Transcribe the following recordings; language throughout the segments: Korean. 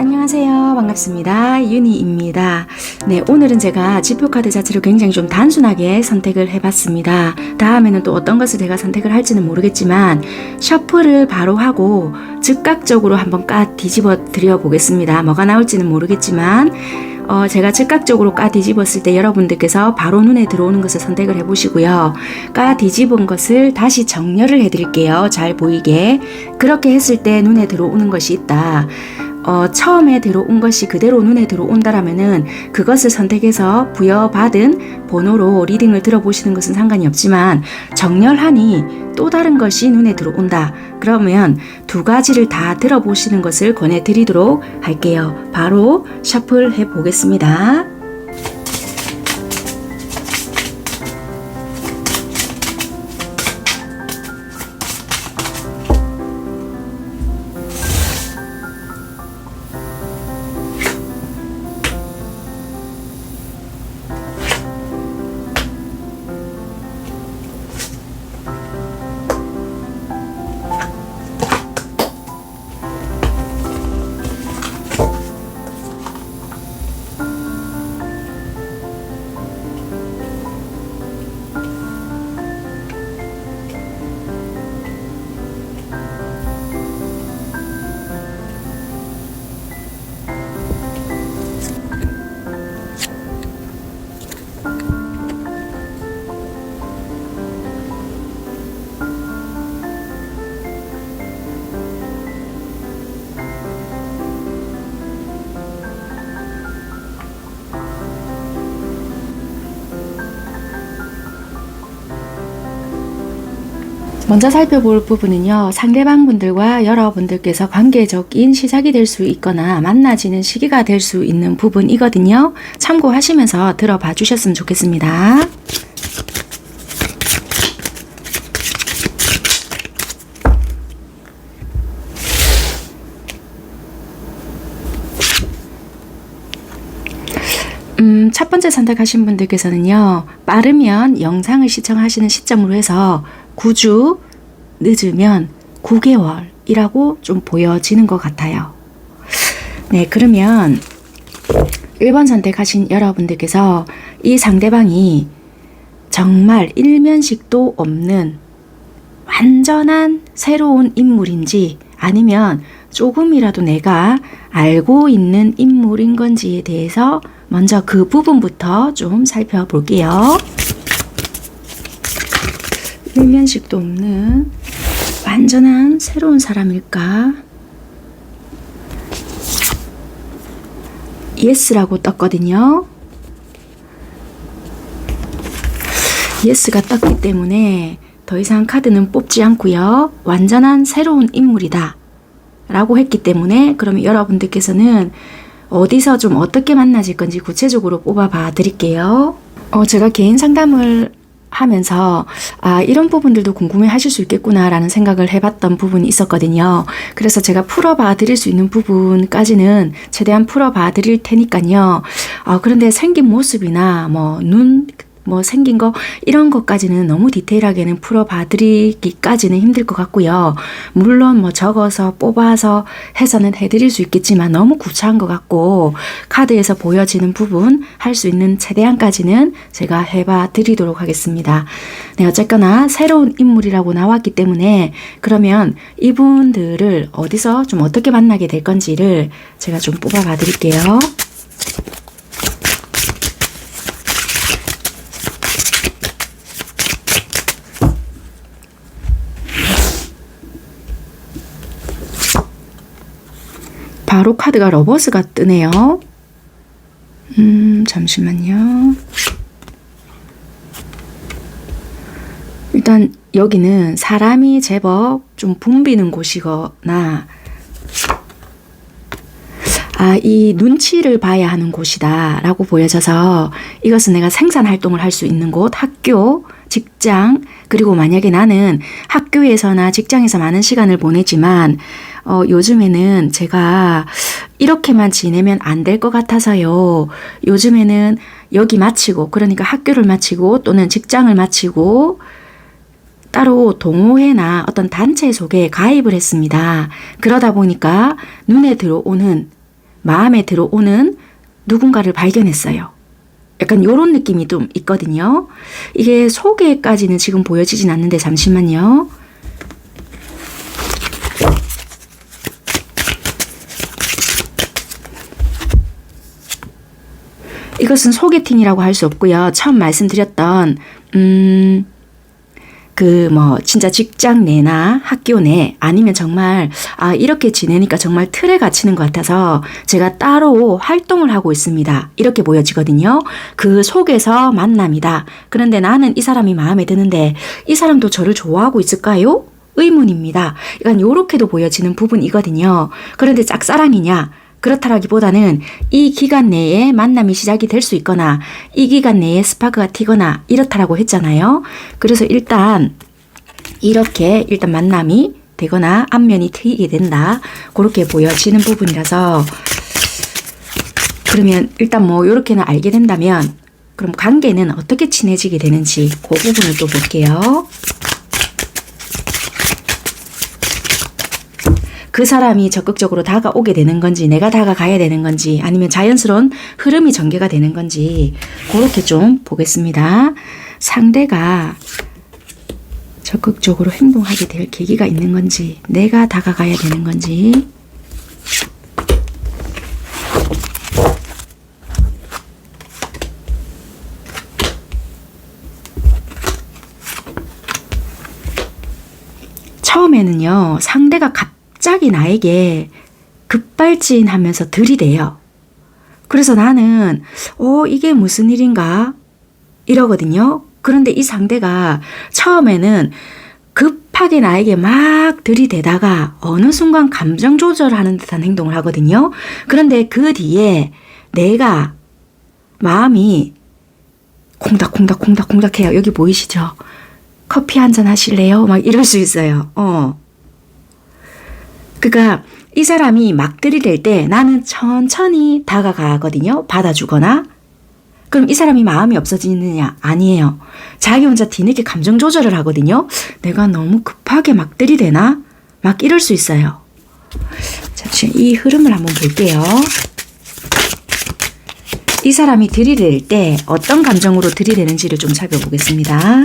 안녕하세요. 반갑습니다. 유니입니다. 네, 오늘은 제가 지표카드 자체를 굉장히 좀 단순하게 선택을 해봤습니다. 다음에는 또 어떤 것을 제가 선택을 할지는 모르겠지만 셔플을 바로 하고 즉각적으로 한번 뒤집어 드려 보겠습니다. 뭐가 나올지는 모르겠지만 제가 즉각적으로 뒤집었을 때 여러분들께서 바로 눈에 들어오는 것을 선택을 해보시고요. 뒤집은 것을 다시 정렬을 해드릴게요. 잘 보이게. 그렇게 했을 때 눈에 들어오는 것이 있다. 처음에 들어온 것이 그대로 눈에 들어온다라면은 그것을 선택해서 부여받은 번호로 리딩을 들어보시는 것은 상관이 없지만 정렬하니 또 다른 것이 눈에 들어온다. 그러면 두 가지를 다 들어보시는 것을 권해드리도록 할게요. 바로 셔플 해보겠습니다. 먼저 살펴볼 부분은요. 상대방 분들과 여러분들께서 관계적인 시작이 될 수 있거나 만나지는 시기가 될 수 있는 부분이거든요. 참고하시면서 들어봐 주셨으면 좋겠습니다. 첫 번째 선택하신 분들께서는요. 빠르면 영상을 시청하시는 시점으로 해서 9주, 늦으면 9개월이라고 좀 보여지는 것 같아요. 네, 그러면 1번 선택하신 여러분들께서 이 상대방이 정말 일면식도 없는 완전한 새로운 인물인지 아니면 조금이라도 내가 알고 있는 인물인 건지에 대해서 먼저 그 부분부터 좀 살펴볼게요. 일면식도 없는 완전한 새로운 사람일까? 예스라고 떴거든요. 예스가 떴기 때문에 더 이상 카드는 뽑지 않고요. 완전한 새로운 인물이다 라고 했기 때문에 그러면 여러분들께서는 어디서 좀 어떻게 만나질 건지 구체적으로 뽑아봐 드릴게요. 제가 개인 상담을 하면서 이런 부분들도 궁금해 하실 수 있겠구나 라는 생각을 해봤던 부분이 있었거든요. 그래서 제가 풀어봐 드릴 수 있는 부분까지는 최대한 풀어봐 드릴 테니까요. 그런데 생긴 모습이나 생긴 거 이런 것까지는 너무 디테일하게는 풀어봐 드리기까지는 힘들 것 같고요. 물론 적어서 뽑아서 해서는 해드릴 수 있겠지만 너무 구차한 것 같고 카드에서 보여지는 부분 할 수 있는 최대한까지는 제가 해봐 드리도록 하겠습니다. 네, 어쨌거나 새로운 인물이라고 나왔기 때문에 그러면 이분들을 어디서 좀 어떻게 만나게 될 건지를 제가 좀 뽑아봐 드릴게요. 바로 카드가 러버스가 뜨네요. 잠시만요. 일단 여기는 사람이 제법 좀 붐비는 곳이거나 이 눈치를 봐야 하는 곳이다 라고 보여져서 이것은 내가 생산활동을 할 수 있는 곳, 학교, 직장, 그리고 만약에 나는 학교에서나 직장에서 많은 시간을 보내지만 요즘에는 제가 이렇게만 지내면 안 될 것 같아서요. 요즘에는 여기 마치고 그러니까 학교를 마치고 또는 직장을 마치고 따로 동호회나 어떤 단체 속에 가입을 했습니다. 그러다 보니까 눈에 들어오는 마음에 들어오는 누군가를 발견했어요. 약간 요런 느낌이 좀 있거든요. 이게 소개까지는 지금 보여지진 않는데 잠시만요. 이것은 소개팅이라고 할 수 없고요. 처음 말씀드렸던 진짜 직장 내나 학교 내 아니면 정말 이렇게 지내니까 정말 틀에 갇히는 것 같아서 제가 따로 활동을 하고 있습니다. 이렇게 보여지거든요. 그 속에서 만남이다. 그런데 나는 이 사람이 마음에 드는데 이 사람도 저를 좋아하고 있을까요? 의문입니다. 약간 요렇게도 보여지는 부분이거든요. 그런데 짝사랑이냐? 그렇다라기보다는 이 기간 내에 만남이 시작이 될 수 있거나 이 기간 내에 스파크가 튀거나 이렇다라고 했잖아요. 그래서 일단 이렇게 만남이 되거나 안면이 트이게 된다. 그렇게 보여지는 부분이라서 그러면 일단 요렇게는 알게 된다면 그럼 관계는 어떻게 친해지게 되는지 그 부분을 또 볼게요. 그 사람이 적극적으로 다가오게 되는 건지 내가 다가가야 되는 건지 아니면 자연스러운 흐름이 전개가 되는 건지 그렇게 좀 보겠습니다. 상대가 적극적으로 행동하게 될 계기가 있는 건지 내가 다가가야 되는 건지 처음에는요 상대가 갑자기 나에게 급발진하면서 들이대요. 그래서 나는 이게 무슨 일인가 이러거든요. 그런데 이 상대가 처음에는 급하게 나에게 막 들이대다가 어느 순간 감정 조절하는 듯한 행동을 하거든요. 그런데 그 뒤에 내가 마음이 콩닥콩닥해요. 여기 보이시죠? 커피 한잔 하실래요? 막 이럴 수 있어요. 그러니까 이 사람이 막 들이댈 때 나는 천천히 다가가거든요. 받아주거나. 그럼 이 사람이 마음이 없어지느냐? 아니에요. 자기 혼자 뒤늦게 감정 조절을 하거든요. 내가 너무 급하게 막 들이대나? 막 이럴 수 있어요. 잠시 이 흐름을 한번 볼게요. 이 사람이 들이댈 때 어떤 감정으로 들이대는지를 좀 살펴보겠습니다.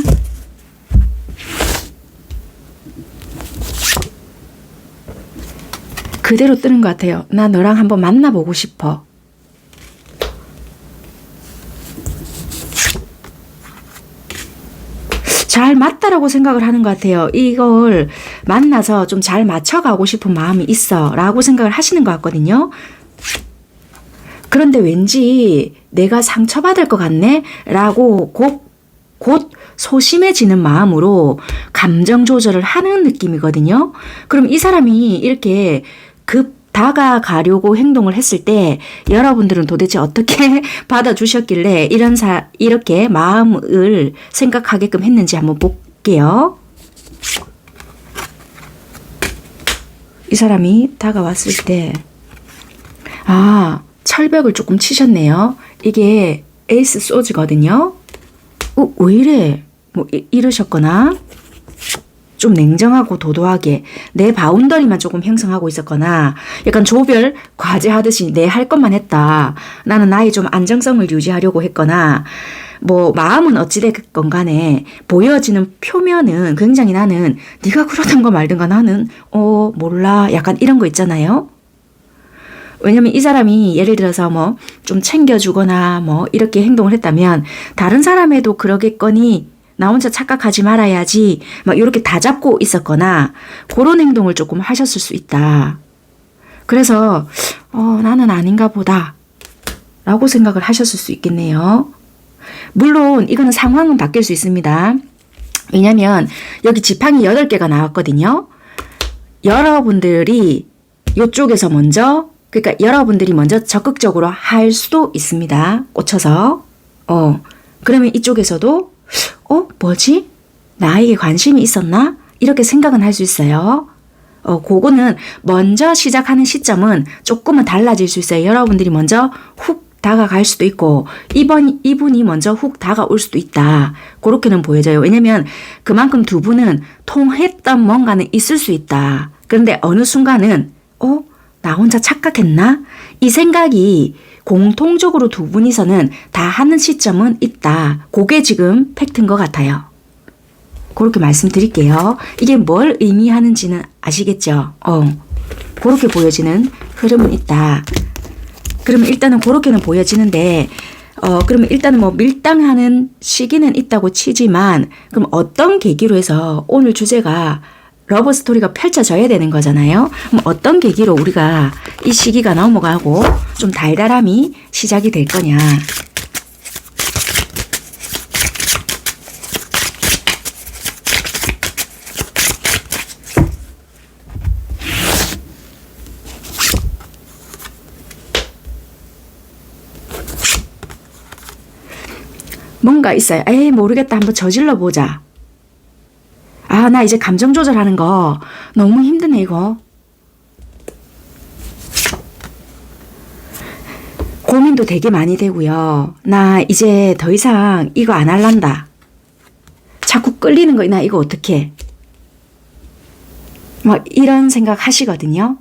그대로 뜨는 것 같아요. 나 너랑 한번 만나보고 싶어. 잘 맞다라고 생각을 하는 것 같아요. 이걸 만나서 좀 잘 맞춰가고 싶은 마음이 있어 라고 생각을 하시는 것 같거든요. 그런데 왠지 내가 상처받을 것 같네 라고 곧 소심해지는 마음으로 감정 조절을 하는 느낌이거든요. 그럼 이 사람이 이렇게 다가가려고 행동을 했을 때 여러분들은 도대체 어떻게 받아주셨길래 이렇게 마음을 생각하게끔 했는지 한번 볼게요. 이 사람이 다가왔을 때 철벽을 조금 치셨네요. 이게 에이스 소즈거든요. 왜 이래? 이러셨거나 좀 냉정하고 도도하게 내 바운더리만 조금 형성하고 있었거나 약간 조별 과제하듯이 내 할 것만 했다. 나는 나의 좀 안정성을 유지하려고 했거나 마음은 어찌됐건 간에 보여지는 표면은 굉장히 나는 네가 그러던가 말든가 나는 몰라 약간 이런 거 있잖아요. 왜냐면 이 사람이 예를 들어서 좀 챙겨주거나 이렇게 행동을 했다면 다른 사람에도 그러겠거니 나 혼자 착각하지 말아야지 이렇게 다 잡고 있었거나 그런 행동을 조금 하셨을 수 있다. 그래서 나는 아닌가 보다 라고 생각을 하셨을 수 있겠네요. 물론 이거는 상황은 바뀔 수 있습니다. 왜냐면 여기 지팡이 8개가 나왔거든요. 여러분들이 이쪽에서 그러니까 여러분들이 먼저 적극적으로 할 수도 있습니다. 꽂혀서. 그러면 이쪽에서도 뭐지? 나에게 관심이 있었나? 이렇게 생각은 할 수 있어요. 그거는 먼저 시작하는 시점은 조금은 달라질 수 있어요. 여러분들이 먼저 훅 다가갈 수도 있고 이분이 먼저 훅 다가올 수도 있다. 그렇게는 보여져요. 왜냐면 그만큼 두 분은 통했던 뭔가는 있을 수 있다. 그런데 어느 순간은 나 혼자 착각했나? 이 생각이 공통적으로 두 분이서는 다 하는 시점은 있다. 그게 지금 팩트인 것 같아요. 그렇게 말씀드릴게요. 이게 뭘 의미하는지는 아시겠죠? 그렇게 보여지는 흐름은 있다. 그러면 일단은 그렇게는 보여지는데 그러면 일단은 뭐 밀당하는 시기는 있다고 치지만 그럼 어떤 계기로 해서 오늘 주제가 러브 스토리가 펼쳐져야 되는 거잖아요. 그럼 어떤 계기로 우리가 이 시기가 넘어가고 좀 달달함이 시작이 될 거냐. 뭔가 있어요. 에이 모르겠다. 한번 저질러 보자. 아, 나 이제 감정 조절하는 거 너무 힘드네 이거. 고민도 되게 많이 되고요. 나 이제 더 이상 이거 안 할란다. 자꾸 끌리는 거, 나 이거 어떡해. 막 이런 생각 하시거든요.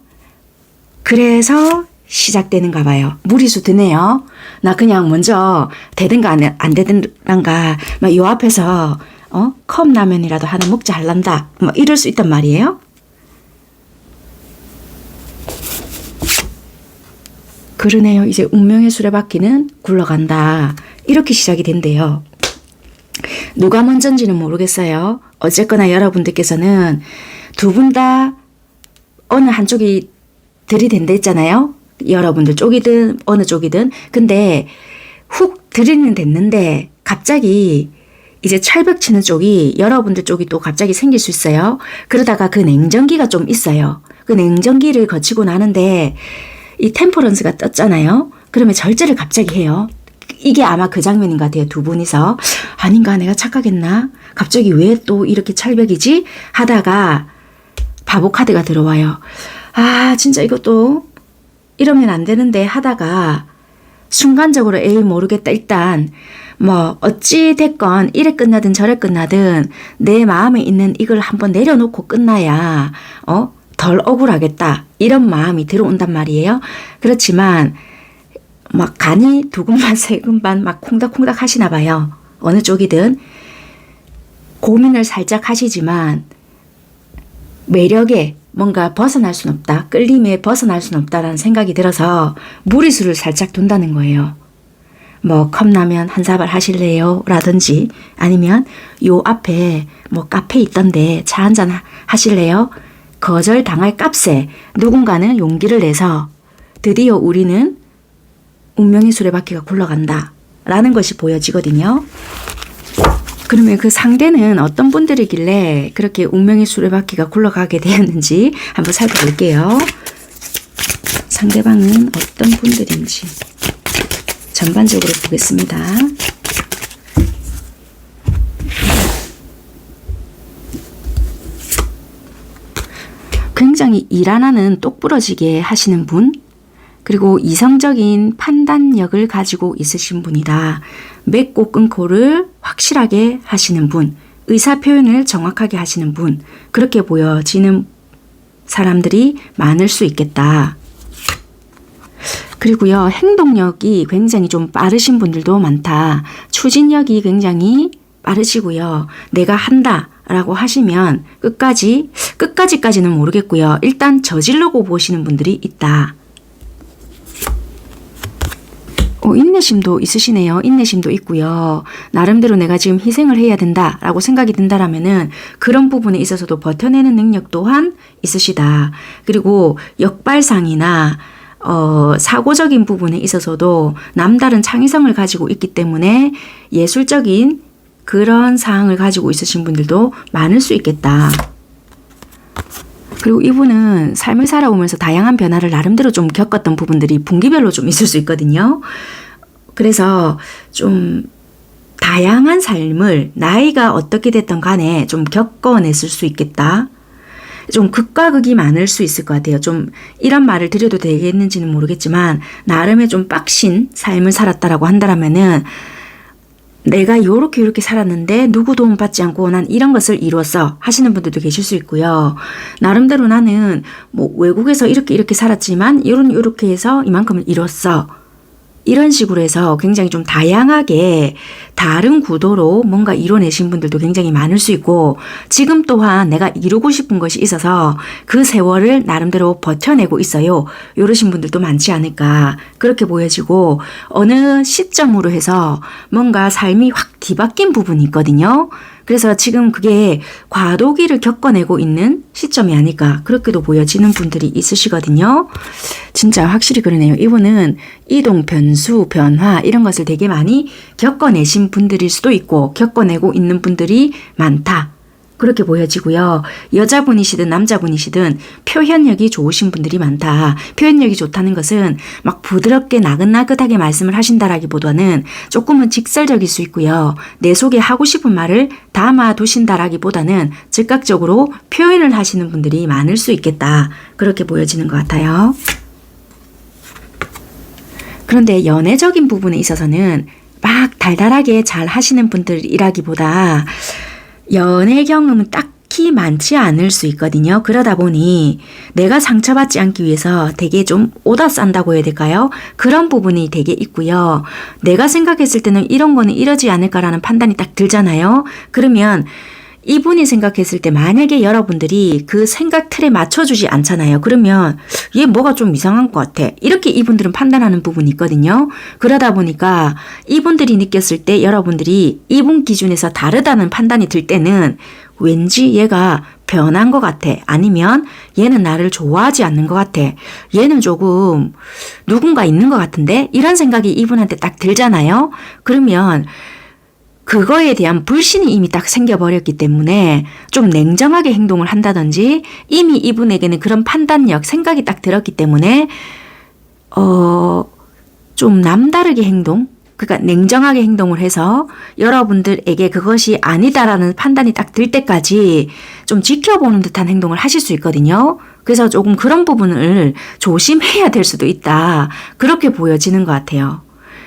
그래서 시작되는가 봐요. 무리수 드네요. 나 그냥 먼저 되든가 안 되든가 막 요 앞에서 컵라면이라도 하나 먹자 할란다. 막 이럴 수 있단 말이에요. 그러네요. 이제 운명의 수레바퀴는 굴러간다. 이렇게 시작이 된대요. 누가 먼저인지는 모르겠어요. 어쨌거나 여러분들께서는 두 분 다 어느 한쪽이 들이댄다 했잖아요. 여러분들 쪽이든 어느 쪽이든. 근데 훅 들이는 됐는데 갑자기 이제 철벽 치는 쪽이 여러분들 쪽이 또 갑자기 생길 수 있어요. 그러다가 그 냉전기가 좀 있어요. 그 냉전기를 거치고 나는데 이 템퍼런스가 떴잖아요. 그러면 절제를 갑자기 해요. 이게 아마 그 장면인 것 같아요. 두 분이서 아닌가 내가 착각했나? 갑자기 왜 또 이렇게 철벽이지? 하다가 바보 카드가 들어와요. 아 진짜 이것도 이러면 안 되는데 하다가 순간적으로 에이 모르겠다. 일단 뭐 어찌 됐건 이래 끝나든 저래 끝나든 내 마음에 있는 이걸 한번 내려놓고 끝나야 덜 억울하겠다. 이런 마음이 들어온단 말이에요. 그렇지만 막 간이 두근반 세근반 막 콩닥콩닥 하시나 봐요. 어느 쪽이든 고민을 살짝 하시지만 매력에 뭔가 벗어날 순 없다. 끌림에 벗어날 순 없다라는 생각이 들어서 무리수를 살짝 둔다는 거예요. 뭐 컵라면 한 사발 하실래요? 라든지 아니면 요 앞에 뭐 카페 있던데 차 한잔 하실래요? 거절 당할 값에 누군가는 용기를 내서 드디어 우리는 운명의 수레바퀴가 굴러간다 라는 것이 보여지거든요. 그러면 그 상대는 어떤 분들이길래 그렇게 운명의 수레바퀴가 굴러가게 되었는지 한번 살펴볼게요. 상대방은 어떤 분들인지 전반적으로 보겠습니다. 굉장히 일 하나는 똑부러지게 하시는 분, 그리고 이성적인 판단력을 가지고 있으신 분이다. 맺고 끊고를 확실하게 하시는 분, 의사표현을 정확하게 하시는 분, 그렇게 보여지는 사람들이 많을 수 있겠다. 그리고요, 행동력이 굉장히 좀 빠르신 분들도 많다. 추진력이 굉장히 빠르시고요. 내가 한다 라고 하시면 끝까지까지는 모르겠고요. 일단 저지르고 보시는 분들이 있다. 인내심도 있으시네요. 인내심도 있고요. 나름대로 내가 지금 희생을 해야 된다라고 생각이 든다라면은 그런 부분에 있어서도 버텨내는 능력 또한 있으시다. 그리고 역발상이나 사고적인 부분에 있어서도 남다른 창의성을 가지고 있기 때문에 예술적인 그런 사항을 가지고 있으신 분들도 많을 수 있겠다. 그리고 이분은 삶을 살아오면서 다양한 변화를 나름대로 좀 겪었던 부분들이 분기별로 좀 있을 수 있거든요. 그래서 좀 다양한 삶을 나이가 어떻게 됐던 간에 좀 겪어냈을 수 있겠다. 좀 극과 극이 많을 수 있을 것 같아요. 좀 이런 말을 드려도 되겠는지는 모르겠지만 나름의 좀 빡신 삶을 살았다라고 한다면은 내가 요렇게 살았는데 누구 도움 받지 않고 난 이런 것을 이뤘어 하시는 분들도 계실 수 있고요. 나름대로 나는 뭐 외국에서 이렇게 살았지만 요렇게 해서 이만큼을 이뤘어. 이런 식으로 해서 굉장히 좀 다양하게 다른 구도로 뭔가 이뤄내신 분들도 굉장히 많을 수 있고, 지금 또한 내가 이루고 싶은 것이 있어서 그 세월을 나름대로 버텨내고 있어요. 이러신 분들도 많지 않을까 그렇게 보여지고, 어느 시점으로 해서 뭔가 삶이 확 뒤바뀐 부분이 있거든요. 그래서 지금 그게 과도기를 겪어내고 있는 시점이 아닐까 그렇게도 보여지는 분들이 있으시거든요. 진짜 확실히 그러네요. 이분은 이동, 변수, 변화 이런 것을 되게 많이 겪어내신 분들일 수도 있고 겪어내고 있는 분들이 많다. 그렇게 보여지고요. 여자분이시든 남자분이시든 표현력이 좋으신 분들이 많다. 표현력이 좋다는 것은 막 부드럽게 나긋나긋하게 말씀을 하신다라기보다는 조금은 직설적일 수 있고요. 내 속에 하고 싶은 말을 담아두신다라기보다는 즉각적으로 표현을 하시는 분들이 많을 수 있겠다. 그렇게 보여지는 것 같아요. 그런데 연애적인 부분에 있어서는 막 달달하게 잘 하시는 분들이라기보다 연애 경험은 딱히 많지 않을 수 있거든요. 그러다 보니 내가 상처받지 않기 위해서 되게 좀 오다 싼다고 해야 될까요? 그런 부분이 되게 있고요. 내가 생각했을 때는 이런 거는 이러지 않을까라는 판단이 딱 들잖아요. 그러면 이분이 생각했을 때 만약에 여러분들이 그 생각 틀에 맞춰주지 않잖아요. 그러면 얘 뭐가 좀 이상한 것 같아. 이렇게 이분들은 판단하는 부분이 있거든요. 그러다 보니까 이분들이 느꼈을 때 여러분들이 이분 기준에서 다르다는 판단이 들 때는 왠지 얘가 변한 것 같아. 아니면 얘는 나를 좋아하지 않는 것 같아. 얘는 조금 누군가 있는 것 같은데? 이런 생각이 이분한테 딱 들잖아요. 그러면 그거에 대한 불신이 이미 딱 생겨버렸기 때문에 좀 냉정하게 행동을 한다든지 이미 이분에게는 그런 판단력, 생각이 딱 들었기 때문에 좀 남다르게 행동, 그러니까 냉정하게 행동을 해서 여러분들에게 그것이 아니다라는 판단이 딱 들 때까지 좀 지켜보는 듯한 행동을 하실 수 있거든요. 그래서 조금 그런 부분을 조심해야 될 수도 있다. 그렇게 보여지는 것 같아요.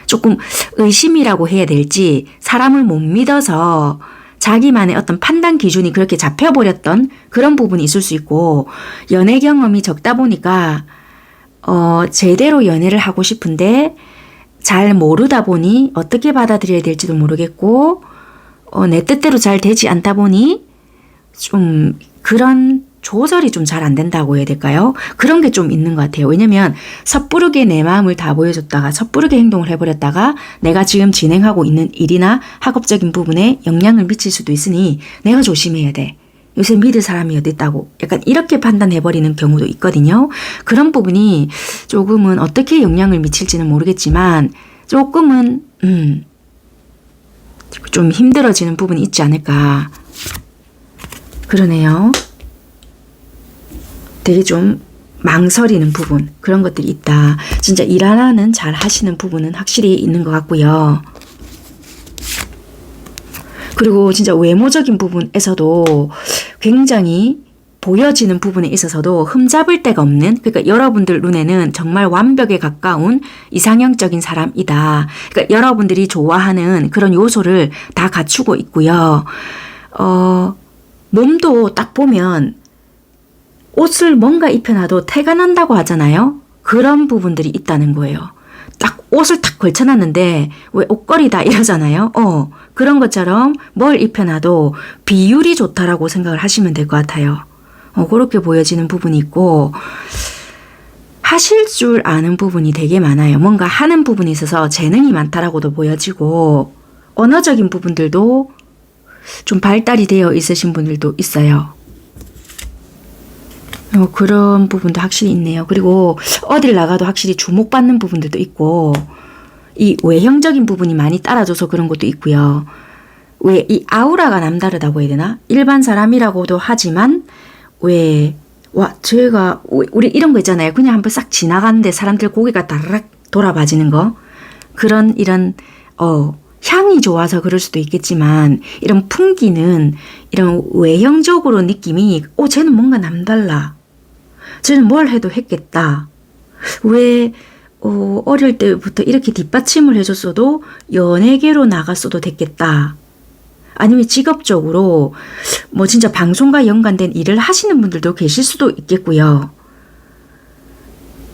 조금 의심이라고 해야 될지 사람을 못 믿어서 자기만의 어떤 판단 기준이 그렇게 잡혀버렸던 그런 부분이 있을 수 있고, 연애 경험이 적다 보니까 제대로 연애를 하고 싶은데 잘 모르다 보니 어떻게 받아들여야 될지도 모르겠고 내 뜻대로 잘 되지 않다 보니 좀 그런 조절이 좀 잘 안 된다고 해야 될까요? 그런 게 좀 있는 것 같아요. 왜냐면 섣부르게 내 마음을 다 보여줬다가 섣부르게 행동을 해버렸다가 내가 지금 진행하고 있는 일이나 학업적인 부분에 영향을 미칠 수도 있으니 내가 조심해야 돼. 요새 믿을 사람이 어디 있다고 약간 이렇게 판단해버리는 경우도 있거든요. 그런 부분이 조금은 어떻게 영향을 미칠지는 모르겠지만 조금은 좀 힘들어지는 부분이 있지 않을까. 그러네요. 되게 좀 망설이는 부분, 그런 것들이 있다. 진짜 일 하나는 잘 하시는 부분은 확실히 있는 것 같고요. 그리고 진짜 외모적인 부분에서도 굉장히 보여지는 부분에 있어서도 흠잡을 데가 없는, 그러니까 여러분들 눈에는 정말 완벽에 가까운 이상형적인 사람이다. 그러니까 여러분들이 좋아하는 그런 요소를 다 갖추고 있고요. 몸도 딱 보면 옷을 뭔가 입혀놔도 태가 난다고 하잖아요. 그런 부분들이 있다는 거예요. 딱 옷을 딱 걸쳐놨는데 왜 옷걸이다 이러잖아요. 그런 것처럼 뭘 입혀놔도 비율이 좋다라고 생각을 하시면 될 것 같아요. 그렇게 보여지는 부분이 있고, 하실 줄 아는 부분이 되게 많아요. 뭔가 하는 부분이 있어서 재능이 많다라고도 보여지고, 언어적인 부분들도 좀 발달이 되어 있으신 분들도 있어요. 그런 부분도 확실히 있네요. 그리고 어딜 나가도 확실히 주목받는 부분들도 있고, 이 외형적인 부분이 많이 따라줘서 그런 것도 있고요. 왜 이 아우라가 남다르다고 해야 되나? 일반 사람이라고도 하지만 저희가 우리 이런 거 있잖아요. 그냥 한번 싹 지나가는데 사람들 고개가 다르락 돌아봐지는 거. 이런 향이 좋아서 그럴 수도 있겠지만, 이런 풍기는 이런 외형적으로 느낌이 쟤는 뭔가 남달라. 쟤는 뭘 해도 했겠다. 왜 어릴 때부터 이렇게 뒷받침을 해줬어도 연예계로 나갔어도 됐겠다. 아니면 직업적으로 뭐 진짜 방송과 연관된 일을 하시는 분들도 계실 수도 있겠고요.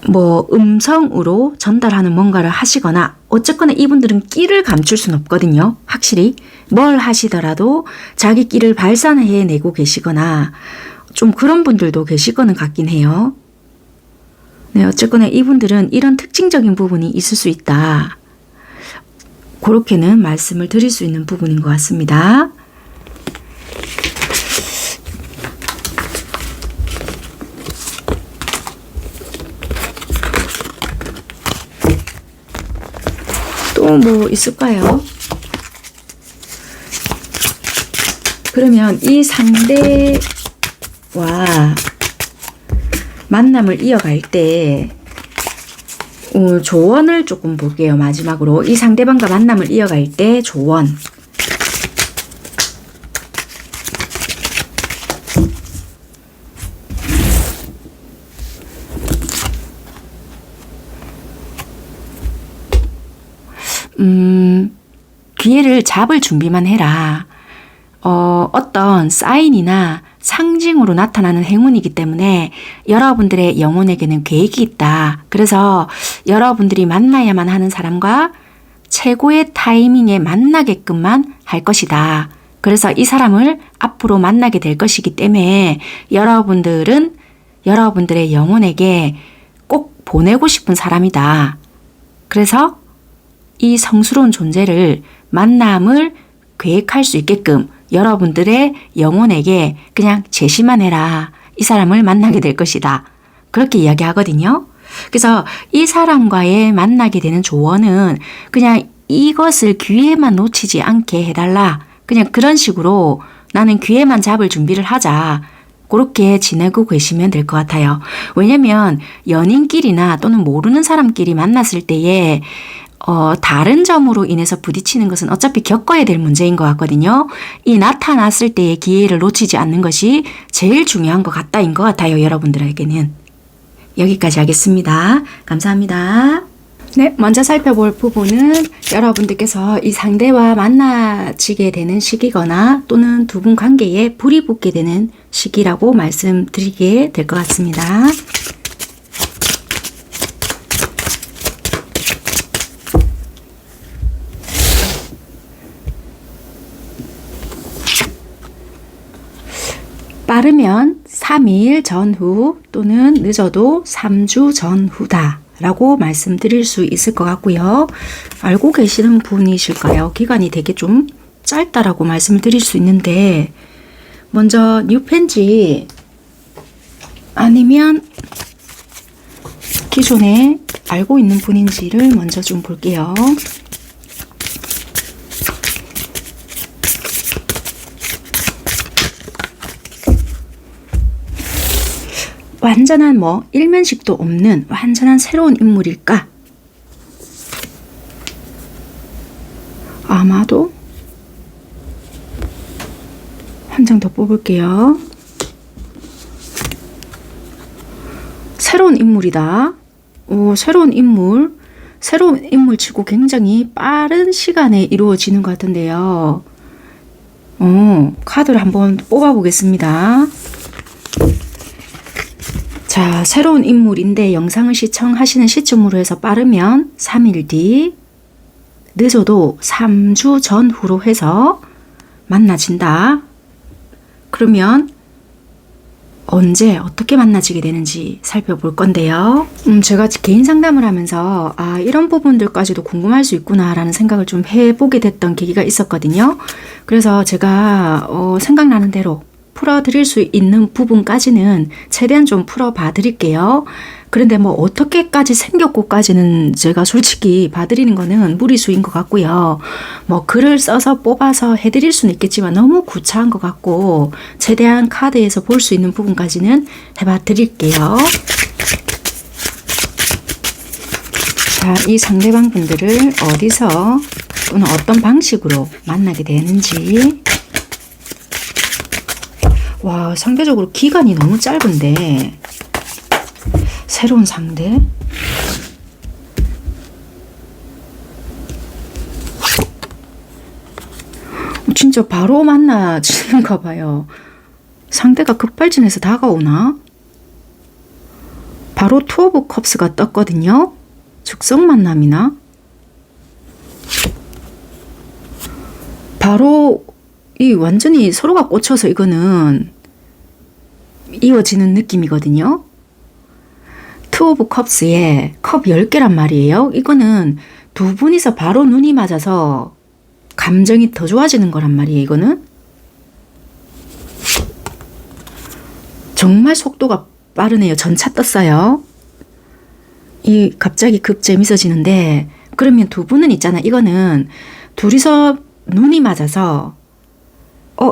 뭐 음성으로 전달하는 뭔가를 하시거나 어쨌거나 이분들은 끼를 감출 수는 없거든요. 확실히 뭘 하시더라도 자기 끼를 발산해내고 계시거나 좀 그런 분들도 계실 거는 같긴 해요. 네, 어쨌거나 이분들은 이런 특징적인 부분이 있을 수 있다. 그렇게는 말씀을 드릴 수 있는 부분인 것 같습니다. 또 뭐 있을까요? 그러면 이 상대와 만남을 이어갈 때 조언을 조금 볼게요. 마지막으로 이 상대방과 만남을 이어갈 때 조언. 기회를 잡을 준비만 해라. 어떤 사인이나 상징으로 나타나는 행운이기 때문에 여러분들의 영혼에게는 계획이 있다. 그래서 여러분들이 만나야만 하는 사람과 최고의 타이밍에 만나게끔만 할 것이다. 그래서 이 사람을 앞으로 만나게 될 것이기 때문에 여러분들은 여러분들의 영혼에게 꼭 보내고 싶은 사람이다. 그래서 이 성스러운 존재를 만남을 계획할 수 있게끔 여러분들의 영혼에게 그냥 제시만 해라. 이 사람을 만나게 될 것이다. 그렇게 이야기하거든요. 그래서 이 사람과의 만나게 되는 조언은 그냥 이것을 기회만 놓치지 않게 해달라. 그냥 그런 식으로 나는 기회만 잡을 준비를 하자. 그렇게 지내고 계시면 될 것 같아요. 왜냐면 연인끼리나 또는 모르는 사람끼리 만났을 때에 다른 점으로 인해서 부딪히는 것은 어차피 겪어야 될 문제인 것 같거든요. 이 나타났을 때의 기회를 놓치지 않는 것이 제일 중요한 것 같다인 것 같아요. 여러분들에게는. 여기까지 하겠습니다. 감사합니다. 네, 먼저 살펴볼 부분은 여러분들께서 이 상대와 만나지게 되는 시기거나 또는 두 분 관계에 불이 붙게 되는 시기라고 말씀드리게 될 것 같습니다. 빠르면 3일 전후 또는 늦어도 3주 전후다 라고 말씀드릴 수 있을 것 같고요. 알고 계시는 분이실까요? 기간이 되게 좀 짧다라고 말씀을 드릴 수 있는데 먼저 뉴팬지 아니면 기존에 알고 있는 분인지를 먼저 좀 볼게요. 완전한 일면식도 없는 완전한 새로운 인물일까? 아마도 한 장 더 뽑을게요. 새로운 인물이다. 새로운 인물 치고 굉장히 빠른 시간에 이루어지는 것 같은데요. 카드를 한번 뽑아보겠습니다. 자, 새로운 인물인데 영상을 시청하시는 시점으로 해서 빠르면 3일 뒤, 늦어도 3주 전후로 해서 만나진다. 그러면 언제 어떻게 만나지게 되는지 살펴볼 건데요. 제가 개인 상담을 하면서 이런 부분들까지도 궁금할 수 있구나 라는 생각을 좀 해보게 됐던 계기가 있었거든요. 그래서 제가 생각나는 대로 풀어드릴 수 있는 부분까지는 최대한 좀 풀어봐 드릴게요. 그런데 어떻게까지 생겼고까지는 제가 솔직히 봐드리는 거는 무리수인 것 같고요. 글을 써서 뽑아서 해드릴 수는 있겠지만 너무 구차한 것 같고 최대한 카드에서 볼 수 있는 부분까지는 해봐 드릴게요. 자, 이 상대방 분들을 어디서 또는 어떤 방식으로 만나게 되는지. 와, 상대적으로 기간이 너무 짧은데 새로운 상대 진짜 바로 만나지는가 봐요. 상대가 급발진해서 다가오나? 바로 투 오브 컵스가 떴거든요. 즉석 만남이나? 바로 이 완전히 서로가 꽂혀서 이거는 이어지는 느낌이거든요. 투 오브 컵스에 컵 10개란 말이에요. 이거는 두 분이서 바로 눈이 맞아서 감정이 더 좋아지는 거란 말이에요. 이거는 정말 속도가 빠르네요. 전차 떴어요. 이 갑자기 급 재밌어지는데, 그러면 두 분은 있잖아. 이거는 둘이서 눈이 맞아서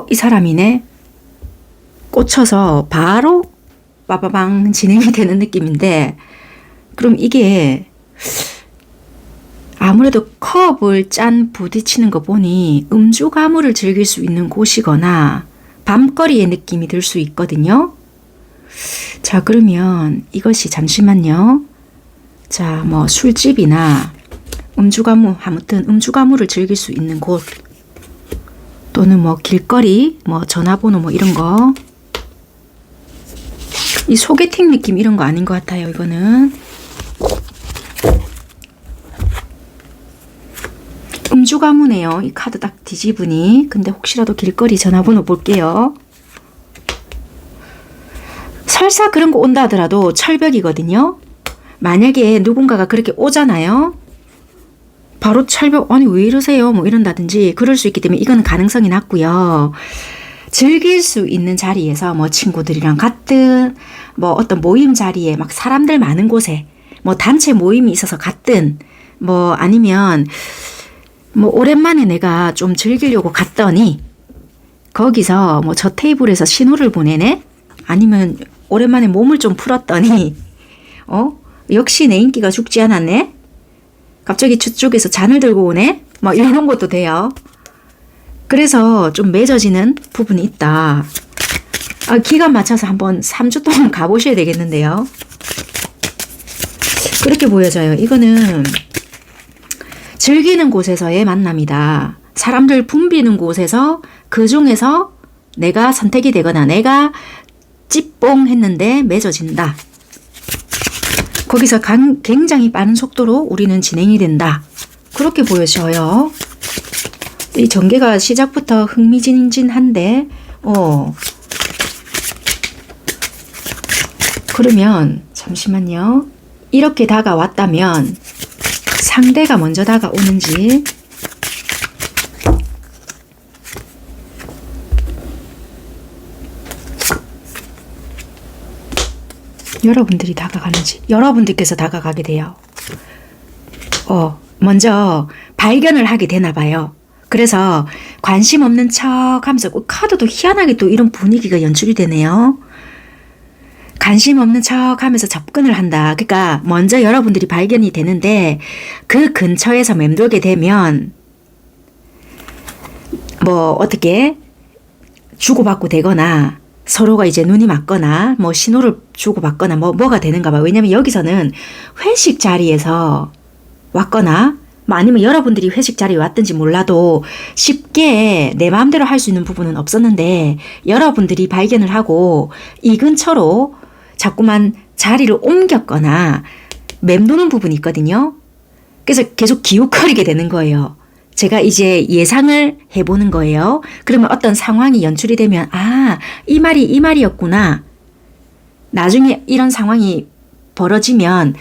이 사람이네 꽂혀서 바로 빠바방 진행이 되는 느낌인데, 그럼 이게 아무래도 컵을 짠 부딪히는 거 보니 음주 가무를 즐길 수 있는 곳이거나 밤거리의 느낌이 들 수 있거든요. 자, 그러면 이것이 잠시만요. 자, 뭐 술집이나 음주가무, 아무튼 음주가무를 즐길 수 있는 곳, 또는 뭐 길거리, 뭐 전화번호 뭐 이런 거. 이 소개팅 느낌 이런 거 아닌 것 같아요. 이거는 음주가무네요. 이 카드 딱 뒤집으니. 근데 혹시라도 길거리 전화번호 볼게요. 설사 그런 거 온다 하더라도 철벽이거든요. 만약에 누군가가 그렇게 오잖아요. 바로 철벽, 아니 왜 이러세요? 뭐 이런다든지 그럴 수 있기 때문에 이거는 가능성이 낮고요. 즐길 수 있는 자리에서 뭐 친구들이랑 갔든, 뭐 어떤 모임 자리에 막 사람들 많은 곳에 뭐 단체 모임이 있어서 갔든, 뭐 아니면 뭐 오랜만에 내가 좀 즐기려고 갔더니 거기서 뭐 저 테이블에서 신호를 보내네? 아니면 오랜만에 몸을 좀 풀었더니 역시 내 인기가 죽지 않았네? 갑자기 저쪽에서 잔을 들고 오네? 뭐 이런 것도 돼요. 그래서 좀 맺어지는 부분이 있다. 기간 맞춰서 한번 3주 동안 가보셔야 되겠는데요. 그렇게 보여져요. 이거는 즐기는 곳에서의 만남이다. 사람들 붐비는 곳에서 그 중에서 내가 선택이 되거나 내가 찌뽕 했는데 맺어진다. 거기서 굉장히 빠른 속도로 우리는 진행이 된다. 그렇게 보여져요. 이 전개가 시작부터 흥미진진한데 그러면 잠시만요. 이렇게 다가왔다면 상대가 먼저 다가오는지, 여러분들이 다가가는지, 여러분들께서 다가가게 돼요. 먼저 발견을 하게 되나 봐요. 그래서 관심 없는 척 하면서 카드도 희한하게 또 이런 분위기가 연출이 되네요. 관심 없는 척 하면서 접근을 한다. 그러니까 먼저 여러분들이 발견이 되는데 그 근처에서 맴돌게 되면 뭐 어떻게 주고받고 되거나 서로가 이제 눈이 맞거나 뭐 신호를 주고받거나 뭐가 되는가 봐. 왜냐면 여기서는 회식 자리에서 왔거나 아니면 여러분들이 회식 자리에 왔든지 몰라도 쉽게 내 마음대로 할 수 있는 부분은 없었는데 여러분들이 발견을 하고 이 근처로 자꾸만 자리를 옮겼거나 맴도는 부분이 있거든요. 그래서 계속 기웃거리게 되는 거예요. 제가 이제 예상을 해보는 거예요. 그러면 어떤 상황이 연출이 되면 이 말이 이 말이었구나. 나중에 이런 상황이 벌어지면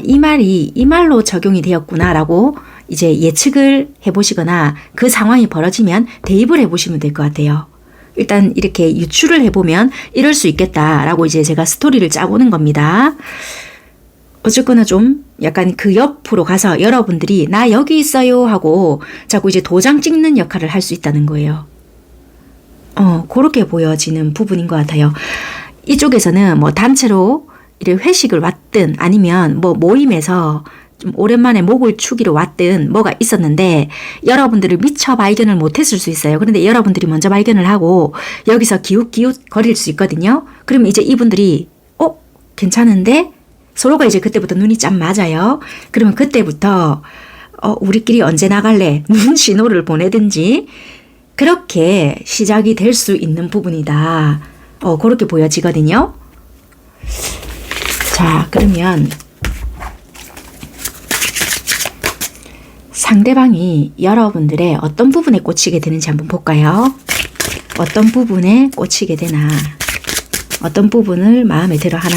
이 말이 이 말로 적용이 되었구나 라고 이제 예측을 해보시거나 그 상황이 벌어지면 대입을 해보시면 될 것 같아요. 일단 이렇게 유추를 해보면 이럴 수 있겠다라고 이제 제가 스토리를 짜보는 겁니다. 어쨌거나 좀 약간 그 옆으로 가서 여러분들이 나 여기 있어요 하고 자꾸 이제 도장 찍는 역할을 할 수 있다는 거예요. 그렇게 보여지는 부분인 것 같아요. 이쪽에서는 뭐 단체로 이렇게 회식을 왔든 아니면 뭐 모임에서 좀 오랜만에 목을 축이러 왔든 뭐가 있었는데 여러분들을 미처 발견을 못했을 수 있어요. 그런데 여러분들이 먼저 발견을 하고 여기서 기웃기웃 거릴 수 있거든요. 그러면 이제 이분들이 괜찮은데 서로가 이제 그때부터 눈이 짠 맞아요. 그러면 그때부터 우리끼리 언제 나갈래? 눈 신호를 보내든지 그렇게 시작이 될 수 있는 부분이다. 그렇게 보여지거든요. 자, 그러면 상대방이 여러분들의 어떤 부분에 꽂히게 되는지 한번 볼까요? 어떤 부분에 꽂히게 되나? 어떤 부분을 마음에 들어 하나?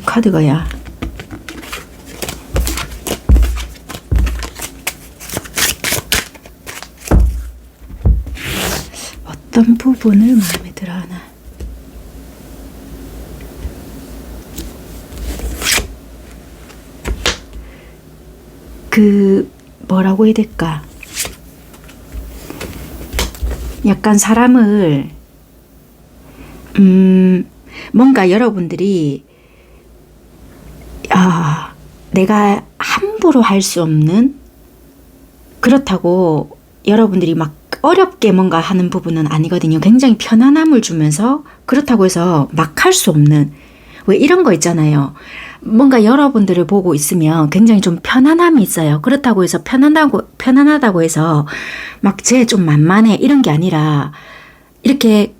카드가야. 어떤 부분을 마음에 들어 하나? 뭐라고 해야 될까? 약간 사람을, 뭔가 여러분들이, 내가 함부로 할 수 없는, 그렇다고 여러분들이 막 어렵게 뭔가 하는 부분은 아니거든요. 굉장히 편안함을 주면서, 그렇다고 해서 막 할 수 없는, 왜 이런 거 있잖아요. 뭔가 여러분들을 보고 있으면 굉장히 좀 편안함이 있어요. 그렇다고 해서 편안하다고 해서 막 쟤 좀 만만해 이런 게 아니라 이렇게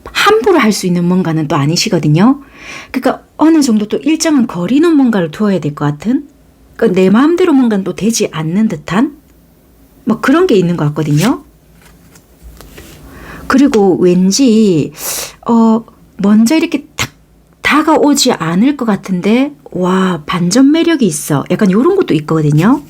함부로 할 수 있는 뭔가는 또 아니시거든요. 그러니까 어느 정도 또 일정한 거리는 뭔가를 두어야 될 것 같은, 그러니까 내 마음대로 뭔가는 또 되지 않는 듯한 뭐 그런 게 있는 것 같거든요. 그리고 왠지 먼저 이렇게 탁 다가오지 않을 것 같은데 와 반전 매력이 있어. 약간 이런 것도 있거든요.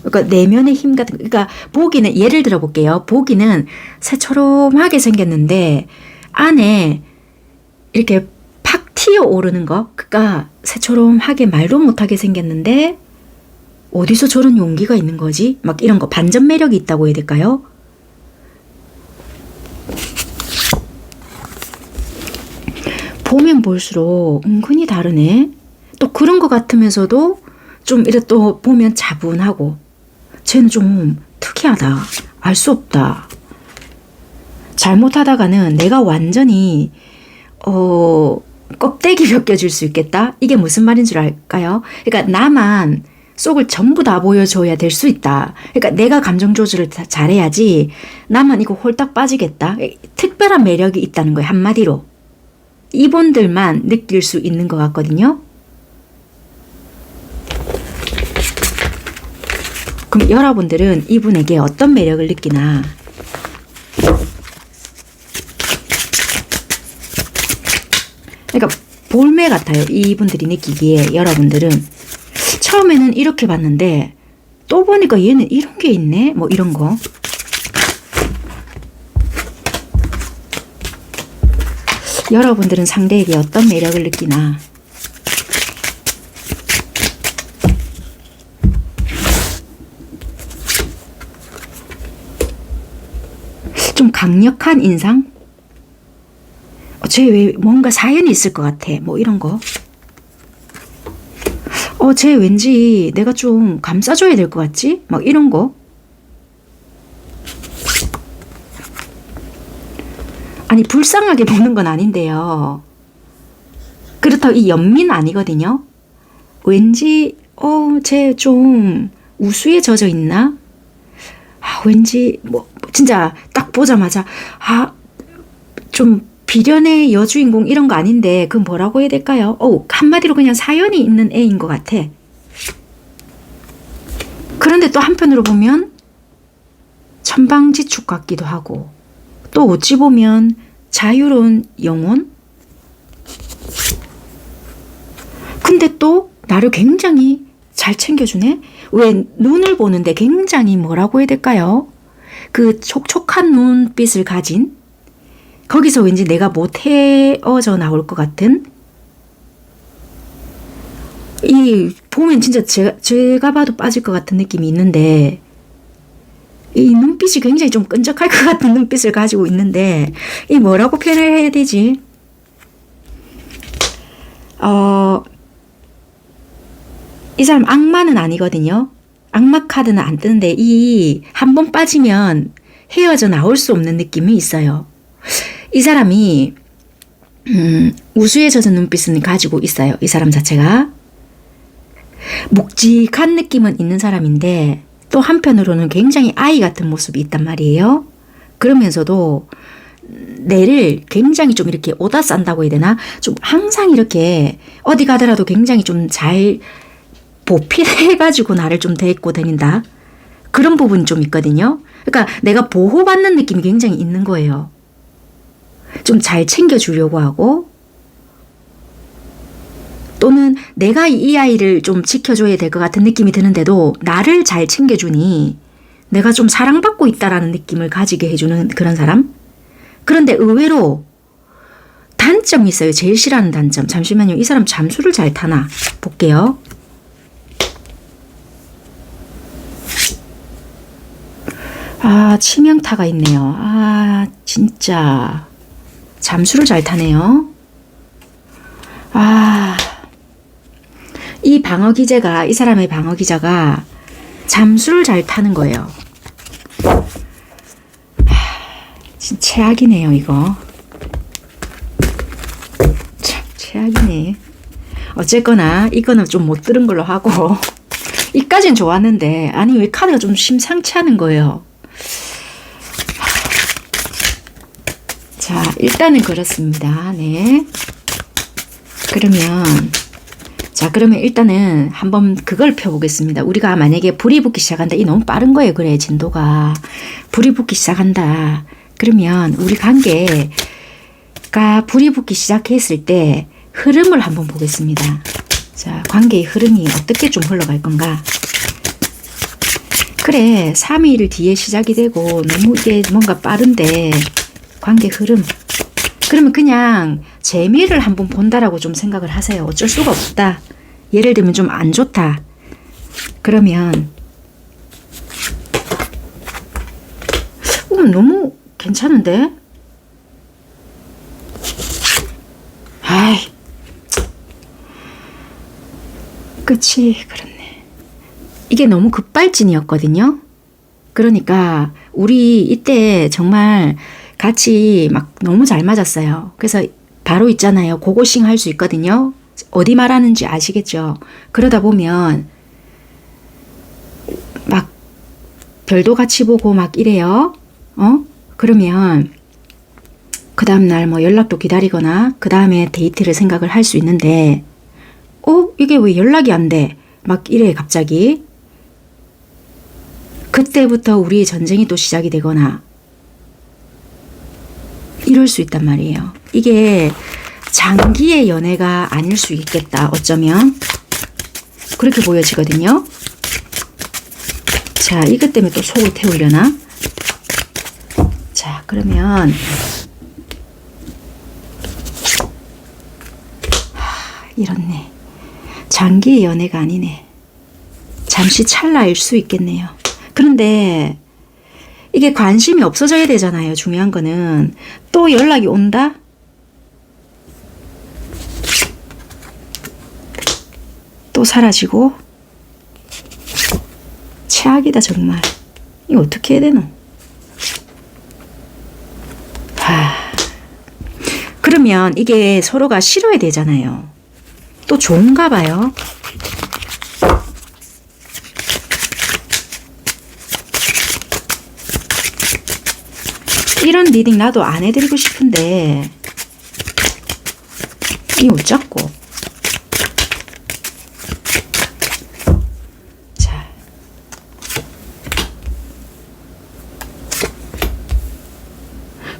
그러니까 내면의 힘 같은, 그러니까 보기는, 예를 들어 볼게요. 보기는 새초롬하게 생겼는데 안에 이렇게 팍 튀어 오르는 거, 그러니까 새초롬하게 말도 못하게 생겼는데 어디서 저런 용기가 있는 거지? 막 이런 거, 반전 매력이 있다고 해야 될까요? 보면 볼수록 은근히 다르네. 또 그런 것 같으면서도 좀 이래 또 보면 차분하고, 쟤는 좀 특이하다. 알 수 없다. 잘못하다가는 내가 완전히 껍데기 벗겨질 수 있겠다. 이게 무슨 말인 줄 알까요? 그러니까 나만 속을 전부 다 보여줘야 될 수 있다. 그러니까 내가 감정 조절을 잘해야지 나만 이거 홀딱 빠지겠다. 특별한 매력이 있다는 거예요. 한마디로. 이분들만 느낄 수 있는 것 같거든요. 그럼 여러분들은 이분에게 어떤 매력을 느끼나? 그러니까 볼매 같아요. 이분들이 느끼기에 여러분들은 처음에는 이렇게 봤는데 또 보니까 얘는 이런 게 있네? 뭐 이런 거. 여러분들은 상대에게 어떤 매력을 느끼나? 좀 강력한 인상? 쟤 왜 뭔가 사연이 있을 것 같아. 뭐 이런 거. 쟤 왠지 내가 좀 감싸줘야 될 것 같지? 막 이런 거. 아니 불쌍하게 보는 건 아닌데요. 그렇다고 이 연민 아니거든요. 왠지 쟤 좀 우수에 젖어 있나? 왠지 뭐 진짜 딱 보자마자 좀 비련의 여주인공 이런 거 아닌데 그건 뭐라고 해야 될까요? 한마디로 그냥 사연이 있는 애인 것 같아. 그런데 또 한편으로 보면 천방지축 같기도 하고, 또 어찌 보면 자유로운 영혼? 근데 또 나를 굉장히 잘 챙겨주네? 왜 눈을 보는데 굉장히 뭐라고 해야 될까요? 그 촉촉한 눈빛을 가진, 거기서 왠지 내가 못 헤어져 나올 것 같은, 보면 진짜 제가 봐도 빠질 것 같은 느낌이 있는데, 이 눈빛이 굉장히 좀 끈적할 것 같은 눈빛을 가지고 있는데, 이 뭐라고 표현을 해야 되지? 이 사람 악마는 아니거든요. 악마 카드는 안 뜨는데 이 한 번 빠지면 헤어져 나올 수 없는 느낌이 있어요. 이 사람이 우수에 젖은 눈빛은 가지고 있어요. 이 사람 자체가. 묵직한 느낌은 있는 사람인데 또 한편으로는 굉장히 아이 같은 모습이 있단 말이에요. 그러면서도 내를 굉장히 좀 이렇게 오다 싼다고 해야 되나? 좀 항상 이렇게 어디 가더라도 굉장히 좀 잘 보필해가지고 나를 좀 데리고 다닌다. 그런 부분이 좀 있거든요. 그러니까 내가 보호받는 느낌이 굉장히 있는 거예요. 좀 잘 챙겨주려고 하고 또는 내가 이 아이를 좀 지켜줘야 될 것 같은 느낌이 드는데도 나를 잘 챙겨주니 내가 좀 사랑받고 있다라는 느낌을 가지게 해주는 그런 사람? 그런데 의외로 단점이 있어요. 제일 싫어하는 단점. 잠시만요. 이 사람 잠수를 잘 타나? 볼게요. 아, 치명타가 있네요. 아, 진짜. 잠수를 잘 타네요. 아, 이 방어 기제가, 이 사람의 방어 기자가 잠수를 잘 타는 거예요. 진짜 최악이네요, 이거. 참, 최악이네. 어쨌거나, 이거는 좀 못 들은 걸로 하고, 이까진 좋았는데, 아니, 왜 카드가 좀 심상치 않은 거예요. 자, 일단은 그렇습니다. 네. 그러면 일단은 한번 그걸 펴보겠습니다. 우리가 만약에 불이 붙기 시작한다. 이 너무 빠른 거예요. 그래, 진도가. 불이 붙기 시작한다. 그러면 우리 관계가 불이 붙기 시작했을 때 흐름을 한번 보겠습니다. 자, 관계의 흐름이 어떻게 좀 흘러갈 건가. 그래, 3일 뒤에 시작이 되고 너무 이게 뭔가 빠른데 관계 흐름. 그러면 그냥 재미를 한번 본다라고 좀 생각을 하세요. 어쩔 수가 없다. 예를 들면 좀 안 좋다. 그러면 너무 괜찮은데? 아이, 끝이 그렇네. 이게 너무 급발진이었거든요. 그러니까 우리 이때 정말 같이 막 너무 잘 맞았어요. 그래서 바로 있잖아요. 고고싱 할 수 있거든요. 어디 말하는지 아시겠죠? 그러다 보면 막 별도 같이 보고 막 이래요. 그러면 그 다음날 뭐 연락도 기다리거나 그 다음에 데이트를 생각을 할 수 있는데 이게 왜 연락이 안 돼? 막 이래 갑자기. 그때부터 우리의 전쟁이 또 시작이 되거나 이럴 수 있단 말이에요. 이게 장기의 연애가 아닐 수 있겠다. 어쩌면 그렇게 보여지거든요. 자, 이것 때문에 또 속을 태우려나? 자, 그러면 이렇네. 장기의 연애가 아니네. 잠시 찰나일 수 있겠네요. 그런데 이게 관심이 없어져야 되잖아요. 중요한 거는. 또 연락이 온다? 또 사라지고? 최악이다 정말. 이거 어떻게 해야 되노? 그러면 이게 서로가 싫어야 되잖아요. 또 좋은가 봐요. 이런 리딩 나도 안 해드리고 싶은데 이 어쩌고. 자,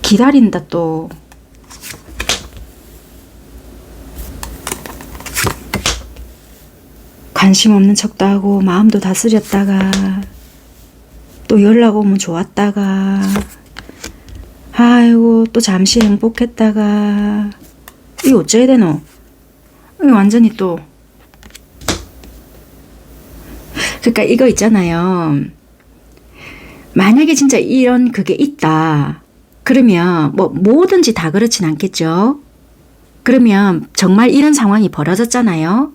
기다린다 또. 관심 없는 척도 하고 마음도 다스렸다가 또 연락 오면 좋았다가 아이고 또 잠시 행복했다가 이거 어째야 되노? 이거 완전히 또 그러니까 이거 있잖아요. 만약에 진짜 이런 그게 있다. 그러면 뭐 뭐든지 다 그렇진 않겠죠. 그러면 정말 이런 상황이 벌어졌잖아요.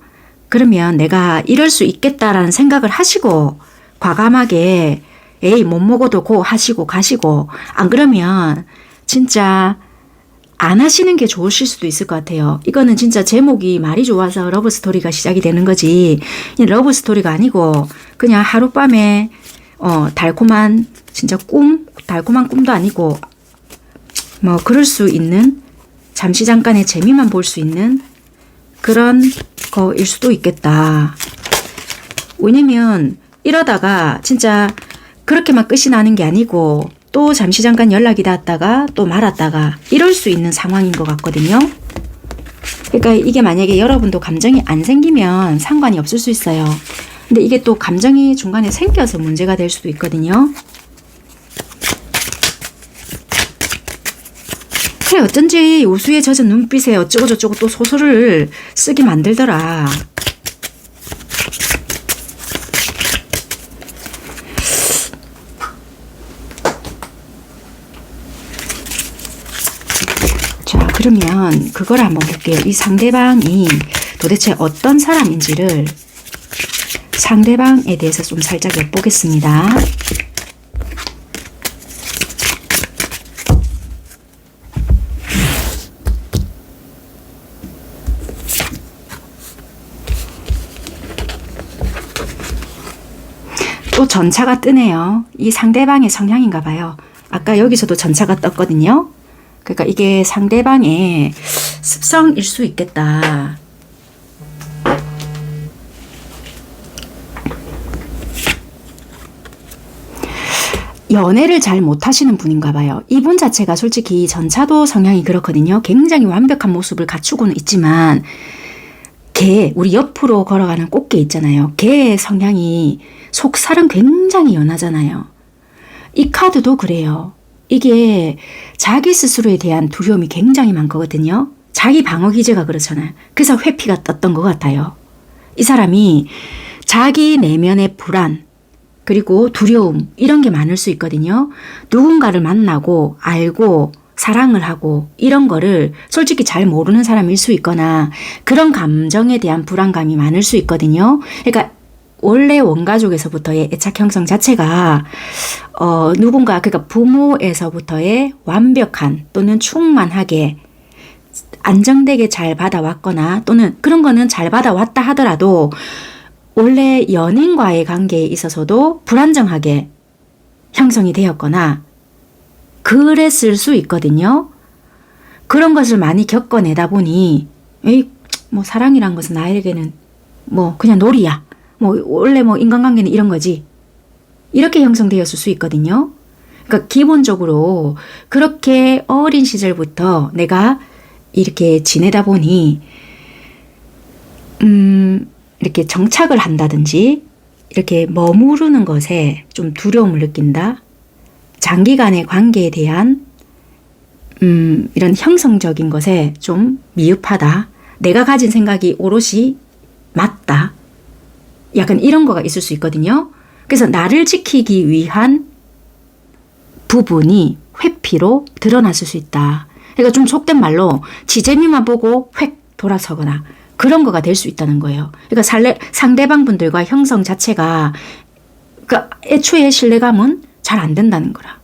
그러면 내가 이럴 수 있겠다라는 생각을 하시고 과감하게 에이 못 먹어도 고 하시고 가시고 안 그러면 진짜 안 하시는 게 좋으실 수도 있을 것 같아요. 이거는 진짜 제목이 말이 좋아서 러브스토리가 시작이 되는 거지, 러브스토리가 아니고 그냥 하룻밤에 달콤한 진짜 달콤한 꿈도 아니고 뭐 그럴 수 있는, 잠시 잠깐의 재미만 볼 수 있는 그런 거일 수도 있겠다. 왜냐면 이러다가 진짜 그렇게만 끝이 나는 게 아니고 또 잠시 잠깐 연락이 닿았다가 또 말았다가 이럴 수 있는 상황인 것 같거든요. 그러니까 이게 만약에 여러분도 감정이 안 생기면 상관이 없을 수 있어요. 근데 이게 또 감정이 중간에 생겨서 문제가 될 수도 있거든요. 그래, 어쩐지 우수에 젖은 눈빛에 어쩌고저쩌고 또 소설을 쓰게 만들더라. 자, 그러면 그걸 한번 볼게요. 이 상대방이 도대체 어떤 사람인지를 상대방에 대해서 좀 살짝 엿보겠습니다. 또 전차가 뜨네요. 이 상대방의 성향인가 봐요. 아까 여기서도 전차가 떴거든요. 그러니까 이게 상대방의 습성일 수 있겠다. 연애를 잘 못하시는 분인가 봐요. 이분 자체가 솔직히 전차도 성향이 그렇거든요. 굉장히 완벽한 모습을 갖추고는 있지만 개, 우리 옆으로 걸어가는 꽃게 있잖아요. 개의 성향이 속살은 굉장히 연하잖아요. 이 카드도 그래요. 이게 자기 스스로에 대한 두려움이 굉장히 많거든요. 자기 방어 기제가 그렇잖아요. 그래서 회피가 떴던 것 같아요. 이 사람이 자기 내면의 불안, 그리고 두려움, 이런 게 많을 수 있거든요. 누군가를 만나고 알고 사랑을 하고 이런 거를 솔직히 잘 모르는 사람일 수 있거나 그런 감정에 대한 불안감이 많을 수 있거든요. 그러니까 원래 원가족에서부터의 애착 형성 자체가 누군가, 그러니까 부모에서부터의 완벽한 또는 충만하게 안정되게 잘 받아왔거나 또는 그런 거는 잘 받아왔다 하더라도 원래 연인과의 관계에 있어서도 불안정하게 형성이 되었거나 그랬을 수 있거든요. 그런 것을 많이 겪어내다 보니 뭐 사랑이란 것은 나에게는 뭐 그냥 놀이야. 뭐 원래 뭐 인간관계는 이런 거지. 이렇게 형성되었을 수 있거든요. 그러니까 기본적으로 그렇게 어린 시절부터 내가 이렇게 지내다 보니 이렇게 정착을 한다든지 이렇게 머무르는 것에 좀 두려움을 느낀다. 장기간의 관계에 대한 이런 형성적인 것에 좀 미흡하다. 내가 가진 생각이 오롯이 맞다. 약간 이런 거가 있을 수 있거든요. 그래서 나를 지키기 위한 부분이 회피로 드러났을 수 있다. 그러니까 좀 속된 말로 지재미만 보고 획 돌아서거나 그런 거가 될 수 있다는 거예요. 그러니까 상대방 분들과 형성 자체가 그러니까 애초에 신뢰감은 잘 안 된다는 거라.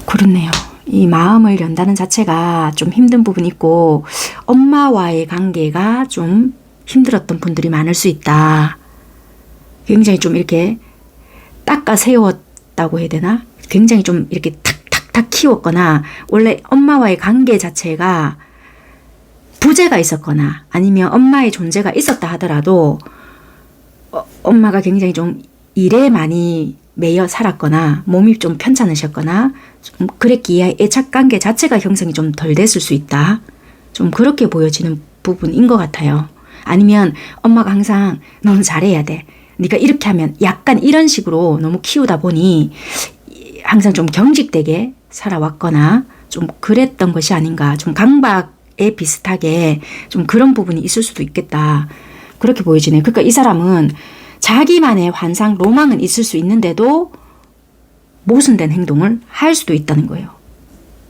그렇네요. 이 마음을 연다는 자체가 좀 힘든 부분이 있고 엄마와의 관계가 좀 힘들었던 분들이 많을 수 있다. 굉장히 좀 이렇게 닦아 세웠다고 해야 되나? 굉장히 좀 이렇게 탁탁탁 키웠거나 원래 엄마와의 관계 자체가 부재가 있었거나 아니면 엄마의 존재가 있었다 하더라도 엄마가 굉장히 좀 일에 많이 매여 살았거나 몸이 좀 편찮으셨거나 좀 그랬기에 애착관계 자체가 형성이 좀 덜 됐을 수 있다. 좀 그렇게 보여지는 부분인 것 같아요. 아니면 엄마가 항상 너는 잘해야 돼. 네가 이렇게 하면 약간 이런 식으로 너무 키우다 보니 항상 좀 경직되게 살아왔거나 좀 그랬던 것이 아닌가. 좀 강박에 비슷하게 좀 그런 부분이 있을 수도 있겠다. 그렇게 보여지네요. 그러니까 이 사람은 자기만의 환상, 로망은 있을 수 있는데도 모순된 행동을 할 수도 있다는 거예요.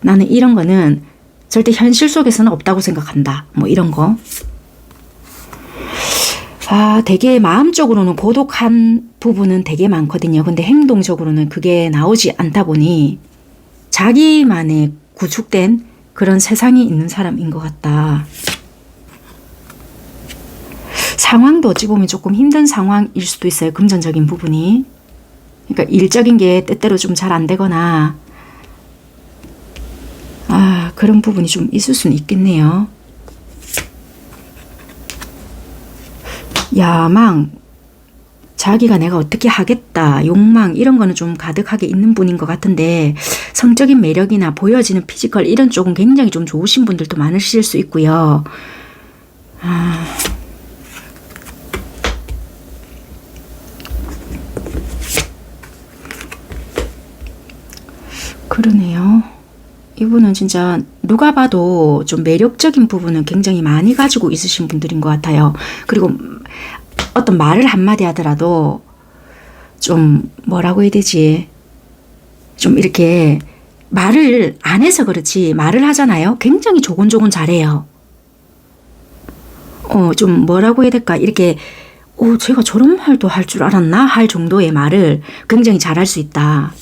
나는 이런 거는 절대 현실 속에서는 없다고 생각한다. 뭐 이런 거. 되게 마음적으로는 고독한 부분은 되게 많거든요. 근데 행동적으로는 그게 나오지 않다 보니 자기만의 구축된 그런 세상이 있는 사람인 것 같다. 상황도 어찌 보면 조금 힘든 상황일 수도 있어요. 금전적인 부분이. 그러니까 일적인 게 때때로 좀 잘 안 되거나 그런 부분이 좀 있을 수는 있겠네요. 야망, 자기가 내가 어떻게 하겠다, 욕망 이런 거는 좀 가득하게 있는 분인 것 같은데 성적인 매력이나 보여지는 피지컬 이런 쪽은 굉장히 좀 좋으신 분들도 많으실 수 있고요. 그러네요. 이분은 진짜 누가 봐도 좀 매력적인 부분은 굉장히 많이 가지고 있으신 분들인 것 같아요. 그리고 어떤 말을 한마디 하더라도 좀 뭐라고 해야 되지? 좀 이렇게 말을 안 해서 그렇지 말을 하잖아요. 굉장히 조곤조곤 잘해요. 좀 뭐라고 해야 될까? 이렇게 제가 저런 말도 할 줄 알았나? 할 정도의 말을 굉장히 잘할 수 있다.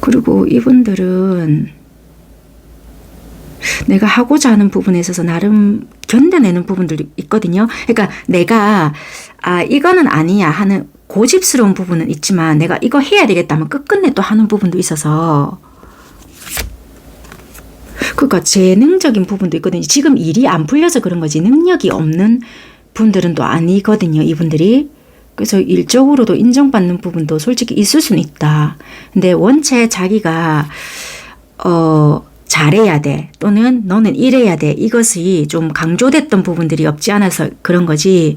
그리고 이분들은 내가 하고자 하는 부분에 있어서 나름 견뎌내는 부분들이 있거든요. 그러니까 내가 이거는 아니야 하는 고집스러운 부분은 있지만 내가 이거 해야 되겠다면 끝끝내 또 하는 부분도 있어서 그러니까 재능적인 부분도 있거든요. 지금 일이 안 풀려서 그런 거지 능력이 없는 분들은 또 아니거든요. 이분들이. 그래서 일적으로도 인정받는 부분도 솔직히 있을 수는 있다. 근데 원체 자기가 잘해야 돼 또는 너는 이래야 돼 이것이 좀 강조됐던 부분들이 없지 않아서 그런 거지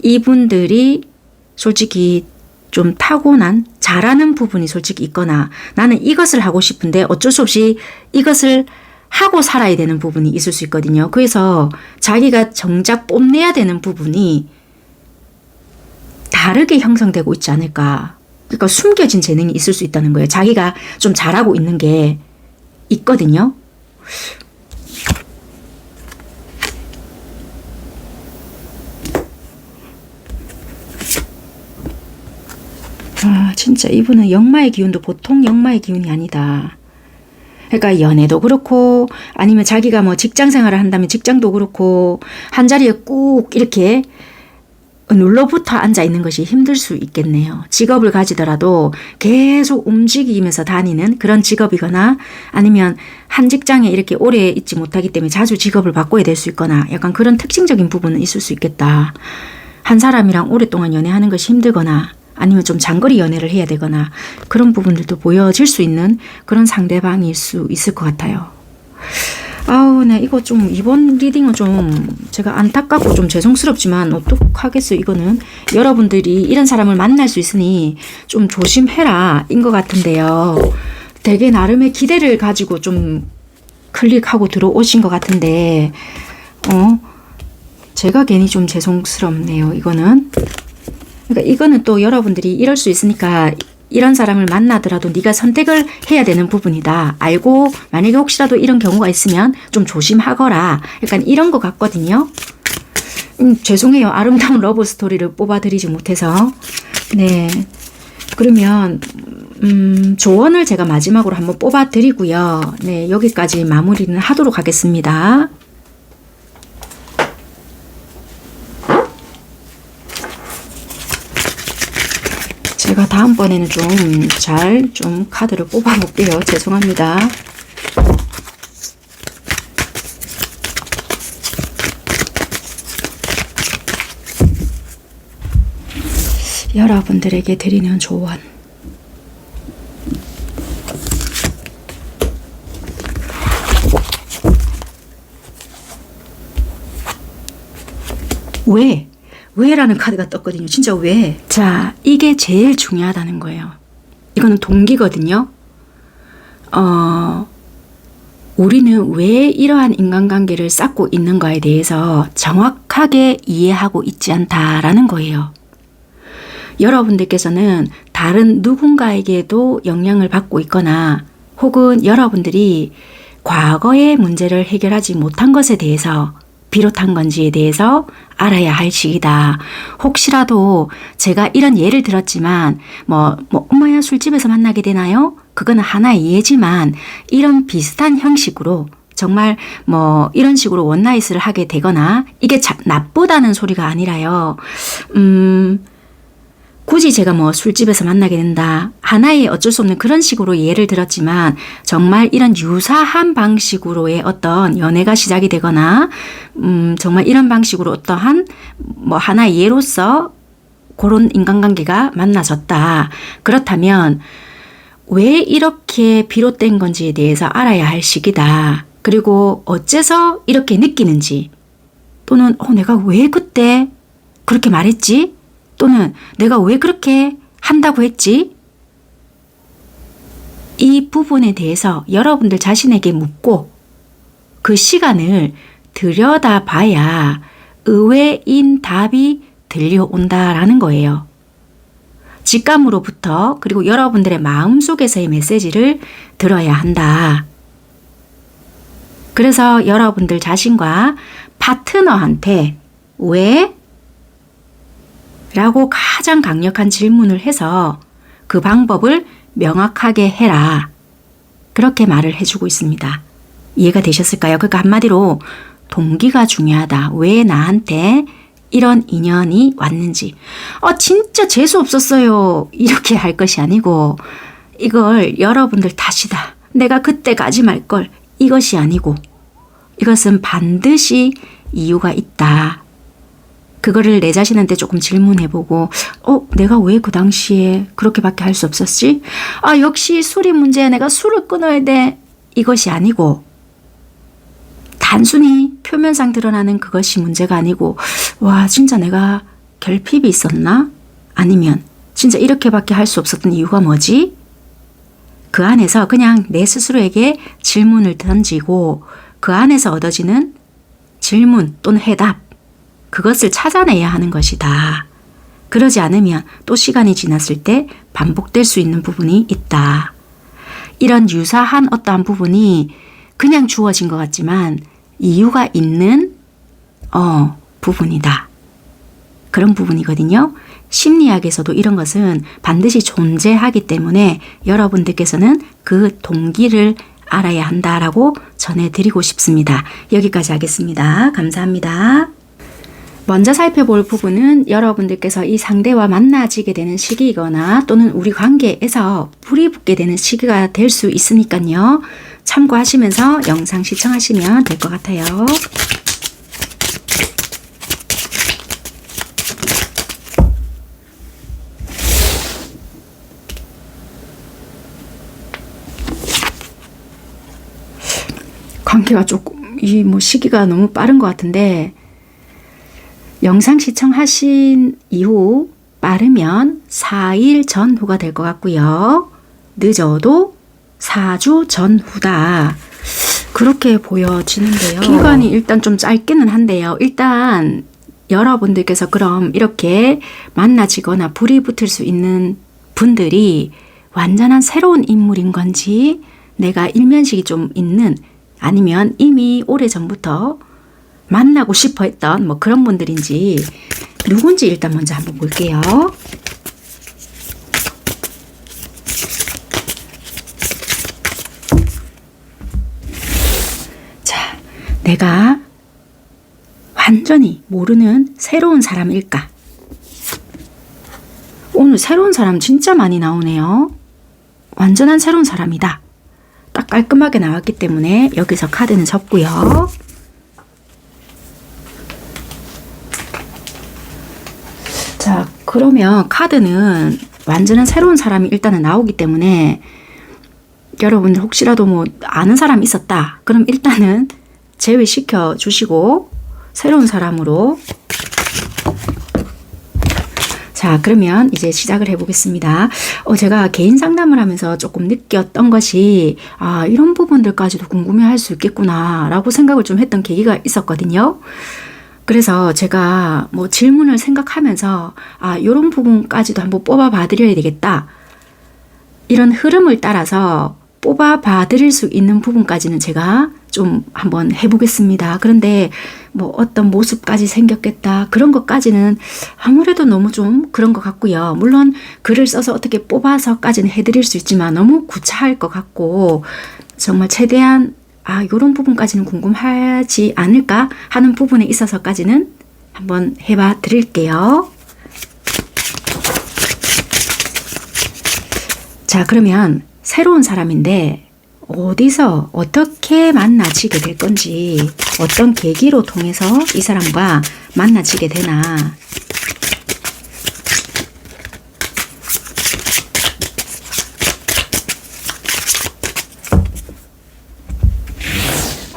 이분들이 솔직히 좀 타고난 잘하는 부분이 솔직히 있거나 나는 이것을 하고 싶은데 어쩔 수 없이 이것을 하고 살아야 되는 부분이 있을 수 있거든요. 그래서 자기가 정작 뽐내야 되는 부분이 다르게 형성되고 있지 않을까. 그러니까 숨겨진 재능이 있을 수 있다는 거예요. 자기가 좀 잘하고 있는 게 있거든요. 진짜 이분은 역마의 기운도 보통 역마의 기운이 아니다. 그러니까 연애도 그렇고 아니면 자기가 뭐 직장 생활을 한다면 직장도 그렇고 한자리에 꾹 이렇게 눌러붙어 앉아 있는 것이 힘들 수 있겠네요. 직업을 가지더라도 계속 움직이면서 다니는 그런 직업이거나 아니면 한 직장에 이렇게 오래 있지 못하기 때문에 자주 직업을 바꿔야 될 수 있거나 약간 그런 특징적인 부분은 있을 수 있겠다. 한 사람이랑 오랫동안 연애하는 것이 힘들거나 아니면 좀 장거리 연애를 해야 되거나 그런 부분들도 보여질 수 있는 그런 상대방일 수 있을 것 같아요. 네, 이거 좀, 이번 리딩은 좀, 제가 안타깝고 좀 죄송스럽지만, 어떡하겠어요, 이거는. 여러분들이 이런 사람을 만날 수 있으니, 좀 조심해라, 인 것 같은데요. 되게 나름의 기대를 가지고 좀 클릭하고 들어오신 것 같은데, 제가 괜히 좀 죄송스럽네요, 이거는. 그러니까 이거는 또 여러분들이 이럴 수 있으니까, 이런 사람을 만나더라도 네가 선택을 해야 되는 부분이다. 알고 만약에 혹시라도 이런 경우가 있으면 좀 조심하거라. 약간 이런 것 같거든요. 죄송해요. 아름다운 러브 스토리를 뽑아드리지 못해서. 네. 그러면 조언을 제가 마지막으로 한번 뽑아드리고요. 네, 여기까지 마무리는 하도록 하겠습니다. 제가 다음번에는 좀 잘 카드를 뽑아볼게요. 죄송합니다. 여러분들에게 드리는 조언. 왜라는 카드가 떴거든요. 진짜 왜? 자, 이게 제일 중요하다는 거예요. 이거는 동기거든요. 우리는 왜 이러한 인간관계를 쌓고 있는가에 대해서 정확하게 이해하고 있지 않다라는 거예요. 여러분들께서는 다른 누군가에게도 영향을 받고 있거나 혹은 여러분들이 과거의 문제를 해결하지 못한 것에 대해서 비롯한 건지에 대해서 알아야 할 시기다. 혹시라도 제가 이런 예를 들었지만 엄마야 술집에서 만나게 되나요? 그거는 하나의 예지만 이런 비슷한 형식으로 정말 이런 식으로 원나잇을 하게 되거나 이게 나쁘다는 소리가 아니라요. 굳이 제가 술집에서 만나게 된다. 하나의 어쩔 수 없는 그런 식으로 예를 들었지만 정말 이런 유사한 방식으로의 어떤 연애가 시작이 되거나 정말 이런 방식으로 어떠한 하나의 예로서 그런 인간관계가 만나졌다. 그렇다면 왜 이렇게 비롯된 건지에 대해서 알아야 할 시기다. 그리고 어째서 이렇게 느끼는지 또는 내가 왜 그때 그렇게 말했지? 또는 내가 왜 그렇게 한다고 했지? 이 부분에 대해서 여러분들 자신에게 묻고 그 시간을 들여다봐야 의외인 답이 들려온다라는 거예요. 직감으로부터 그리고 여러분들의 마음속에서의 메시지를 들어야 한다. 그래서 여러분들 자신과 파트너한테 왜? 라고 가장 강력한 질문을 해서 그 방법을 명확하게 해라. 그렇게 말을 해주고 있습니다. 이해가 되셨을까요? 그러니까 한마디로 동기가 중요하다. 왜 나한테 이런 인연이 왔는지. 진짜 재수 없었어요. 이렇게 할 것이 아니고 이걸 여러분들 탓이다. 내가 그때 가지 말걸. 이것이 아니고 이것은 반드시 이유가 있다. 그거를 내 자신한테 조금 질문해보고 내가 왜 그 당시에 그렇게밖에 할 수 없었지? 역시 술이 문제야. 내가 술을 끊어야 돼. 이것이 아니고 단순히 표면상 드러나는 그것이 문제가 아니고 진짜 내가 결핍이 있었나? 아니면 진짜 이렇게밖에 할 수 없었던 이유가 뭐지? 그 안에서 그냥 내 스스로에게 질문을 던지고 그 안에서 얻어지는 질문 또는 해답 그것을 찾아내야 하는 것이다. 그러지 않으면 또 시간이 지났을 때 반복될 수 있는 부분이 있다. 이런 유사한 어떠한 부분이 그냥 주어진 것 같지만 이유가 있는 부분이다. 그런 부분이거든요. 심리학에서도 이런 것은 반드시 존재하기 때문에 여러분들께서는 그 동기를 알아야 한다라고 전해드리고 싶습니다. 여기까지 하겠습니다. 감사합니다. 먼저 살펴볼 부분은 여러분들께서 이 상대와 만나지게 되는 시기이거나 또는 우리 관계에서 불이 붙게 되는 시기가 될 수 있으니까요. 참고하시면서 영상 시청하시면 될 것 같아요. 관계가 조금 시기가 너무 빠른 것 같은데 영상 시청하신 이후 빠르면 4일 전후가 될 것 같고요. 늦어도 4주 전후다. 그렇게 보여지는데요. 기간이 일단 좀 짧기는 한데요. 일단 여러분들께서 그럼 이렇게 만나지거나 불이 붙을 수 있는 분들이 완전한 새로운 인물인 건지 내가 일면식이 좀 있는 아니면 이미 오래전부터 만나고 싶어 했던 그런 분들인지 누군지 일단 먼저 한번 볼게요. 자, 내가 완전히 모르는 새로운 사람일까? 오늘 새로운 사람 진짜 많이 나오네요. 완전한 새로운 사람이다. 딱 깔끔하게 나왔기 때문에 여기서 카드는 접고요. 자, 그러면 카드는 완전한 새로운 사람이 일단은 나오기 때문에 여러분들 혹시라도 아는 사람이 있었다. 그럼 일단은 제외시켜 주시고 새로운 사람으로 자, 그러면 이제 시작을 해보겠습니다. 제가 개인 상담을 하면서 조금 느꼈던 것이 이런 부분들까지도 궁금해할 수 있겠구나 라고 생각을 좀 했던 계기가 있었거든요. 그래서 제가 질문을 생각하면서 이런 부분까지도 한번 뽑아 봐드려야 되겠다. 이런 흐름을 따라서 뽑아 봐드릴 수 있는 부분까지는 제가 좀 한번 해보겠습니다. 그런데 뭐 어떤 모습까지 생겼겠다 그런 것까지는 아무래도 너무 좀 그런 것 같고요. 물론 글을 써서 어떻게 뽑아서까지는 해드릴 수 있지만 너무 구차할 것 같고 정말 최대한 요런 부분까지는 궁금하지 않을까 하는 부분에 있어서까지는 한번 해봐 드릴게요. 자, 그러면 새로운 사람인데 어디서 어떻게 만나지게 될 건지, 어떤 계기로 통해서 이 사람과 만나지게 되나.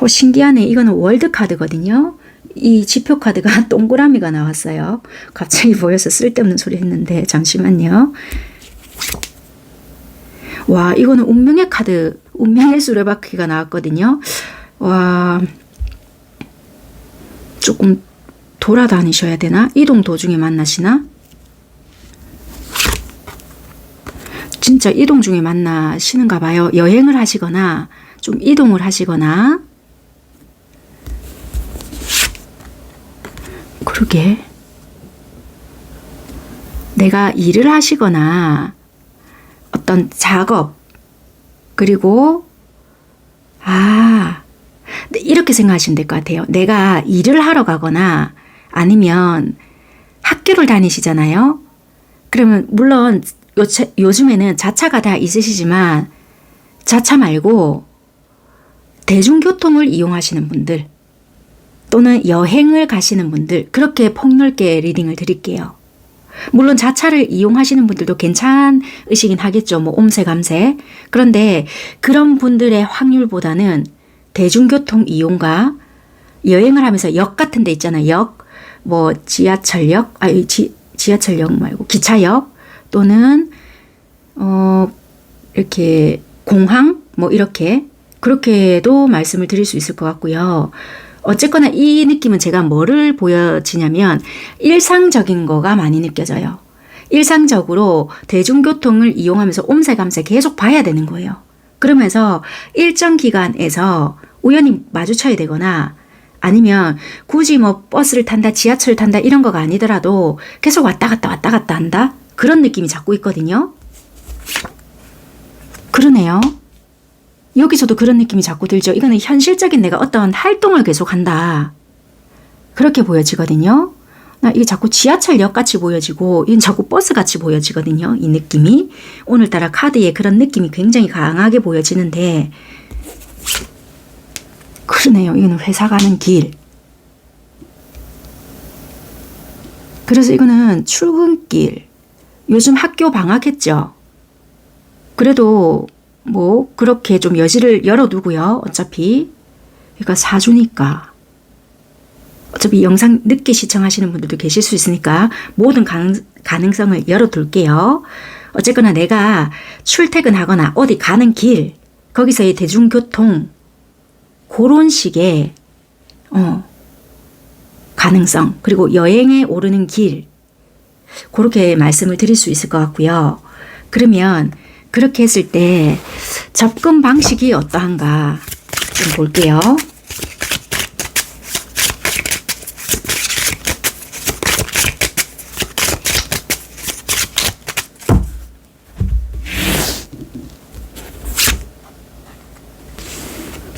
신기하네. 이거는 월드 카드거든요. 이 지표 카드가 동그라미가 나왔어요. 갑자기 보여서 쓸데없는 소리 했는데 잠시만요. 와, 이거는 운명의 카드, 운명의 수레바퀴가 나왔거든요. 와, 조금 돌아다니셔야 되나? 이동 도중에 만나시나? 진짜 이동 중에 만나시는가 봐요. 여행을 하시거나 좀 이동을 하시거나. 그러게. 내가 일을 하시거나 어떤 작업, 그리고 이렇게 생각하시면 될 것 같아요. 내가 일을 하러 가거나 아니면 학교를 다니시잖아요. 그러면 물론 요즘에는 자차가 다 있으시지만 자차 말고 대중교통을 이용하시는 분들 또는 여행을 가시는 분들, 그렇게 폭넓게 리딩을 드릴게요. 물론 자차를 이용하시는 분들도 괜찮으시긴 하겠죠. 뭐 옴새감새. 그런데 그런 분들의 확률보다는 대중교통 이용과 여행을 하면서 역 같은 데 있잖아요. 역, 뭐 지하철역, 지하철역 말고 기차역 또는 이렇게 공항 뭐 이렇게 그렇게도 말씀을 드릴 수 있을 것 같고요. 어쨌거나 이 느낌은 제가 뭐를 보여지냐면 일상적인 거가 많이 느껴져요. 일상적으로 대중교통을 이용하면서 옴새감새 계속 봐야 되는 거예요. 그러면서 일정 기간에서 우연히 마주쳐야 되거나 아니면 굳이 뭐 버스를 탄다, 지하철을 탄다 이런 거가 아니더라도 계속 왔다 갔다 한다? 그런 느낌이 자꾸 있거든요. 그러네요. 여기서도 그런 느낌이 자꾸 들죠. 이거는 현실적인 내가 어떤 활동을 계속 한다. 그렇게 보여지거든요. 이게 자꾸 지하철역 같이 보여지고 이건 자꾸 버스 같이 보여지거든요. 이 느낌이. 오늘따라 카드에 그런 느낌이 굉장히 강하게 보여지는데 그러네요. 이거는 회사 가는 길. 그래서 이거는 출근길. 요즘 학교 방학했죠. 그래도 뭐 그렇게 좀 여지를 열어두고요. 어차피 그러니까 사주니까 어차피 영상 늦게 시청하시는 분들도 계실 수 있으니까 모든 가능성을 열어둘게요. 어쨌거나 내가 출퇴근하거나 어디 가는 길 거기서의 대중교통 그런 식의 가능성 그리고 여행에 오르는 길 그렇게 말씀을 드릴 수 있을 것 같고요. 그러면 그렇게 했을 때 접근 방식이 어떠한가 좀 볼게요.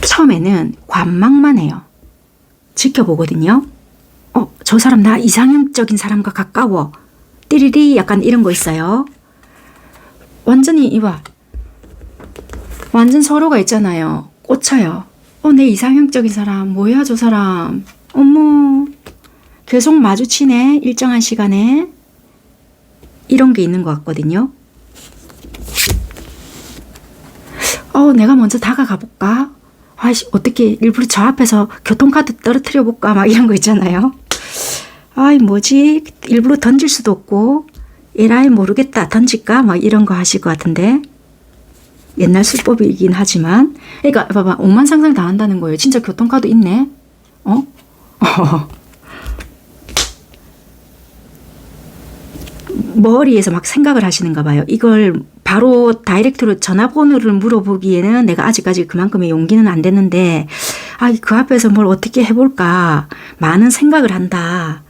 처음에는 관망만 해요. 지켜보거든요. 저 사람 나 이상형적인 사람과 가까워. 띠리리 약간 이런 거 있어요. 완전히 이봐. 완전 서로가 있잖아요. 꽂혀요. 내 이상형적인 사람. 뭐야 저 사람. 어머. 계속 마주치네. 일정한 시간에. 이런 게 있는 것 같거든요. 내가 먼저 다가가 볼까? 어떻게 일부러 저 앞에서 교통카드 떨어뜨려 볼까? 막 이런 거 있잖아요. 뭐지? 일부러 던질 수도 없고 에라이 모르겠다 던질까? 막 이런 거 하실 것 같은데 옛날 수법이긴 하지만 그러니까 봐봐 오만 상상 다 한다는 거예요. 진짜 교통카드 있네. 머리에서 막 생각을 하시는가 봐요. 이걸 바로 다이렉트로 전화번호를 물어보기에는 내가 아직까지 그만큼의 용기는 안 됐는데 아, 그 앞에서 뭘 어떻게 해볼까 많은 생각을 한다.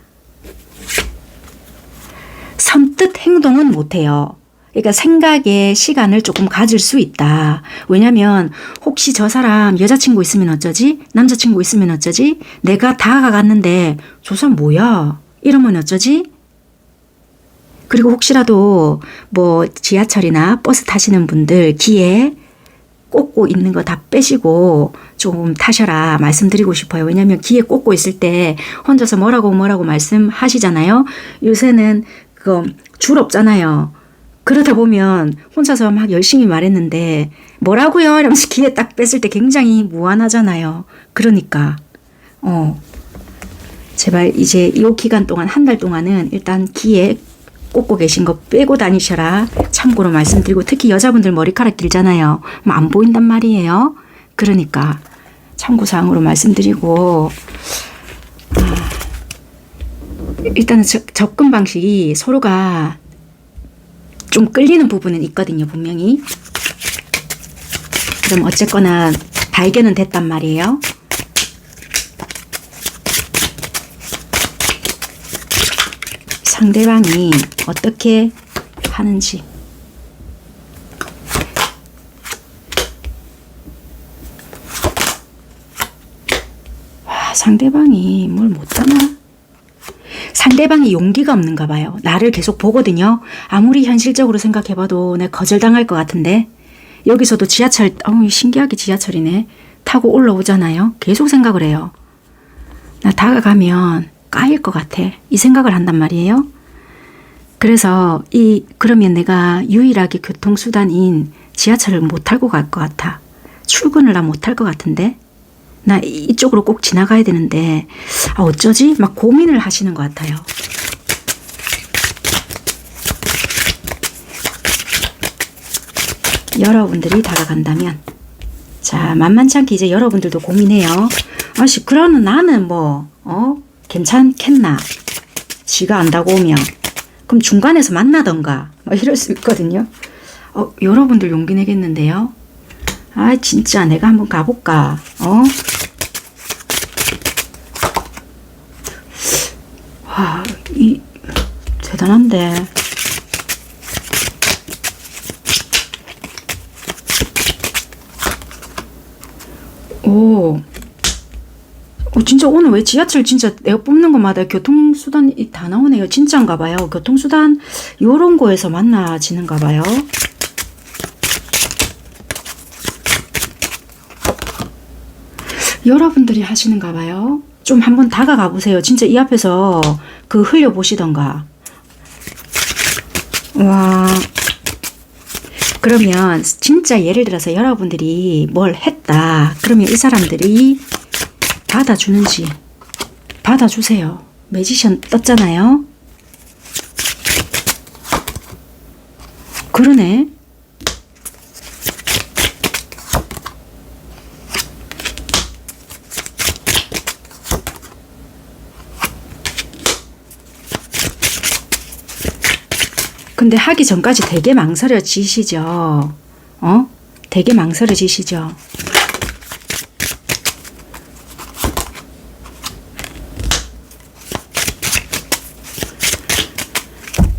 선뜻 행동은 못해요. 그러니까 생각에 시간을 조금 가질 수 있다. 왜냐면 혹시 저 사람 여자친구 있으면 어쩌지? 남자친구 있으면 어쩌지? 내가 다가갔는데 저 사람 뭐야? 이러면 어쩌지? 그리고 혹시라도 뭐 지하철이나 버스 타시는 분들 귀에 꽂고 있는 거 다 빼시고 좀 타셔라 말씀드리고 싶어요. 왜냐면 귀에 꽂고 있을 때 혼자서 뭐라고 말씀하시잖아요. 요새는 그거 줄 없잖아요. 그러다 보면 혼자서 막 열심히 말했는데 뭐라고요? 이러면서 귀에 딱 뺐을 때 굉장히 무안하잖아요. 그러니까 제발 이제 이 기간 동안 한 달 동안은 일단 귀에 꽂고 계신 거 빼고 다니셔라. 참고로 말씀드리고 특히 여자분들 머리카락 길잖아요. 안 보인단 말이에요. 그러니까 참고사항으로 말씀드리고 일단은 접근 방식이 서로가 좀 끌리는 부분은 있거든요. 분명히. 그럼 어쨌거나 발견은 됐단 말이에요. 상대방이 어떻게 하는지. 와, 상대방이 뭘 못하나? 상대방이 용기가 없는가 봐요. 나를 계속 보거든요. 아무리 현실적으로 생각해봐도 내가 거절당할 것 같은데 여기서도 지하철, 신기하게 지하철이네. 타고 올라오잖아요. 계속 생각을 해요. 나 다가가면 까일 것 같아. 이 생각을 한단 말이에요. 그래서 그러면 내가 유일하게 교통수단인 지하철을 못 타고 갈 것 같아. 출근을 나 못 할 것 같은데. 나 이쪽으로 꼭 지나가야 되는데 어쩌지? 막 고민을 하시는 것 같아요. 여러분들이 다가간다면 자, 만만치 않게 이제 여러분들도 고민해요. 아씨, 그러는 나는 괜찮겠나? 지가 안다고 오면 그럼 중간에서 만나던가 이럴 수 있거든요. 여러분들 용기 내겠는데요. 아, 진짜 내가 한번 가볼까? 와, 대단한데. 진짜 오늘 왜 지하철 진짜 내가 뽑는 것마다 교통수단이 다 나오네요. 진짜인가 봐요. 교통수단 요런 거에서 만나지는가 봐요. 여러분들이 하시는가 봐요. 좀 한번 다가가 보세요. 진짜 이 앞에서 흘려보시던가. 와. 그러면 진짜 예를 들어서 여러분들이 뭘 했다. 그러면 이 사람들이 받아주는지 받아주세요. 매지션 떴잖아요. 그러네. 근데 하기 전까지 되게 망설여지시죠? 되게 망설여지시죠?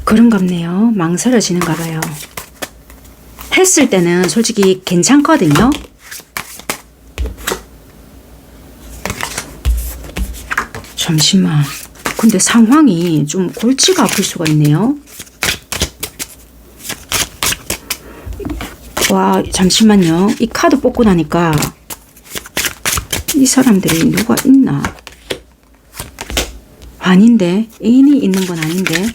그런갑네요. 망설여지는가 봐요. 했을 때는 솔직히 괜찮거든요. 잠시만. 근데 상황이 좀 골치가 아플 수가 있네요. 와, 잠시만요. 이 카드 뽑고 나니까 이 사람들이 누가 있나? 아닌데. 애인이 있는 건 아닌데.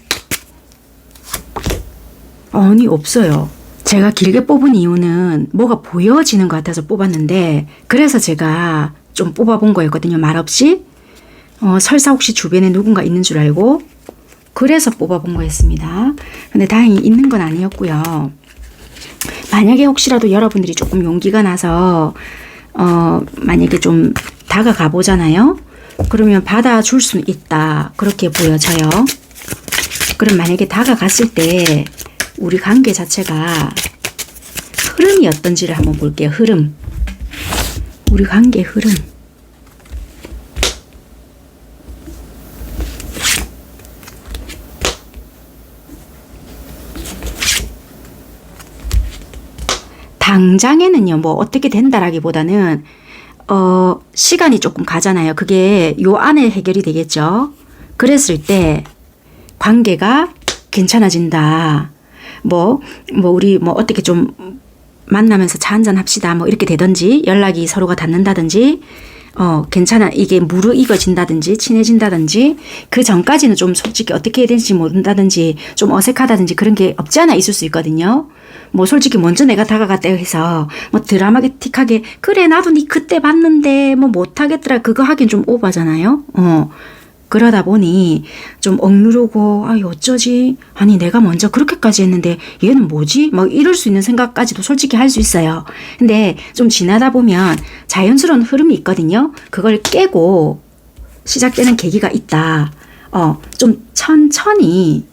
아니, 없어요. 제가 길게 뽑은 이유는 뭐가 보여지는 것 같아서 뽑았는데 그래서 제가 좀 뽑아본 거였거든요. 말없이. 설사 혹시 주변에 누군가 있는 줄 알고 그래서 뽑아본 거였습니다. 근데 다행히 있는 건 아니었고요. 만약에 혹시라도 여러분들이 조금 용기가 나서 만약에 좀 다가가 보잖아요. 그러면 받아줄 수 있다. 그렇게 보여져요. 그럼 만약에 다가갔을 때 우리 관계 자체가 흐름이 어떤지를 한번 볼게요. 흐름. 우리 관계 흐름. 당장에는요, 뭐 어떻게 된다라기보다는 시간이 조금 가잖아요. 그게 요 안에 해결이 되겠죠. 그랬을 때 관계가 괜찮아진다. 우리 어떻게 좀 만나면서 차 한잔 합시다. 뭐 이렇게 되든지 연락이 서로가 닿는다든지 괜찮아. 이게 무르익어진다든지 친해진다든지 그 전까지는 좀 솔직히 어떻게 해야 될지 모른다든지 좀 어색하다든지 그런 게 없지 않아 있을 수 있거든요. 뭐 솔직히 먼저 내가 다가갔다 해서 뭐 드라마틱하게 그래 나도 니 그때 봤는데 뭐 못하겠더라 그거 하긴 좀 오바잖아요. 그러다 보니 좀 억누르고 어쩌지? 아니 내가 먼저 그렇게까지 했는데 얘는 뭐지? 막 이럴 수 있는 생각까지도 솔직히 할 수 있어요. 근데 좀 지나다 보면 자연스러운 흐름이 있거든요. 그걸 깨고 시작되는 계기가 있다. 좀 천천히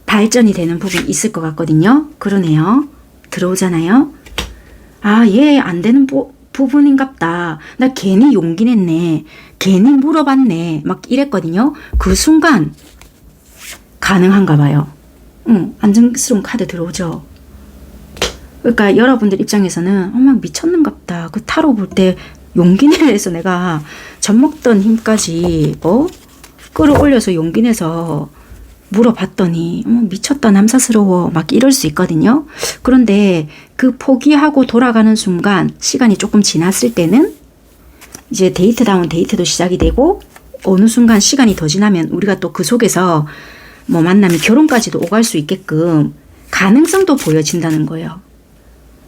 발전이 되는 부분이 있을 것 같거든요. 그러네요. 들어오잖아요. 얘 안 되는 부분인갑다. 나 괜히 용기 냈네. 괜히 물어봤네. 막 이랬거든요. 그 순간 가능한가 봐요. 안정스러운 카드 들어오죠. 그러니까 여러분들 입장에서는 막 미쳤는갑다. 그 타로 볼 때 용기 내서 내가 젖먹던 힘까지 끌어올려서 용기 내서 물어봤더니 미쳤다 남사스러워 막 이럴 수 있거든요. 그런데 그 포기하고 돌아가는 순간 시간이 조금 지났을 때는 이제 데이트다운 데이트도 시작이 되고 어느 순간 시간이 더 지나면 우리가 또 그 속에서 뭐 만나면 결혼까지도 오갈 수 있게끔 가능성도 보여진다는 거예요.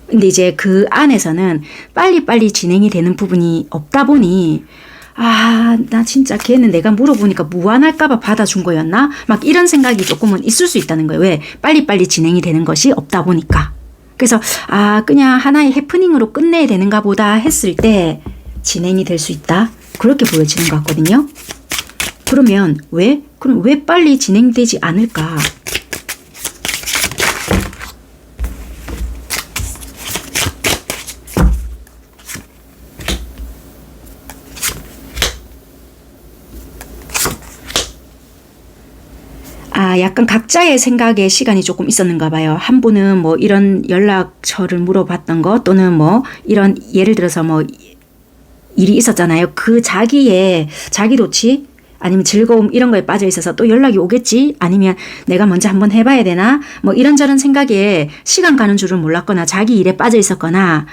근데 이제 그 안에서는 빨리빨리 진행이 되는 부분이 없다 보니 나 진짜 걔는 내가 물어보니까 무안할까봐 받아준 거였나? 막 이런 생각이 조금은 있을 수 있다는 거예요. 왜? 빨리빨리 진행이 되는 것이 없다 보니까. 그래서 그냥 하나의 해프닝으로 끝내야 되는가 보다 했을 때 진행이 될 수 있다. 그렇게 보여지는 것 같거든요. 그러면 왜? 그럼 왜 빨리 진행되지 않을까? 약간 각자의 생각에 시간이 조금 있었는가 봐요. 한 분은 뭐 이런 연락처를 물어봤던 거 또는 뭐 이런 예를 들어서 뭐 일이 있었잖아요. 그 자기 도취 아니면 즐거움 이런 거에 빠져 있어서 또 연락이 오겠지 아니면 내가 먼저 한번 해봐야 되나 뭐 이런저런 생각에 시간 가는 줄을 몰랐거나 자기 일에 빠져 있었거나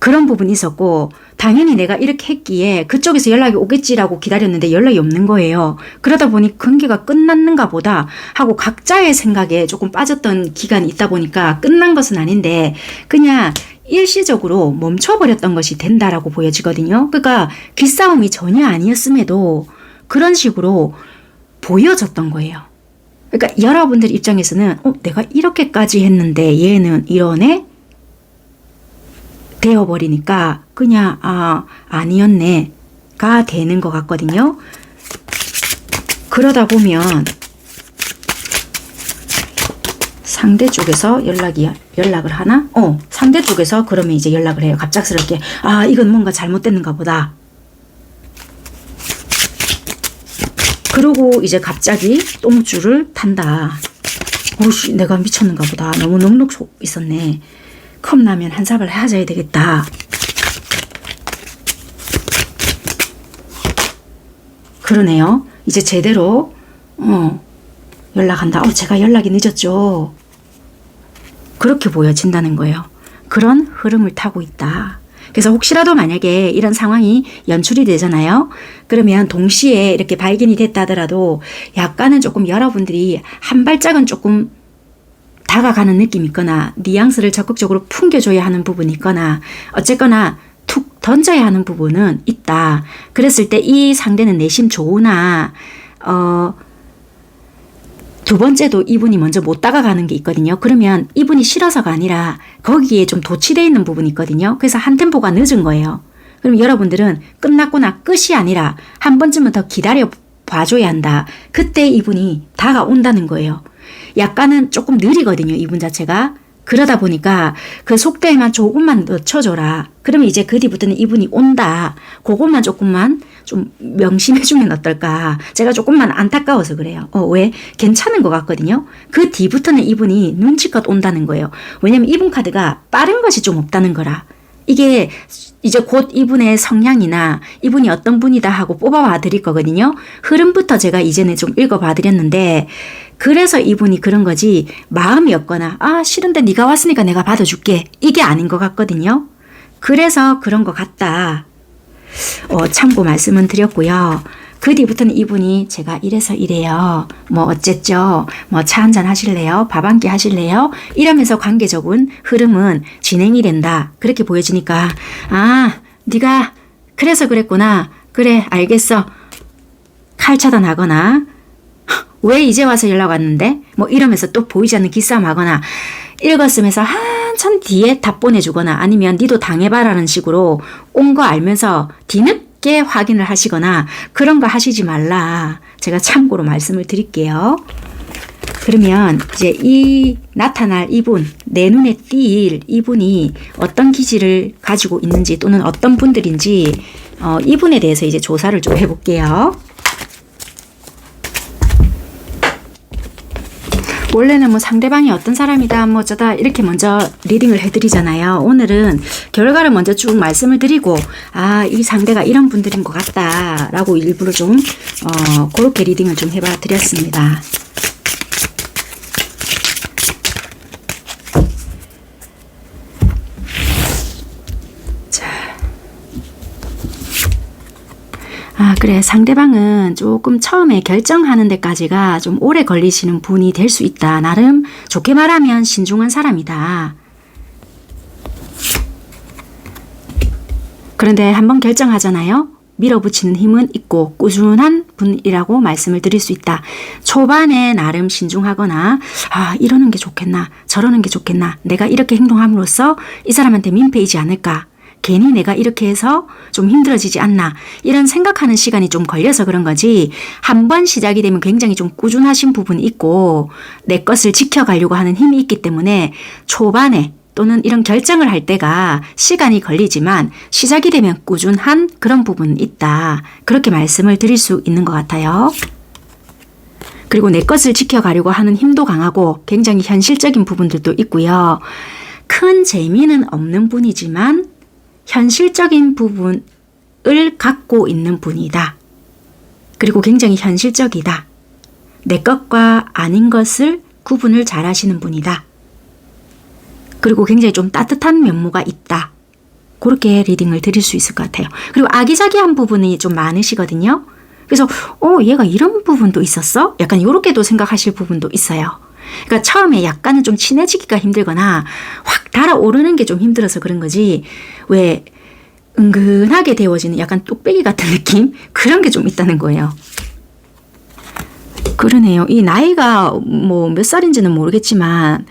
그런 부분이 있었고 당연히 내가 이렇게 했기에 그쪽에서 연락이 오겠지라고 기다렸는데 연락이 없는 거예요. 그러다 보니 관계가 끝났는가 보다 하고 각자의 생각에 조금 빠졌던 기간이 있다 보니까 끝난 것은 아닌데 그냥 일시적으로 멈춰버렸던 것이 된다라고 보여지거든요. 그러니까 기싸움이 전혀 아니었음에도 그런 식으로 보여졌던 거예요. 그러니까 여러분들 입장에서는 내가 이렇게까지 했는데 얘는 이러네? 되어버리니까 그냥 아니었네 가 되는 것 같거든요. 그러다 보면 상대 쪽에서 연락을 하나? 상대 쪽에서 그러면 이제 연락을 해요. 갑작스럽게 이건 뭔가 잘못됐는가 보다. 그러고 이제 갑자기 똥줄을 탄다. 내가 미쳤는가 보다. 너무 넉넉 있었네. 컵라면 한 사발 하자야 되겠다. 그러네요. 이제 제대로 연락한다. 제가 연락이 늦었죠. 그렇게 보여진다는 거예요. 그런 흐름을 타고 있다. 그래서 혹시라도 만약에 이런 상황이 연출이 되잖아요. 그러면 동시에 이렇게 발견이 됐다 하더라도 약간은 조금 여러분들이 한 발짝은 조금 다가가는 느낌이 있거나 뉘앙스를 적극적으로 풍겨줘야 하는 부분이 있거나 어쨌거나 툭 던져야 하는 부분은 있다. 그랬을 때 이 상대는 내심 좋으나 두 번째도 이분이 먼저 못 다가가는 게 있거든요. 그러면 이분이 싫어서가 아니라 거기에 좀 도취되어 있는 부분이 있거든요. 그래서 한 템포가 늦은 거예요. 그럼 여러분들은 끝났구나 끝이 아니라 한 번쯤은 더 기다려 봐줘야 한다. 그때 이분이 다가온다는 거예요. 약간은 조금 느리거든요. 이분 자체가. 그러다 보니까 그 속도에만 조금만 늦춰줘라. 그러면 이제 그 뒤부터는 이분이 온다. 그것만 조금만 좀 명심해주면 어떨까. 제가 조금만 안타까워서 그래요. 왜? 괜찮은 것 같거든요. 그 뒤부터는 이분이 눈치껏 온다는 거예요. 왜냐면 이분 카드가 빠른 것이 좀 없다는 거라. 이게 이제 곧 이분의 성향이나 이분이 어떤 분이다 하고 뽑아봐 드릴 거거든요. 흐름부터 제가 이전에 좀 읽어봐 드렸는데 그래서 이분이 그런 거지 마음이었거나 싫은데 네가 왔으니까 내가 받아줄게 이게 아닌 것 같거든요. 그래서 그런 것 같다. 참고 말씀은 드렸고요. 그 뒤부터는 이분이 제가 이래서 이래요. 뭐 어쨌죠. 뭐 차 한잔 하실래요? 밥 한 끼 하실래요? 이러면서 관계적인 흐름은 진행이 된다. 그렇게 보여지니까 네가 그래서 그랬구나. 그래 알겠어. 칼 차단하거나 왜 이제 와서 연락 왔는데? 뭐 이러면서 또 보이지 않는 기싸움 하거나 읽었으면서 한참 뒤에 답 보내주거나 아니면 니도 당해봐라는 식으로 온 거 알면서 뒤늦게 확인을 하시거나 그런 거 하시지 말라. 제가 참고로 말씀을 드릴게요. 그러면 이제 이 나타날 이분, 내 눈에 띌 이분이 어떤 기질을 가지고 있는지 또는 어떤 분들인지 이분에 대해서 이제 조사를 좀 해볼게요. 원래는 뭐 상대방이 어떤 사람이다 뭐 어쩌다 이렇게 먼저 리딩을 해드리잖아요. 오늘은 결과를 먼저 쭉 말씀을 드리고 이 상대가 이런 분들인 것 같다 라고 일부러 좀 그렇게 리딩을 좀 해봐 드렸습니다. 그래 상대방은 조금 처음에 결정하는 데까지가 좀 오래 걸리시는 분이 될 수 있다. 나름 좋게 말하면 신중한 사람이다. 그런데 한번 결정하잖아요. 밀어붙이는 힘은 있고 꾸준한 분이라고 말씀을 드릴 수 있다. 초반에 나름 신중하거나 이러는 게 좋겠나 저러는 게 좋겠나 내가 이렇게 행동함으로써 이 사람한테 민폐이지 않을까 괜히 내가 이렇게 해서 좀 힘들어지지 않나 이런 생각하는 시간이 좀 걸려서 그런 거지 한번 시작이 되면 굉장히 좀 꾸준하신 부분이 있고 내 것을 지켜가려고 하는 힘이 있기 때문에 초반에 또는 이런 결정을 할 때가 시간이 걸리지만 시작이 되면 꾸준한 그런 부분이 있다. 그렇게 말씀을 드릴 수 있는 것 같아요. 그리고 내 것을 지켜가려고 하는 힘도 강하고 굉장히 현실적인 부분들도 있고요. 큰 재미는 없는 분이지만 현실적인 부분을 갖고 있는 분이다. 그리고 굉장히 현실적이다. 내 것과 아닌 것을 구분을 잘 하시는 분이다. 그리고 굉장히 좀 따뜻한 면모가 있다. 그렇게 리딩을 드릴 수 있을 것 같아요. 그리고 아기자기한 부분이 좀 많으시거든요. 그래서 얘가 이런 부분도 있었어? 약간 이렇게도 생각하실 부분도 있어요. 그러니까 처음에 약간은 좀 친해지기가 힘들거나 확 달아오르는 게 좀 힘들어서 그런 거지 왜 은근하게 데워지는 약간 뚝배기 같은 느낌? 그런 게 좀 있다는 거예요. 그러네요. 이 나이가 뭐 몇 살인지는 모르겠지만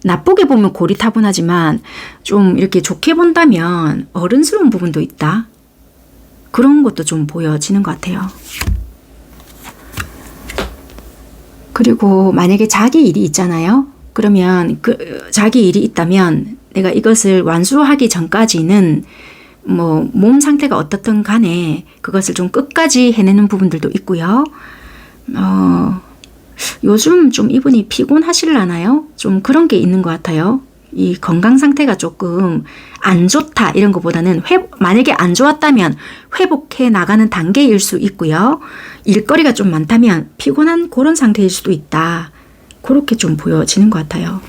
나쁘게 보면 고리타분하지만 좀 이렇게 좋게 본다면 어른스러운 부분도 있다. 그런 것도 좀 보여지는 것 같아요. 그리고 만약에 자기 일이 있잖아요. 그러면 자기 일이 있다면 내가 이것을 완수하기 전까지는 뭐 몸 상태가 어떻든 간에 그것을 좀 끝까지 해내는 부분들도 있고요. 요즘 좀 이분이 피곤하실라나요? 좀 그런 게 있는 것 같아요. 이 건강 상태가 조금 안 좋다 이런 것보다는 만약에 안 좋았다면 회복해 나가는 단계일 수 있고요. 일거리가 좀 많다면 피곤한 그런 상태일 수도 있다. 그렇게 좀 보여지는 것 같아요.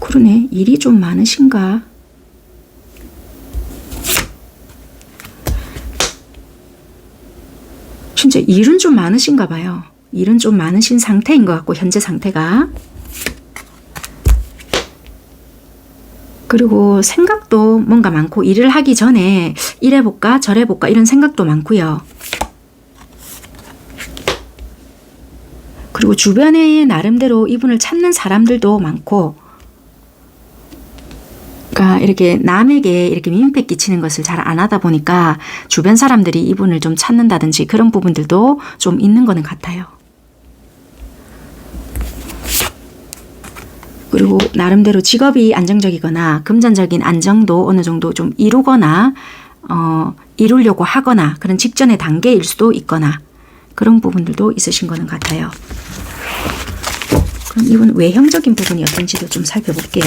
그러네. 일이 좀 많으신가? 진짜 일은 좀 많으신가 봐요. 일은 좀 많으신 상태인 것 같고 현재 상태가. 그리고 생각도 뭔가 많고 일을 하기 전에 이래볼까 저래볼까 이런 생각도 많고요. 그리고 주변에 나름대로 이분을 찾는 사람들도 많고 그러니까 이렇게 남에게 이렇게 민폐 끼치는 것을 잘 안 하다 보니까 주변 사람들이 이분을 좀 찾는다든지 그런 부분들도 좀 있는 거는 같아요. 그리고 나름대로 직업이 안정적이거나 금전적인 안정도 어느 정도 좀 이루거나 이루려고 하거나 그런 직전의 단계일 수도 있거나 그런 부분들도 있으신 거는 같아요. 그럼 이분 외형적인 부분이 어떤지도 좀 살펴볼게요.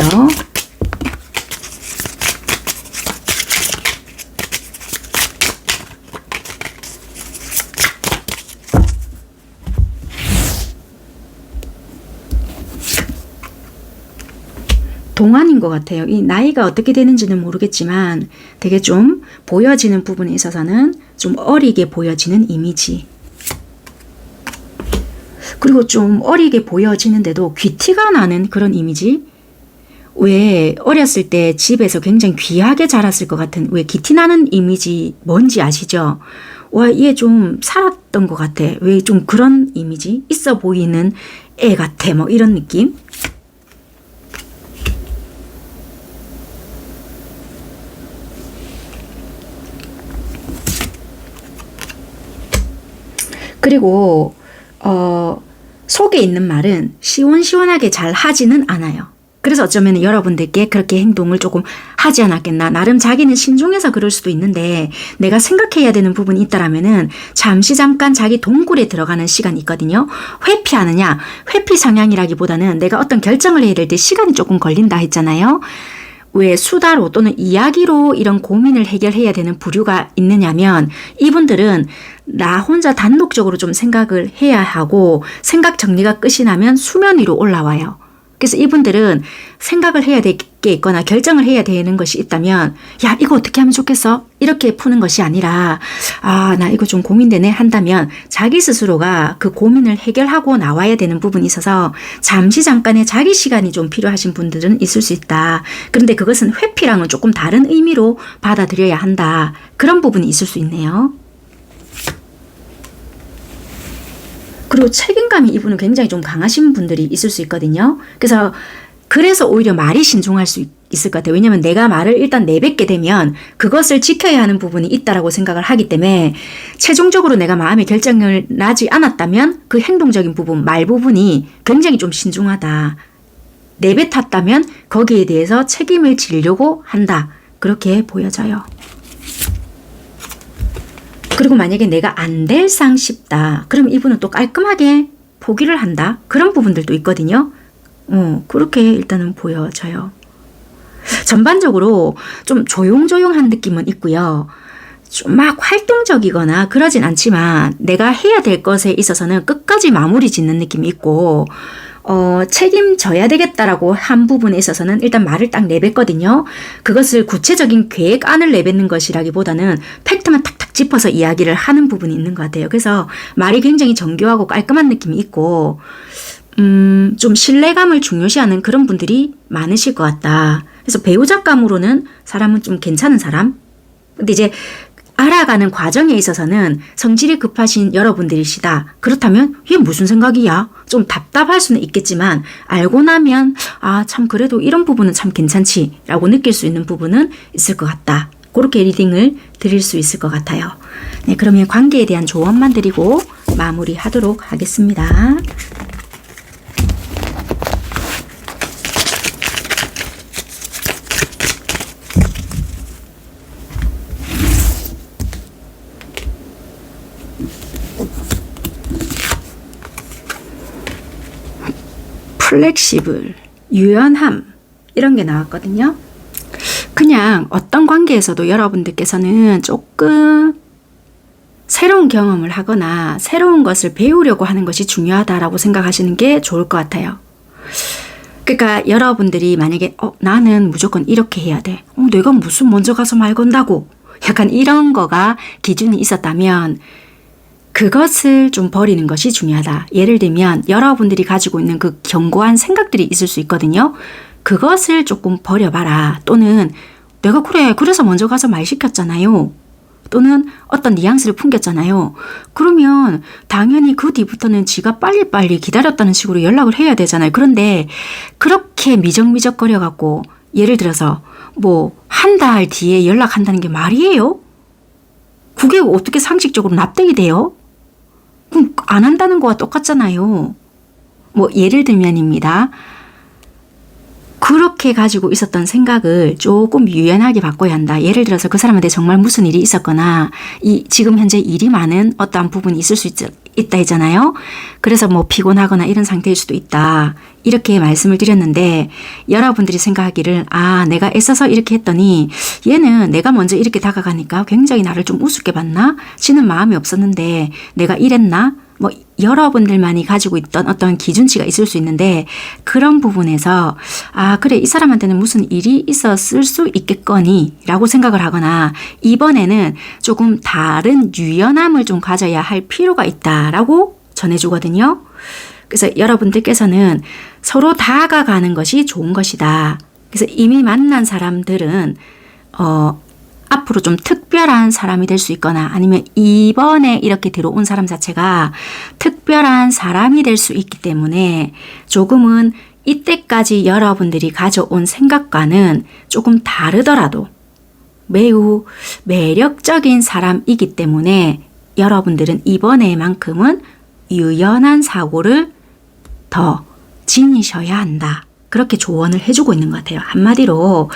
동안인 것 같아요. 이 나이가 어떻게 되는지는 모르겠지만 되게 좀 보여지는 부분에 있어서는 좀 어리게 보여지는 이미지. 그리고 좀 어리게 보여지는데도 귀티가 나는 그런 이미지. 왜 어렸을 때 집에서 굉장히 귀하게 자랐을 것 같은 왜 귀티 나는 이미지 뭔지 아시죠? 와, 얘 좀 살았던 것 같아. 왜 좀 그런 이미지? 있어 보이는 애 같아. 뭐 이런 느낌? 그리고 속에 있는 말은 시원시원하게 잘 하지는 않아요. 그래서 어쩌면 여러분들께 그렇게 행동을 조금 하지 않았겠나. 나름 자기는 신중해서 그럴 수도 있는데 내가 생각해야 되는 부분이 있다라면은 잠깐 자기 동굴에 들어가는 시간이 있거든요. 회피하느냐? 회피 성향이라기보다는 내가 어떤 결정을 해야 될 때 시간이 조금 걸린다 했잖아요. 왜 수다로 또는 이야기로 이런 고민을 해결해야 되는 부류가 있느냐면 이분들은 나 혼자 단독적으로 좀 생각을 해야 하고 생각 정리가 끝이 나면 수면 위로 올라와요. 그래서 이분들은 생각을 해야 될 게 있거나 결정을 해야 되는 것이 있다면 야 이거 어떻게 하면 좋겠어? 이렇게 푸는 것이 아니라 아 나 이거 좀 고민되네 한다면 자기 스스로가 그 고민을 해결하고 나와야 되는 부분이 있어서 잠깐의 자기 시간이 좀 필요하신 분들은 있을 수 있다. 그런데 그것은 회피랑은 조금 다른 의미로 받아들여야 한다. 그런 부분이 있을 수 있네요. 그리고 책임감이 이분은 굉장히 좀 강하신 분들이 있을 수 있거든요. 그래서 오히려 말이 신중할 수 있을 것 같아요. 왜냐하면 내가 말을 일단 내뱉게 되면 그것을 지켜야 하는 부분이 있다라고 생각을 하기 때문에 최종적으로 내가 마음의 결정을 나지 않았다면 그 행동적인 부분, 말 부분이 굉장히 좀 신중하다. 내뱉었다면 거기에 대해서 책임을 지려고 한다. 그렇게 보여져요. 그리고 만약에 내가 안 될 상 싶다. 그럼 이분은 또 깔끔하게 포기를 한다. 그런 부분들도 있거든요. 그렇게 일단은 보여져요. 전반적으로 좀 조용조용한 느낌은 있고요. 좀 막 활동적이거나 그러진 않지만 내가 해야 될 것에 있어서는 끝까지 마무리 짓는 느낌이 있고 책임져야 되겠다라고 한 부분에 있어서는 일단 말을 딱 내뱉거든요. 그것을 구체적인 계획안을 내뱉는 것이라기보다는 팩트만 탁탁 짚어서 이야기를 하는 부분이 있는 것 같아요. 그래서 말이 굉장히 정교하고 깔끔한 느낌이 있고 좀 신뢰감을 중요시하는 그런 분들이 많으실 것 같다. 그래서 배우자감으로는 사람은 좀 괜찮은 사람? 근데 이제 알아가는 과정에 있어서는 성질이 급하신 여러분들이시다. 그렇다면 이게 무슨 생각이야? 좀 답답할 수는 있겠지만 알고 나면 아, 참 그래도 이런 부분은 참 괜찮지 라고 느낄 수 있는 부분은 있을 것 같다. 그렇게 리딩을 드릴 수 있을 것 같아요. 네, 그러면 관계에 대한 조언만 드리고 마무리하도록 하겠습니다. 플렉시블, 유연함 이런 게 나왔거든요. 그냥 어떤 관계에서도 여러분들께서는 조금 새로운 경험을 하거나 새로운 것을 배우려고 하는 것이 중요하다라고 생각하시는 게 좋을 것 같아요. 그러니까 여러분들이 만약에 나는 무조건 이렇게 해야 돼. 내가 무슨 먼저 가서 말 건다고. 약간 이런 거가 기준이 있었다면 그것을 좀 버리는 것이 중요하다. 예를 들면 여러분들이 가지고 있는 그 견고한 생각들이 있을 수 있거든요. 그것을 조금 버려봐라. 또는 내가 그래서 먼저 가서 말 시켰잖아요. 또는 어떤 뉘앙스를 풍겼잖아요. 그러면 당연히 그 뒤부터는 지가 빨리빨리 기다렸다는 식으로 연락을 해야 되잖아요. 그런데 그렇게 미적미적거려갖고 예를 들어서 뭐 한 달 뒤에 연락한다는 게 말이에요? 그게 어떻게 상식적으로 납득이 돼요? 그럼 안 한다는 거와 똑같잖아요. 뭐 예를 들면입니다. 그렇게 가지고 있었던 생각을 조금 유연하게 바꿔야 한다. 예를 들어서 그 사람한테 정말 무슨 일이 있었거나 지금 현재 일이 많은 어떠한 부분이 있을 수 있다 했잖아요. 그래서 뭐 피곤하거나 이런 상태일 수도 있다. 이렇게 말씀을 드렸는데 여러분들이 생각하기를 내가 애써서 이렇게 했더니 얘는 내가 먼저 이렇게 다가가니까 굉장히 나를 좀 우습게 봤나? 지는 마음이 없었는데 내가 이랬나? 뭐 여러분들만이 가지고 있던 어떤 기준치가 있을 수 있는데 그런 부분에서 그래 이 사람한테는 무슨 일이 있었을 수 있겠거니 라고 생각을 하거나 이번에는 조금 다른 유연함을 좀 가져야 할 필요가 있다라고 전해주거든요. 그래서 여러분들께서는 서로 다가가는 것이 좋은 것이다. 그래서 이미 만난 사람들은 앞으로 좀 특별한 사람이 될 수 있거나 아니면 이번에 이렇게 들어온 사람 자체가 특별한 사람이 될 수 있기 때문에 조금은 이때까지 여러분들이 가져온 생각과는 조금 다르더라도 매우 매력적인 사람이기 때문에 여러분들은 이번에만큼은 유연한 사고를 더 지니셔야 한다. 그렇게 조언을 해주고 있는 것 같아요. 한마디로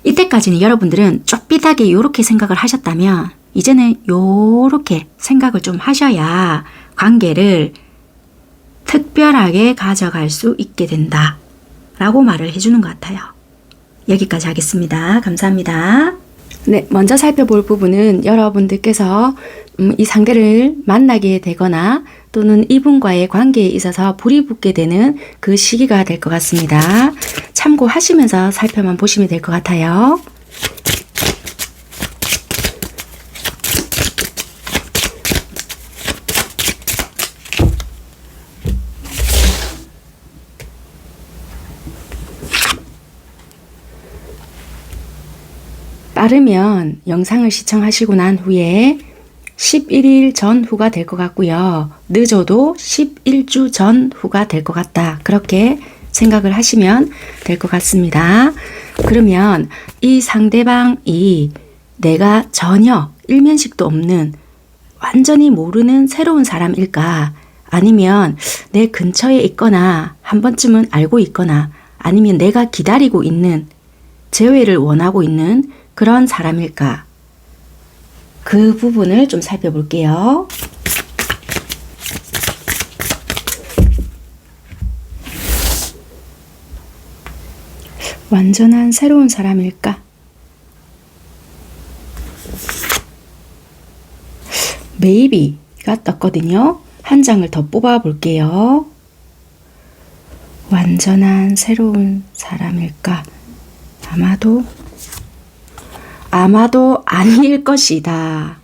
이때까지는 여러분들은 좁빗하게 요렇게 생각을 하셨다면 이제는 요렇게 생각을 좀 하셔야 관계를 특별하게 가져갈 수 있게 된다 라고 말을 해주는 것 같아요. 여기까지 하겠습니다. 감사합니다. 네, 먼저 살펴볼 부분은 여러분들께서 이 상대를 만나게 되거나 또는 이분과의 관계에 있어서 불이 붙게 되는 그 시기가 될 것 같습니다. 참고하시면서 살펴만 보시면 될 것 같아요. 빠르면 영상을 시청하시고 난 후에 11일 전후가 될 것 같고요. 늦어도 11주 전후가 될 것 같다. 그렇게 생각을 하시면 될 것 같습니다. 그러면 이 상대방이 내가 전혀 일면식도 없는 완전히 모르는 새로운 사람일까? 아니면 내 근처에 있거나 한 번쯤은 알고 있거나 아니면 내가 기다리고 있는 재회를 원하고 있는 그런 사람일까? 그 부분을 좀 살펴볼게요. 완전한 새로운 사람일까? Maybe가 떴거든요. 한 장을 더 뽑아 볼게요. 완전한 새로운 사람일까? 아마도 아닐 것이다.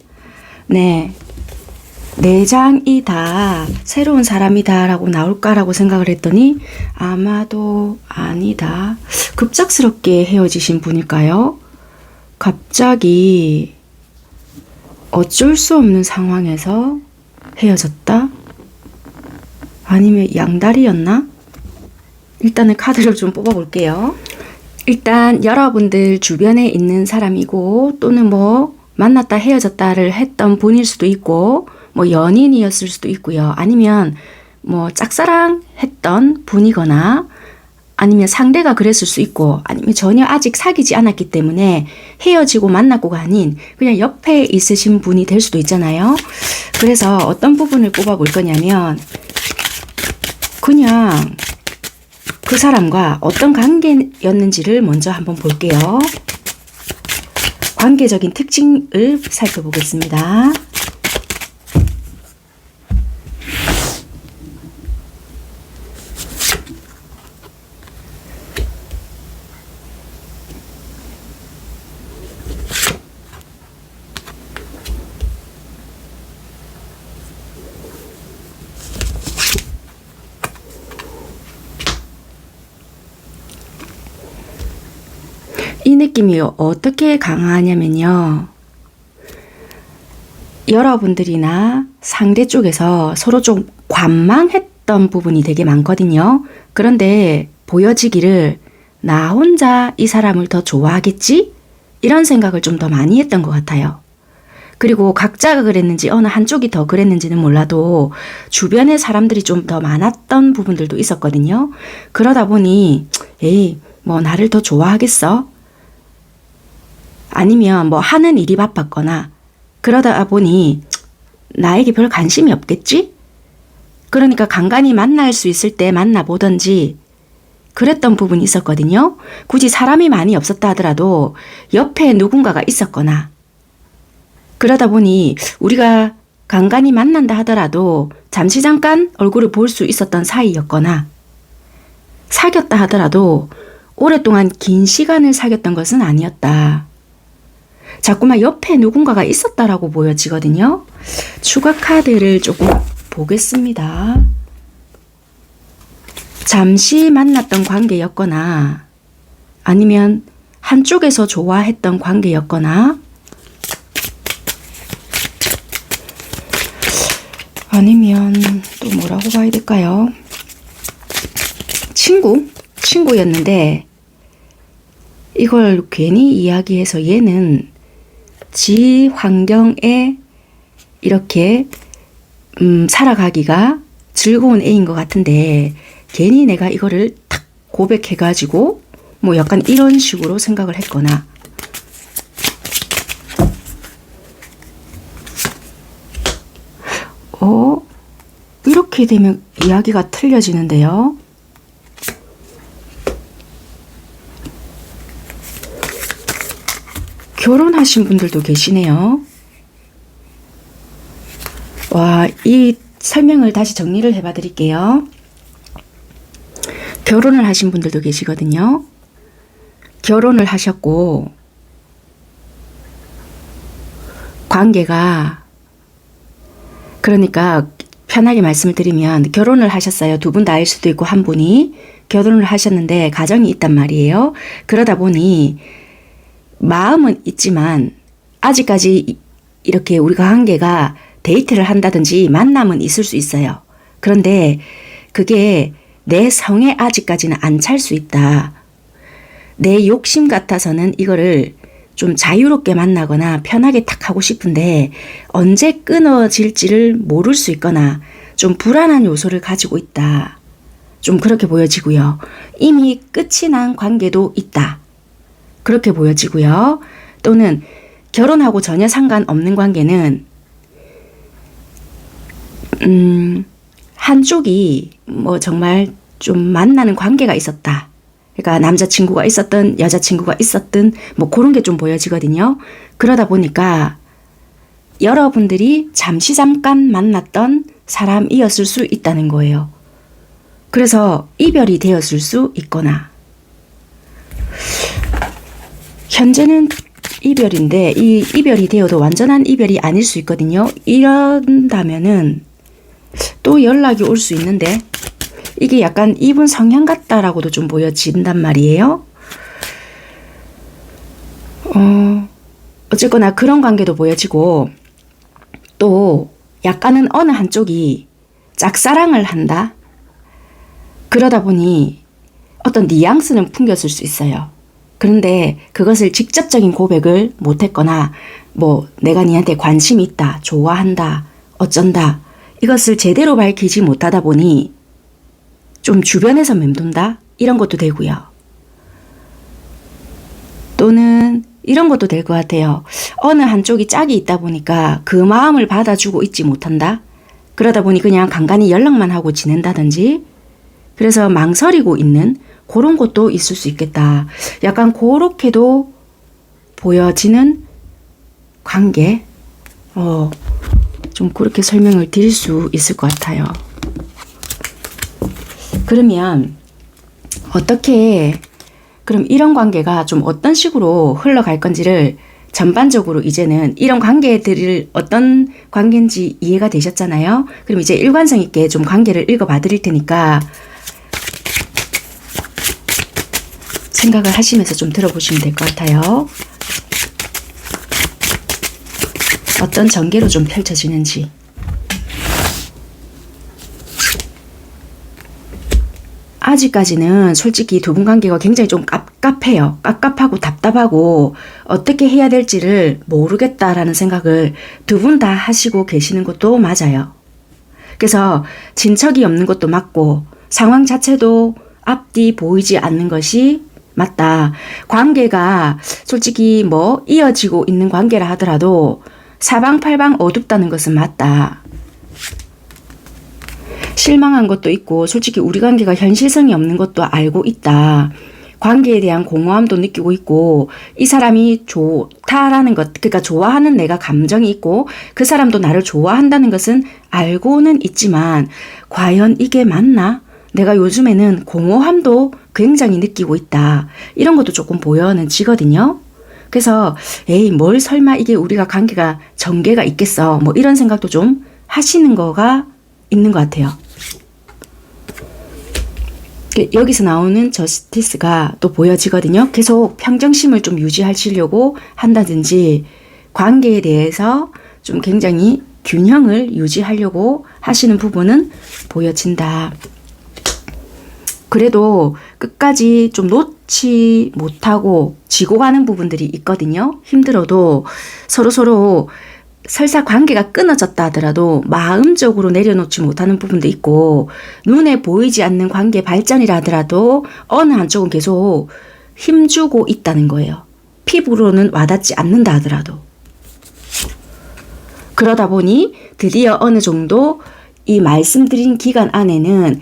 네. 4장이 다 새로운 사람이다 라고 나올까라고 생각을 했더니 아마도 아니다. 급작스럽게 헤어지신 분일까요? 갑자기 어쩔 수 없는 상황에서 헤어졌다? 아니면 양다리였나? 일단은 카드를 좀 뽑아볼게요. 일단 여러분들 주변에 있는 사람이고 또는 뭐 만났다 헤어졌다를 했던 분일 수도 있고 뭐 연인이었을 수도 있고요. 아니면 뭐 짝사랑했던 분이거나 아니면 상대가 그랬을 수 있고 아니면 전혀 아직 사귀지 않았기 때문에 헤어지고 만났고가 아닌 그냥 옆에 있으신 분이 될 수도 있잖아요. 그래서 어떤 부분을 뽑아볼 거냐면 그냥 그 사람과 어떤 관계였는지를 먼저 한번 볼게요. 관계적인 특징을 살펴보겠습니다. 이 느낌이 어떻게 강하냐면요. 여러분들이나 상대 쪽에서 서로 좀 관망했던 부분이 되게 많거든요. 그런데 보여지기를 나 혼자 이 사람을 더 좋아하겠지? 이런 생각을 좀 더 많이 했던 것 같아요. 그리고 각자가 그랬는지 어느 한쪽이 더 그랬는지는 몰라도 주변에 사람들이 좀 더 많았던 부분들도 있었거든요. 그러다 보니 에이, 뭐 나를 더 좋아하겠어? 아니면 뭐 하는 일이 바빴거나 그러다 보니 나에게 별 관심이 없겠지? 그러니까 간간히 만날 수 있을 때 만나보던지 그랬던 부분이 있었거든요. 굳이 사람이 많이 없었다 하더라도 옆에 누군가가 있었거나 그러다 보니 우리가 간간히 만난다 하더라도 잠시 잠깐 얼굴을 볼 수 있었던 사이였거나 사귀었다 하더라도 오랫동안 긴 시간을 사귀었던 것은 아니었다. 자꾸만 옆에 누군가가 있었다라고 보여지거든요. 추가 카드를 조금 보겠습니다. 잠시 만났던 관계였거나 아니면 한쪽에서 좋아했던 관계였거나 아니면 또 뭐라고 봐야 될까요? 친구였는데 이걸 괜히 이야기해서 얘는 지 환경에 이렇게 살아가기가 즐거운 애인 것 같은데 괜히 내가 이거를 탁 고백해가지고 뭐 약간 이런 식으로 생각을 했거나 이렇게 되면 이야기가 틀려지는데요. 결혼하신 분들도 계시네요. 와, 이 설명을 다시 정리를 해봐 드릴게요. 결혼을 하신 분들도 계시거든요. 결혼을 하셨고 관계가 그러니까 편하게 말씀을 드리면 결혼을 하셨어요. 두 분 다일 수도 있고 한 분이 결혼을 하셨는데 가정이 있단 말이에요. 그러다 보니 마음은 있지만 아직까지 이렇게 우리가 관계가 데이트를 한다든지 만남은 있을 수 있어요. 그런데 그게 내 성에 아직까지는 안 찰 수 있다. 내 욕심 같아서는 이거를 좀 자유롭게 만나거나 편하게 탁 하고 싶은데 언제 끊어질지를 모를 수 있거나 좀 불안한 요소를 가지고 있다. 좀 그렇게 보여지고요. 이미 끝이 난 관계도 있다. 그렇게 보여지고요. 또는 결혼하고 전혀 상관없는 관계는 한쪽이 뭐 정말 좀 만나는 관계가 있었다. 그러니까 남자친구가 있었든 여자친구가 있었든 뭐 그런 게 좀 보여지거든요. 그러다 보니까 여러분들이 잠시 잠깐 만났던 사람이었을 수 있다는 거예요. 그래서 이별이 되었을 수 있거나 현재는 이별인데 이 이별이 되어도 완전한 이별이 아닐 수 있거든요. 이런다면은 또 연락이 올 수 있는데 이게 약간 이분 성향 같다라고도 좀 보여진단 말이에요. 어쨌거나 그런 관계도 보여지고 또 약간은 어느 한쪽이 짝사랑을 한다. 그러다 보니 어떤 뉘앙스는 풍겼을 수 있어요. 그런데 그것을 직접적인 고백을 못했거나 뭐 내가 니한테 관심이 있다, 좋아한다, 어쩐다 이것을 제대로 밝히지 못하다 보니 좀 주변에서 맴돈다 이런 것도 되고요. 또는 이런 것도 될 것 같아요. 어느 한쪽이 짝이 있다 보니까 그 마음을 받아주고 있지 못한다. 그러다 보니 그냥 간간히 연락만 하고 지낸다든지 그래서 망설이고 있는 그런 것도 있을 수 있겠다. 약간 그렇게도 보여지는 관계. 좀 그렇게 설명을 드릴 수 있을 것 같아요. 그러면 그럼 이런 관계가 좀 어떤 식으로 흘러갈 건지를 전반적으로 이제는 이런 관계들을 어떤 관계인지 이해가 되셨잖아요. 그럼 이제 일관성 있게 좀 관계를 읽어봐 드릴 테니까 생각을 하시면서 좀 들어보시면 될 것 같아요. 어떤 전개로 좀 펼쳐지는지. 아직까지는 솔직히 두 분 관계가 굉장히 좀 깝깝해요. 깝깝하고 답답하고 어떻게 해야 될지를 모르겠다라는 생각을 두 분 다 하시고 계시는 것도 맞아요. 그래서 진척이 없는 것도 맞고 상황 자체도 앞뒤 보이지 않는 것이 맞다. 관계가 솔직히 뭐 이어지고 있는 관계라 하더라도 사방팔방 어둡다는 것은 맞다. 실망한 것도 있고 솔직히 우리 관계가 현실성이 없는 것도 알고 있다. 관계에 대한 공허함도 느끼고 있고 이 사람이 좋다라는 것, 그러니까 좋아하는 내가 감정이 있고 그 사람도 나를 좋아한다는 것은 알고는 있지만 과연 이게 맞나? 내가 요즘에는 공허함도 굉장히 느끼고 있다. 이런 것도 조금 보여지거든요. 그래서 에이 뭘 설마 이게 우리가 관계가 전개가 있겠어. 뭐 이런 생각도 좀 하시는 거가 있는 것 같아요. 여기서 나오는 저스티스가 또 보여지거든요. 계속 평정심을 좀 유지하시려고 한다든지 관계에 대해서 좀 굉장히 균형을 유지하려고 하시는 부분은 보여진다. 그래도 끝까지 좀 놓지 못하고 지고 가는 부분들이 있거든요. 힘들어도 서로 설사 관계가 끊어졌다 하더라도 마음적으로 내려놓지 못하는 부분도 있고 눈에 보이지 않는 관계 발전이라 하더라도 어느 한쪽은 계속 힘주고 있다는 거예요. 피부로는 와닿지 않는다 하더라도. 그러다 보니 드디어 어느 정도 이 말씀드린 기간 안에는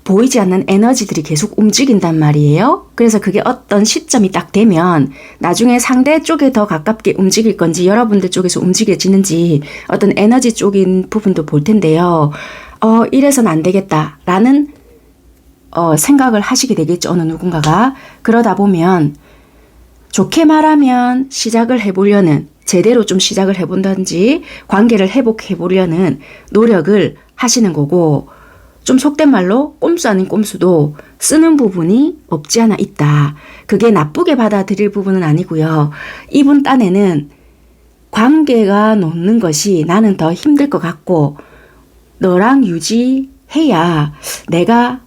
보이지 않는 에너지들이 계속 움직인단 말이에요. 그래서 그게 어떤 시점이 딱 되면 나중에 상대 쪽에 더 가깝게 움직일 건지 여러분들 쪽에서 움직여지는지 어떤 에너지 쪽인 부분도 볼 텐데요. 이래서는 안 되겠다라는 생각을 하시게 되겠죠. 어느 누군가가. 그러다 보면 좋게 말하면 시작을 해보려는 제대로 좀 시작을 해본다든지 관계를 회복해보려는 노력을 하시는 거고 좀 속된 말로 꼼수 아닌 꼼수도 쓰는 부분이 없지 않아 있다. 그게 나쁘게 받아들일 부분은 아니고요. 이분 딴에는 관계가 놓는 것이 나는 더 힘들 것 같고 너랑 유지해야 내가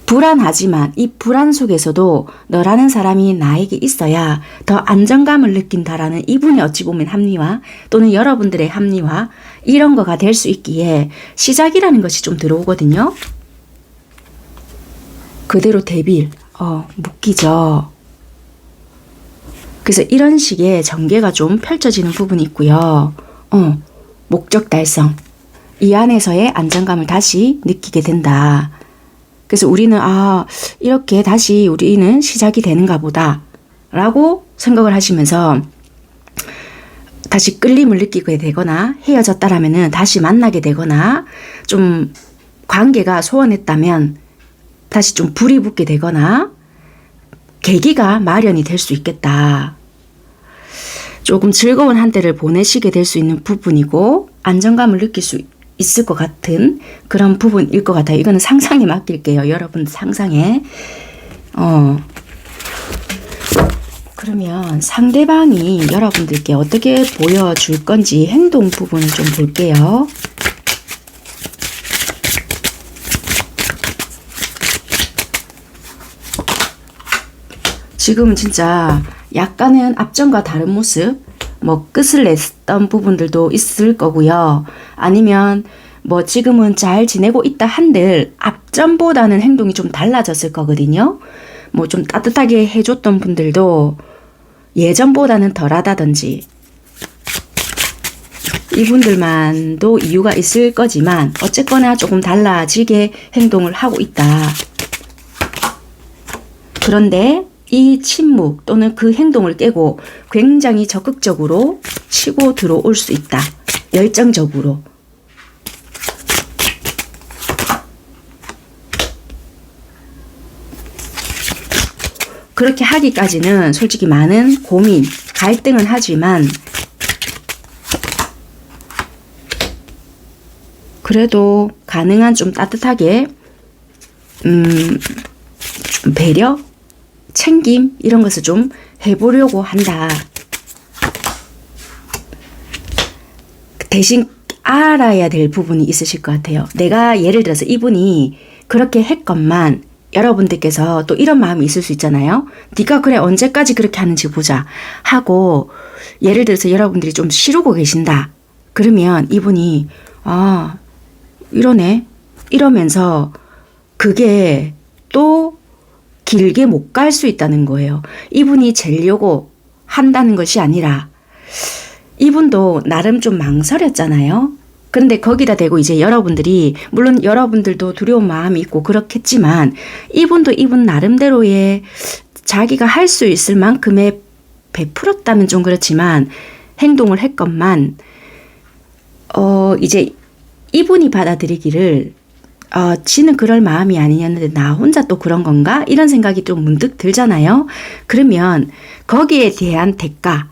불안하지만 이 불안 속에서도 너라는 사람이 나에게 있어야 더 안정감을 느낀다라는 이분의 어찌 보면 합리화 또는 여러분들의 합리화 이런 거가 될 수 있기에 시작이라는 것이 좀 들어오거든요. 그대로 대빌, 묶이죠. 그래서 이런 식의 전개가 좀 펼쳐지는 부분이 있고요. 목적 달성. 이 안에서의 안정감을 다시 느끼게 된다. 그래서 우리는 이렇게 다시 우리는 시작이 되는가 보다 라고 생각을 하시면서 다시 끌림을 느끼게 되거나 헤어졌다라면은 다시 만나게 되거나 좀 관계가 소원했다면 다시 좀 불이 붙게 되거나 계기가 마련이 될 수 있겠다. 조금 즐거운 한때를 보내시게 될 수 있는 부분이고 안정감을 느낄 수 있을 것 같은 그런 부분일 것 같아요. 이거는 상상에 맡길게요. 여러분 상상에. 그러면 상대방이 여러분들께 어떻게 보여줄 건지 행동 부분을 좀 볼게요. 지금은 진짜 약간은 앞전과 다른 모습, 뭐 끝을 냈던 부분들도 있을 거고요. 아니면 뭐 지금은 잘 지내고 있다 한들 앞전보다는 행동이 좀 달라졌을 거거든요. 뭐 좀 따뜻하게 해줬던 분들도 예전보다는 덜하다든지 이분들만도 이유가 있을 거지만 어쨌거나 조금 달라지게 행동을 하고 있다. 그런데 이 침묵 또는 그 행동을 깨고 굉장히 적극적으로 치고 들어올 수 있다. 열정적으로. 그렇게 하기까지는 솔직히 많은 고민, 갈등은 하지만 그래도 가능한 좀 따뜻하게 좀 배려, 챙김 이런 것을 좀 해보려고 한다. 대신 알아야 될 부분이 있으실 것 같아요. 내가 예를 들어서 이분이 그렇게 했건만 여러분들께서 또 이런 마음이 있을 수 있잖아요. 네가 그래 언제까지 그렇게 하는지 보자 하고 예를 들어서 여러분들이 좀 싫고 계신다. 그러면 이분이 이러네 이러면서 그게 또 길게 못 갈 수 있다는 거예요. 이분이 재려고 한다는 것이 아니라 이분도 나름 좀 망설였잖아요. 그런데 거기다 대고 이제 여러분들이, 물론 여러분들도 두려운 마음이 있고 그렇겠지만 이분도 이분 나름대로의 자기가 할 수 있을 만큼의 베풀었다면 좀 그렇지만 행동을 했건만 이제 이분이 받아들이기를 지는 그럴 마음이 아니었는데 나 혼자 또 그런 건가? 이런 생각이 좀 문득 들잖아요. 그러면 거기에 대한 대가,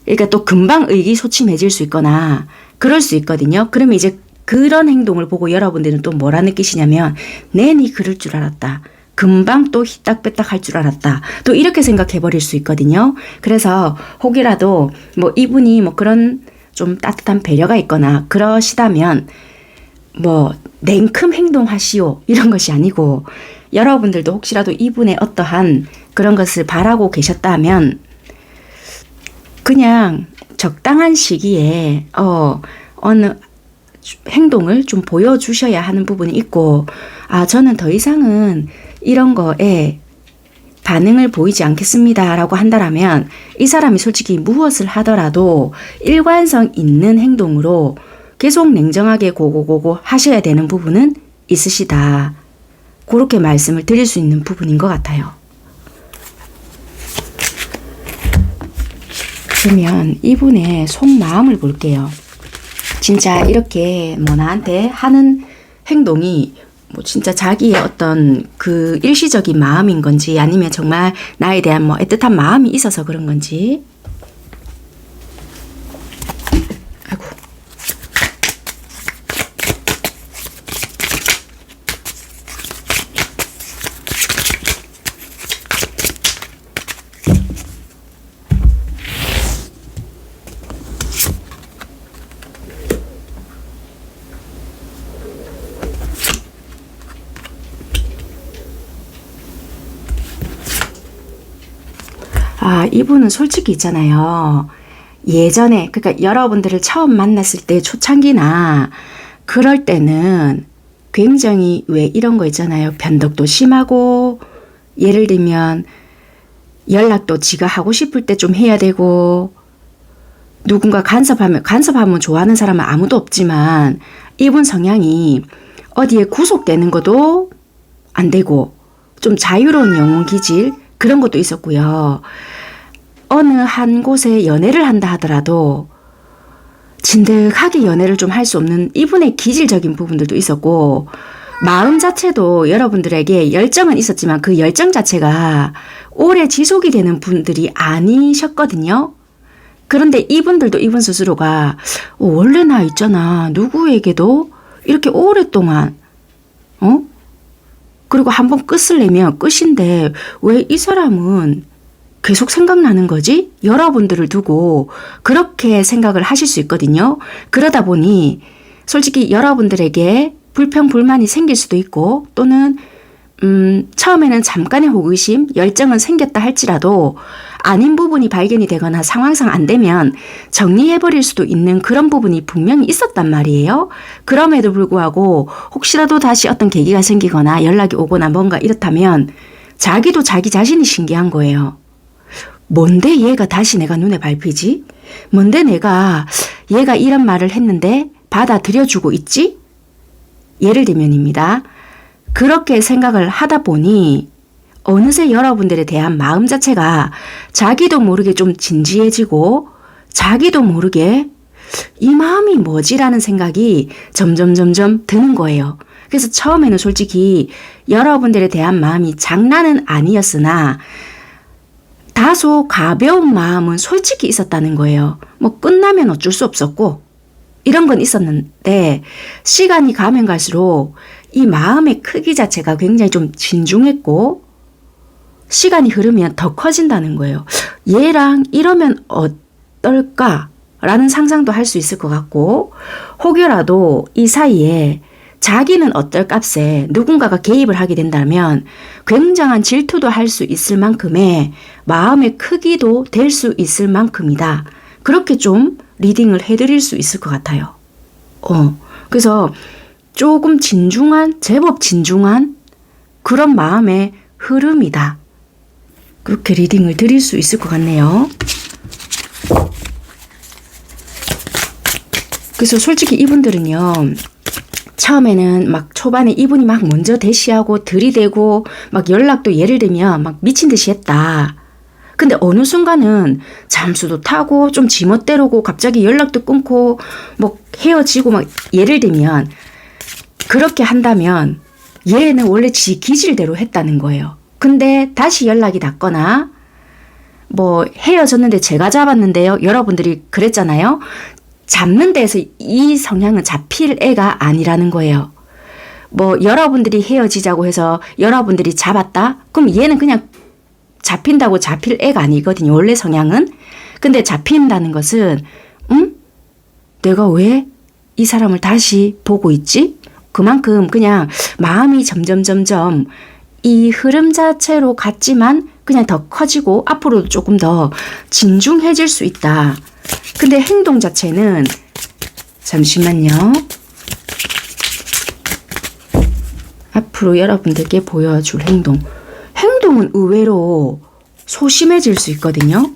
그러니까 또 금방 의기소침해질 수 있거나 그럴 수 있거든요. 그러면 이제 그런 행동을 보고 여러분들은 또 뭐라 느끼시냐면 네 그럴 줄 알았다. 금방 또 희딱빼딱 할 줄 알았다. 또 이렇게 생각해 버릴 수 있거든요. 그래서 혹이라도 뭐 이분이 뭐 그런 좀 따뜻한 배려가 있거나 그러시다면 뭐 냉큼 행동하시오 이런 것이 아니고, 여러분들도 혹시라도 이분의 어떠한 그런 것을 바라고 계셨다면 그냥 적당한 시기에 어느 행동을 좀 보여주셔야 하는 부분이 있고, 저는 더 이상은 이런 거에 반응을 보이지 않겠습니다 라고 한다라면 이 사람이 솔직히 무엇을 하더라도 일관성 있는 행동으로 계속 냉정하게 고고고고 하셔야 되는 부분은 있으시다. 그렇게 말씀을 드릴 수 있는 부분인 것 같아요. 그러면 이분의 속마음을 볼게요. 진짜 이렇게 뭐 나한테 하는 행동이 뭐 진짜 자기의 어떤 그 일시적인 마음인 건지 아니면 정말 나에 대한 뭐 애틋한 마음이 있어서 그런 건지. 아이고. 이분은 솔직히 있잖아요. 예전에, 그러니까 여러분들을 처음 만났을 때 초창기나 그럴 때는 굉장히 왜 이런 거 있잖아요. 변덕도 심하고, 예를 들면 연락도 지가 하고 싶을 때 좀 해야 되고, 누군가 간섭하면 좋아하는 사람은 아무도 없지만 이분 성향이 어디에 구속되는 것도 안 되고 좀 자유로운 영혼 기질 그런 것도 있었고요. 어느 한 곳에 연애를 한다 하더라도 진득하게 연애를 좀 할 수 없는 이분의 기질적인 부분들도 있었고, 마음 자체도 여러분들에게 열정은 있었지만 그 열정 자체가 오래 지속이 되는 분들이 아니셨거든요. 그런데 이분들도 이분 스스로가 원래 나 있잖아. 누구에게도 이렇게 오랫동안 그리고 한번 끝을 내면 끝인데 왜 이 사람은 계속 생각나는 거지? 여러분들을 두고 그렇게 생각을 하실 수 있거든요. 그러다 보니 솔직히 여러분들에게 불평, 불만이 생길 수도 있고, 또는 처음에는 잠깐의 호기심, 열정은 생겼다 할지라도 아닌 부분이 발견이 되거나 상황상 안 되면 정리해버릴 수도 있는 그런 부분이 분명히 있었단 말이에요. 그럼에도 불구하고 혹시라도 다시 어떤 계기가 생기거나 연락이 오거나 뭔가 이렇다면 자기도 자기 자신이 신기한 거예요. 뭔데 얘가 다시 내가 눈에 밟히지? 뭔데 내가 얘가 이런 말을 했는데 받아들여주고 있지? 예를 들면입니다. 그렇게 생각을 하다 보니 어느새 여러분들에 대한 마음 자체가 자기도 모르게 좀 진지해지고 자기도 모르게 이 마음이 뭐지라는 생각이 점점 드는 거예요. 그래서 처음에는 솔직히 여러분들에 대한 마음이 장난은 아니었으나 다소 가벼운 마음은 솔직히 있었다는 거예요. 뭐 끝나면 어쩔 수 없었고 이런 건 있었는데 시간이 가면 갈수록 이 마음의 크기 자체가 굉장히 좀 진중했고 시간이 흐르면 더 커진다는 거예요. 얘랑 이러면 어떨까라는 상상도 할 수 있을 것 같고, 혹여라도 이 사이에 자기는 어떨 값에 누군가가 개입을 하게 된다면 굉장한 질투도 할 수 있을 만큼의 마음의 크기도 될 수 있을 만큼이다. 그렇게 좀 리딩을 해드릴 수 있을 것 같아요. 그래서 조금 진중한, 제법 진중한 그런 마음의 흐름이다. 그렇게 리딩을 드릴 수 있을 것 같네요. 그래서 솔직히 이분들은요, 처음에는 막 초반에 이분이 막 먼저 대시하고 들이대고 막 연락도 예를 들면 막 미친 듯이 했다. 근데 어느 순간은 잠수도 타고 좀 지멋대로고 갑자기 연락도 끊고 뭐 헤어지고 막 예를 들면 그렇게 한다면 얘는 원래 지 기질대로 했다는 거예요. 근데 다시 연락이 닿거나 뭐 헤어졌는데 제가 잡았는데요. 여러분들이 그랬잖아요. 잡는 데에서 이 성향은 잡힐 애가 아니라는 거예요. 뭐 여러분들이 헤어지자고 해서 여러분들이 잡았다? 그럼 얘는 그냥 잡힌다고 잡힐 애가 아니거든요. 원래 성향은. 근데 잡힌다는 것은 내가 왜 이 사람을 다시 보고 있지? 그만큼 그냥 마음이 점점 이 흐름 자체로 갔지만 그냥 더 커지고 앞으로도 조금 더 진중해질 수 있다. 근데 행동 자체는 잠시만요. 앞으로 여러분들께 보여줄 행동은 의외로 소심해질 수 있거든요.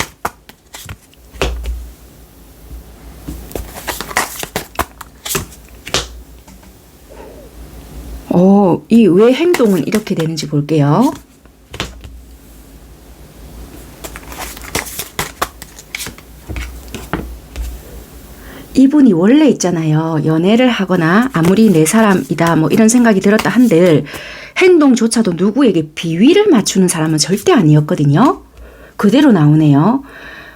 이 왜 행동은 이렇게 되는지 볼게요. 이분이 원래 있잖아요. 연애를 하거나 아무리 내 사람이다 뭐 이런 생각이 들었다 한들 행동조차도 누구에게 비위를 맞추는 사람은 절대 아니었거든요. 그대로 나오네요.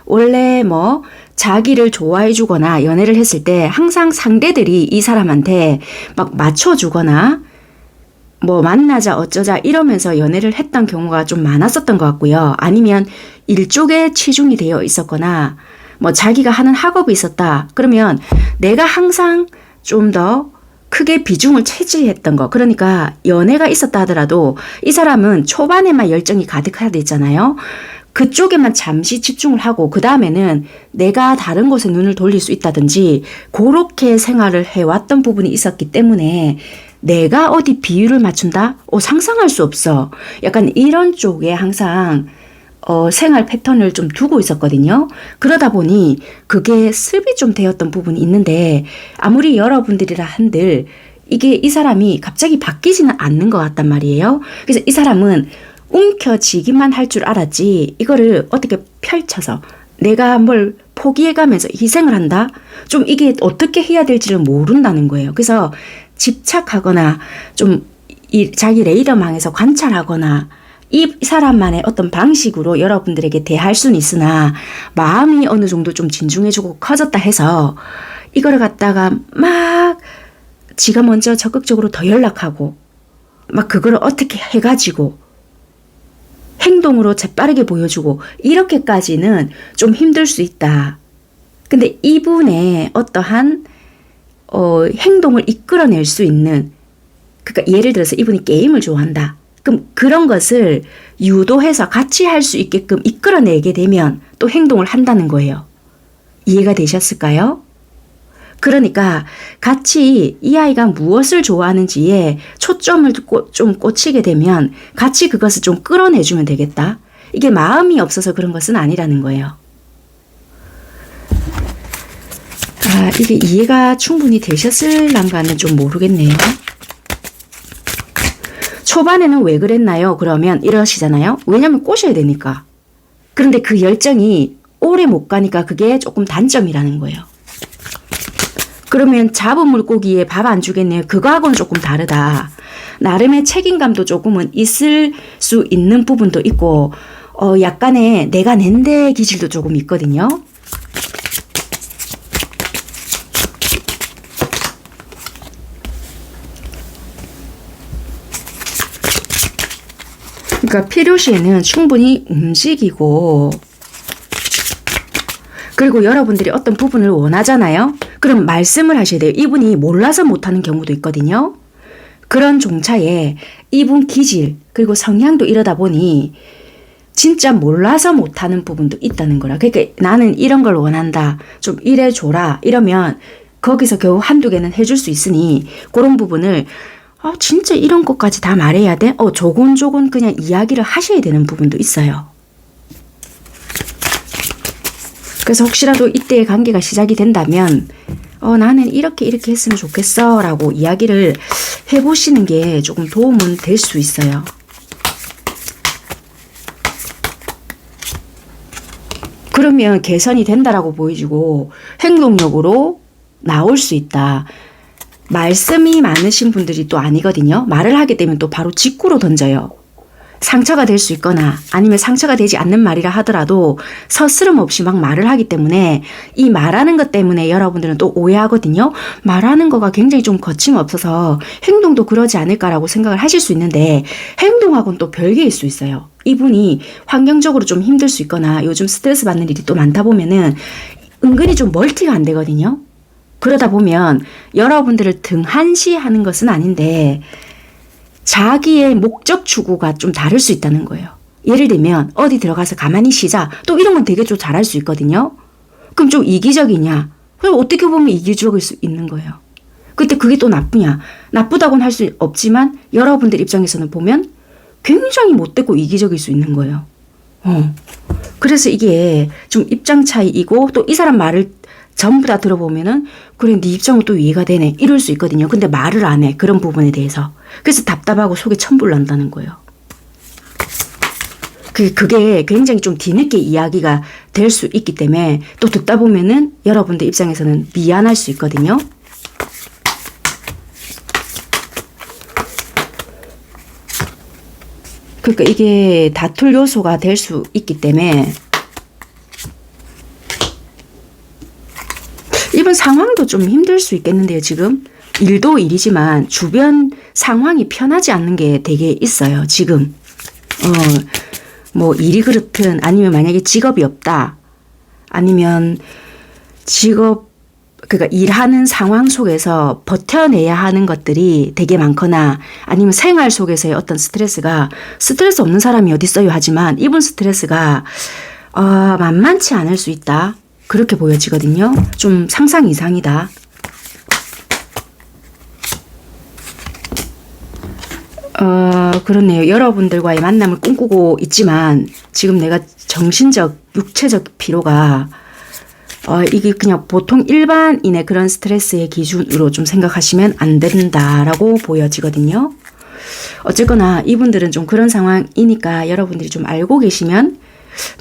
원래 뭐 자기를 좋아해 주거나 연애를 했을 때 항상 상대들이 이 사람한테 막 맞춰주거나 뭐 만나자 어쩌자 이러면서 연애를 했던 경우가 좀 많았었던 것 같고요. 아니면 일쪽에 치중이 되어 있었거나 뭐 자기가 하는 학업이 있었다. 그러면 내가 항상 좀 더 크게 비중을 차지했던 거. 그러니까 연애가 있었다 하더라도 이 사람은 초반에만 열정이 가득하다 했잖아요. 그쪽에만 잠시 집중을 하고 그 다음에는 내가 다른 곳에 눈을 돌릴 수 있다든지 그렇게 생활을 해왔던 부분이 있었기 때문에 내가 어디 비율을 맞춘다? 상상할 수 없어. 약간 이런 쪽에 항상 생활 패턴을 좀 두고 있었거든요. 그러다 보니 그게 습이 좀 되었던 부분이 있는데 아무리 여러분들이라 한들 이게 이 사람이 갑자기 바뀌지는 않는 것 같단 말이에요. 그래서 이 사람은 움켜쥐기만 할 줄 알았지 이거를 어떻게 펼쳐서 내가 뭘 포기해가면서 희생을 한다? 좀 이게 어떻게 해야 될지를 모른다는 거예요. 그래서 집착하거나 좀 자기 레이더망에서 관찰하거나 이 사람만의 어떤 방식으로 여러분들에게 대할 수는 있으나 마음이 어느 정도 좀 진중해지고 커졌다 해서 이거를 갖다가 막 지가 먼저 적극적으로 더 연락하고 막 그걸 어떻게 해가지고 행동으로 재빠르게 보여주고 이렇게까지는 좀 힘들 수 있다. 근데 이분의 어떠한 행동을 이끌어낼 수 있는 그러니까 예를 들어서 이분이 게임을 좋아한다. 그럼 그런 것을 유도해서 같이 할 수 있게끔 이끌어내게 되면 또 행동을 한다는 거예요. 이해가 되셨을까요? 그러니까 같이 이 아이가 무엇을 좋아하는지에 초점을 좀 꽂히게 되면 같이 그것을 좀 끌어내주면 되겠다. 이게 마음이 없어서 그런 것은 아니라는 거예요. 이게 이해가 충분히 되셨을란가는 좀 모르겠네요. 초반에는 왜 그랬나요? 그러면 이러시잖아요. 왜냐면 꼬셔야 되니까. 그런데 그 열정이 오래 못 가니까 그게 조금 단점이라는 거예요. 그러면 잡은 물고기에 밥 안 주겠네요. 그거하고는 조금 다르다. 나름의 책임감도 조금은 있을 수 있는 부분도 있고 약간의 내가 낸데 기질도 조금 있거든요. 그러니까 필요시에는 충분히 움직이고 그리고 여러분들이 어떤 부분을 원하잖아요. 그럼 말씀을 하셔야 돼요. 이분이 몰라서 못하는 경우도 있거든요. 그런 종차에 이분 기질 그리고 성향도 이러다 보니 진짜 몰라서 못하는 부분도 있다는 거라. 그러니까 나는 이런 걸 원한다. 좀 이래줘라. 이러면 거기서 겨우 한두 개는 해줄 수 있으니 그런 부분을 진짜 이런 것까지 다 말해야 돼? 조곤조곤 그냥 이야기를 하셔야 되는 부분도 있어요. 그래서 혹시라도 이때의 관계가 시작이 된다면 나는 이렇게 했으면 좋겠어 라고 이야기를 해보시는 게 조금 도움은 될 수 있어요. 그러면 개선이 된다라고 보여지고 행동력으로 나올 수 있다. 말씀이 많으신 분들이 또 아니거든요. 말을 하게 되면 또 바로 직구로 던져요. 상처가 될 수 있거나 아니면 상처가 되지 않는 말이라 하더라도 서스럼 없이 막 말을 하기 때문에 이 말하는 것 때문에 여러분들은 또 오해하거든요. 말하는 거가 굉장히 좀 거침없어서 행동도 그러지 않을까라고 생각을 하실 수 있는데 행동하고는 또 별개일 수 있어요. 이분이 환경적으로 좀 힘들 수 있거나 요즘 스트레스 받는 일이 또 많다 보면은 은근히 좀 멀티가 안 되거든요. 그러다 보면 여러분들을 등한시하는 것은 아닌데 자기의 목적 추구가 좀 다를 수 있다는 거예요. 예를 들면 어디 들어가서 가만히 쉬자. 또 이런 건 되게 좀 잘할 수 있거든요. 그럼 좀 이기적이냐? 그럼 어떻게 보면 이기적일 수 있는 거예요. 그때 그게 또 나쁘냐? 나쁘다고는 할 수 없지만 여러분들 입장에서는 보면 굉장히 못되고 이기적일 수 있는 거예요. 그래서 이게 좀 입장 차이이고 또 이 사람 말을 전부 다 들어보면은 그래 네 입장은 또 이해가 되네 이럴 수 있거든요. 근데 말을 안 해. 그런 부분에 대해서. 그래서 답답하고 속에 천불 난다는 거예요. 그게 굉장히 좀 뒤늦게 이야기가 될 수 있기 때문에 또 듣다 보면은 여러분들 입장에서는 미안할 수 있거든요. 그러니까 이게 다툴 요소가 될 수 있기 때문에 이번 상황도 좀 힘들 수 있겠는데요. 지금 일도 일이지만 주변 상황이 편하지 않는 게 되게 있어요. 지금 뭐 일이 그렇든 아니면 만약에 직업이 없다 아니면 그러니까 일하는 상황 속에서 버텨내야 하는 것들이 되게 많거나 아니면 생활 속에서의 어떤 스트레스 없는 사람이 어디 있어요 하지만 이분 스트레스가 만만치 않을 수 있다. 그렇게 보여지거든요. 좀 상상 이상이다. 그렇네요. 여러분들과의 만남을 꿈꾸고 있지만 지금 내가 정신적, 육체적 피로가 이게 그냥 보통 일반인의 그런 스트레스의 기준으로 좀 생각하시면 안 된다라고 보여지거든요. 어쨌거나 이분들은 좀 그런 상황이니까 여러분들이 좀 알고 계시면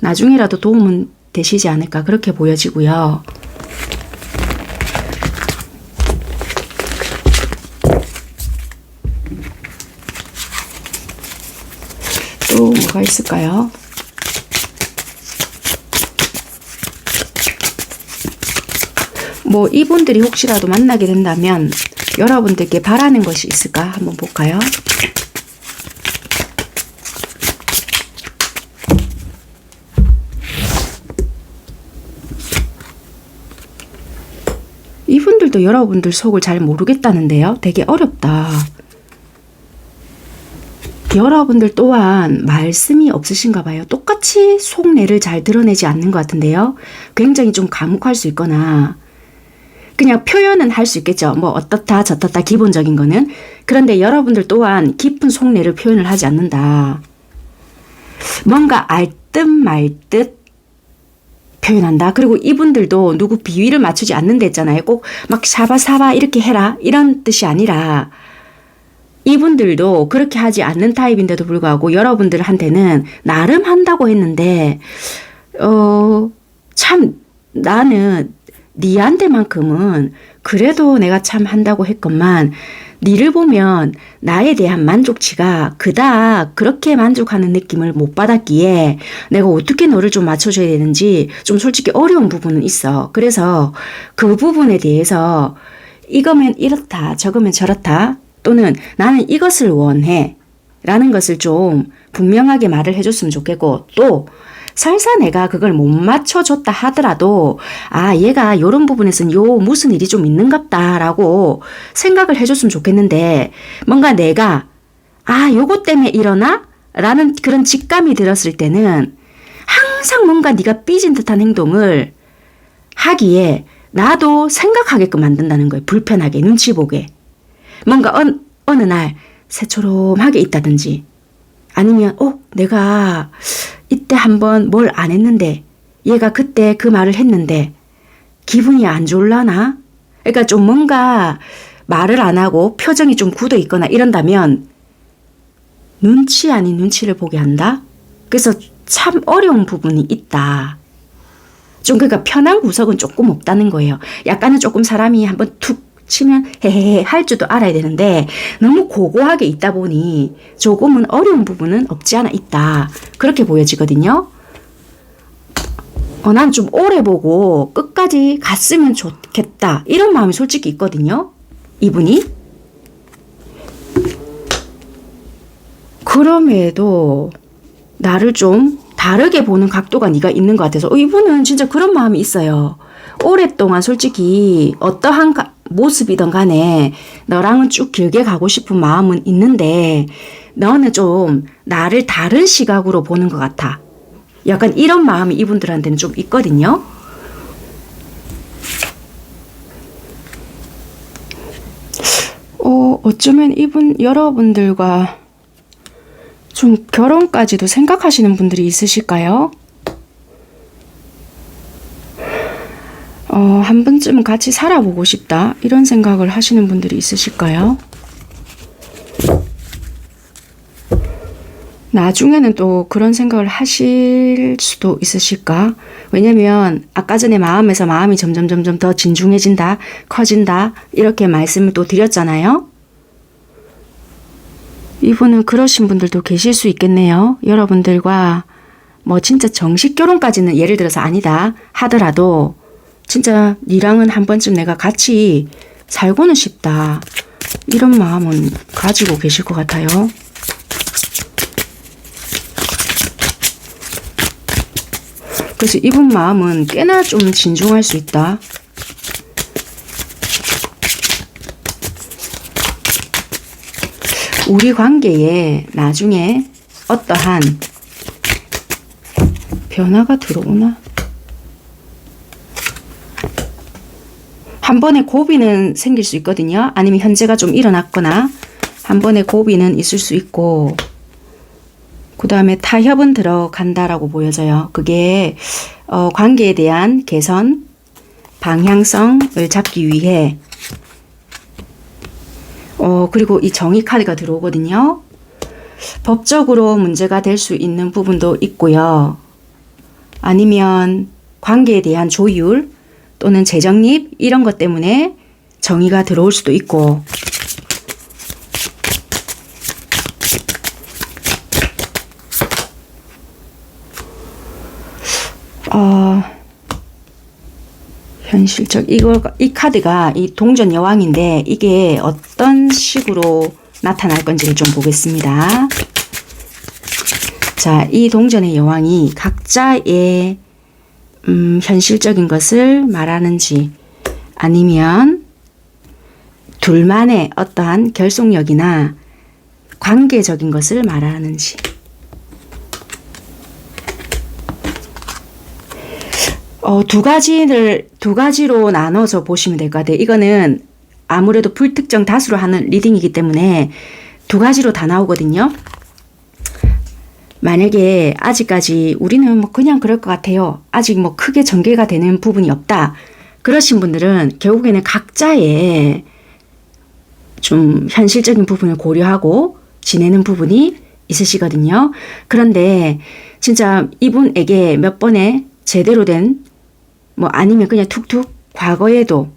나중에라도 도움은 되시지 않을까 그렇게 보여지고요. 또 뭐가 있을까요? 뭐 이분들이 혹시라도 만나게 된다면 여러분들께 바라는 것이 있을까 한번 볼까요? 이분들도 여러분들 속을 잘 모르겠다는데요. 되게 어렵다. 여러분들 또한 말씀이 없으신가 봐요. 똑같이 속내를 잘 드러내지 않는 것 같은데요. 굉장히 좀 과묵할 수 있거나 그냥 표현은 할 수 있겠죠. 뭐 어떻다 저떻다 기본적인 거는. 그런데 여러분들 또한 깊은 속내를 표현을 하지 않는다. 뭔가 알 듯 말 듯 표현한다. 그리고 이분들도 누구 비위를 맞추지 않는다 했잖아요. 꼭 막 사바사바 이렇게 해라 이런 뜻이 아니라 이분들도 그렇게 하지 않는 타입인데도 불구하고 여러분들한테는 나름 한다고 했는데 참 나는 니한테만큼은 그래도 내가 참 한다고 했건만 니를 보면 나에 대한 만족치가 그닥 그렇게 만족하는 느낌을 못 받았기에 내가 어떻게 너를 좀 맞춰줘야 되는지 좀 솔직히 어려운 부분은 있어. 그래서 그 부분에 대해서 이거면 이렇다 저거면 저렇다 또는 나는 이것을 원해 라는 것을 좀 분명하게 말을 해줬으면 좋겠고 또 설사 내가 그걸 못 맞춰줬다 하더라도 얘가 이런 부분에서는 무슨 일이 좀 있는갑다 라고 생각을 해줬으면 좋겠는데 뭔가 내가 요것 때문에 이러나? 라는 그런 직감이 들었을 때는 항상 뭔가 네가 삐진 듯한 행동을 하기에 나도 생각하게끔 만든다는 거예요. 불편하게 눈치 보게. 뭔가 어느 날 새초롬하게 있다든지 아니면 내가 이때 한번 뭘 안 했는데 얘가 그때 그 말을 했는데 기분이 안 좋을라나? 그러니까 좀 뭔가 말을 안 하고 표정이 좀 굳어 있거나 이런다면 눈치 아닌 눈치를 보게 한다? 그래서 참 어려운 부분이 있다. 좀 그러니까 편한 구석은 조금 없다는 거예요. 약간은 조금 사람이 한번 툭 치면 헤헤헤 할 줄도 알아야 되는데 너무 고고하게 있다 보니 조금은 어려운 부분은 없지 않아 있다. 그렇게 보여지거든요. 난 좀 오래 보고 끝까지 갔으면 좋겠다. 이런 마음이 솔직히 있거든요. 이분이. 그럼에도 나를 좀 다르게 보는 각도가 네가 있는 것 같아서 이분은 진짜 그런 마음이 있어요. 오랫동안 솔직히 어떠한 모습이든 간에 너랑은 쭉 길게 가고 싶은 마음은 있는데 너는 좀 나를 다른 시각으로 보는 것 같아. 약간 이런 마음이 이분들한테는 좀 있거든요. 어쩌면 여러분들과 좀 결혼까지도 생각하시는 분들이 있으실까요? 한 번쯤은 같이 살아보고 싶다. 이런 생각을 하시는 분들이 있으실까요? 나중에는 또 그런 생각을 하실 수도 있으실까? 왜냐면 아까 전에 마음에서 마음이 점점 더 진중해진다, 커진다 이렇게 말씀을 또 드렸잖아요. 이분은 그러신 분들도 계실 수 있겠네요. 여러분들과 뭐 진짜 정식 결혼까지는 예를 들어서 아니다 하더라도 진짜 니랑은 한 번쯤 내가 같이 살고는 싶다. 이런 마음은 가지고 계실 것 같아요. 그래서 이분 마음은 꽤나 좀 진중할 수 있다. 우리 관계에 나중에 어떠한 변화가 들어오나? 한 번의 고비는 생길 수 있거든요. 아니면 현재가 좀 일어났거나 한 번의 고비는 있을 수 있고 그 다음에 타협은 들어간다라고 보여져요. 그게 관계에 대한 개선, 방향성을 잡기 위해 그리고 이 정의 카드가 들어오거든요. 법적으로 문제가 될 수 있는 부분도 있고요. 아니면 관계에 대한 조율 또는 재정립 이런 것 때문에 정의가 들어올 수도 있고 현실적 이 카드가 이 동전 여왕인데 이게 어떤 식으로 나타날 건지를 좀 보겠습니다. 자, 이 동전의 여왕이 각자의 현실적인 것을 말하는지 아니면 둘만의 어떠한 결속력이나 관계적인 것을 말하는지 두 가지로 나눠서 보시면 될 것 같아요. 이거는 아무래도 불특정 다수로 하는 리딩이기 때문에 두 가지로 다 나오거든요. 만약에 아직까지 우리는 뭐 그냥 그럴 것 같아요. 아직 뭐 크게 전개가 되는 부분이 없다. 그러신 분들은 결국에는 각자의 좀 현실적인 부분을 고려하고 지내는 부분이 있으시거든요. 그런데 진짜 이분에게 몇 번의 제대로 된 뭐 아니면 그냥 툭툭 과거에도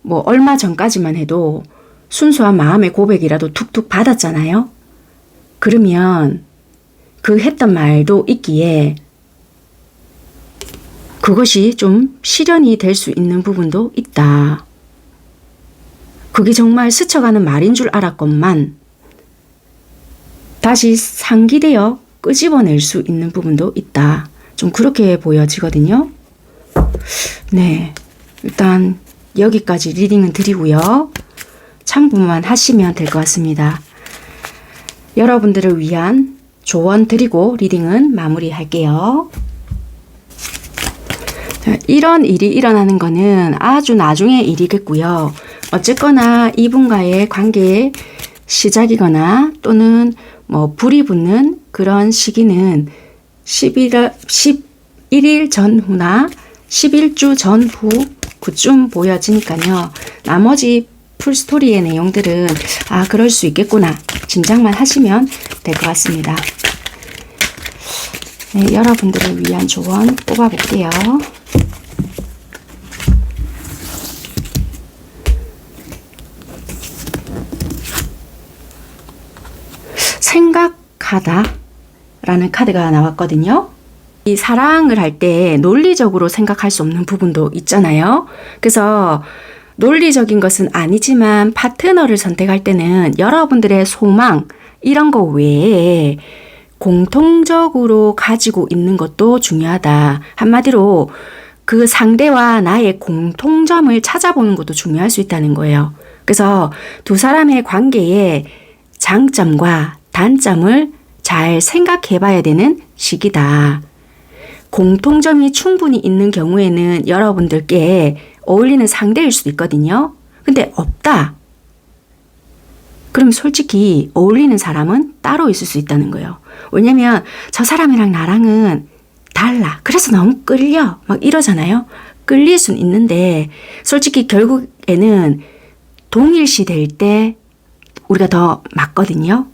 뭐 얼마 전까지만 해도 순수한 마음의 고백이라도 툭툭 받았잖아요. 그러면 그 했던 말도 있기에 그것이 좀 실현이 될 수 있는 부분도 있다. 그게 정말 스쳐가는 말인 줄 알았건만 다시 상기되어 끄집어낼 수 있는 부분도 있다. 좀 그렇게 보여지거든요. 네, 일단 여기까지 리딩은 드리고요. 참고만 하시면 될 것 같습니다. 여러분들을 위한 조언 드리고 리딩은 마무리할게요. 자, 이런 일이 일어나는 거는 아주 나중의 일이겠고요. 어쨌거나 이분과의 관계에 시작이거나 또는 뭐 불이 붙는 그런 시기는 11일 전후나 11주 전후 그쯤 보여지니까요. 나머지 풀스토리의 내용들은 그럴 수 있겠구나 짐작만 하시면 될 것 같습니다. 네, 여러분들을 위한 조언 뽑아볼게요. 생각하다 라는 카드가 나왔거든요. 이 사랑을 할 때 논리적으로 생각할 수 없는 부분도 있잖아요. 그래서 논리적인 것은 아니지만 파트너를 선택할 때는 여러분들의 소망 이런 거 외에 공통적으로 가지고 있는 것도 중요하다. 한마디로 그 상대와 나의 공통점을 찾아보는 것도 중요할 수 있다는 거예요. 그래서 두 사람의 관계에 장점과 단점을 잘 생각해 봐야 되는 시기다. 공통점이 충분히 있는 경우에는 여러분들께 어울리는 상대일 수도 있거든요. 근데 없다. 그럼 솔직히 어울리는 사람은 따로 있을 수 있다는 거예요. 왜냐면 저 사람이랑 나랑은 달라. 그래서 너무 끌려. 막 이러잖아요. 끌릴 수는 있는데 솔직히 결국에는 동일시 될 때 우리가 더 맞거든요.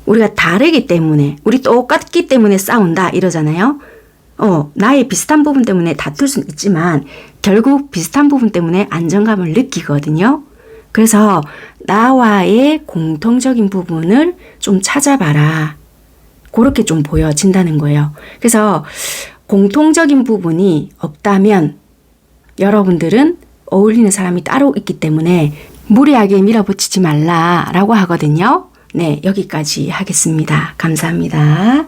우리가 다르기 때문에, 우리 똑같기 때문에 싸운다 이러잖아요. 나의 비슷한 부분 때문에 다툴 수는 있지만 결국 비슷한 부분 때문에 안정감을 느끼거든요. 그래서 나와의 공통적인 부분을 좀 찾아봐라. 그렇게 좀 보여진다는 거예요. 그래서 공통적인 부분이 없다면 여러분들은 어울리는 사람이 따로 있기 때문에 무리하게 밀어붙이지 말라라고 하거든요. 네, 여기까지 하겠습니다. 감사합니다.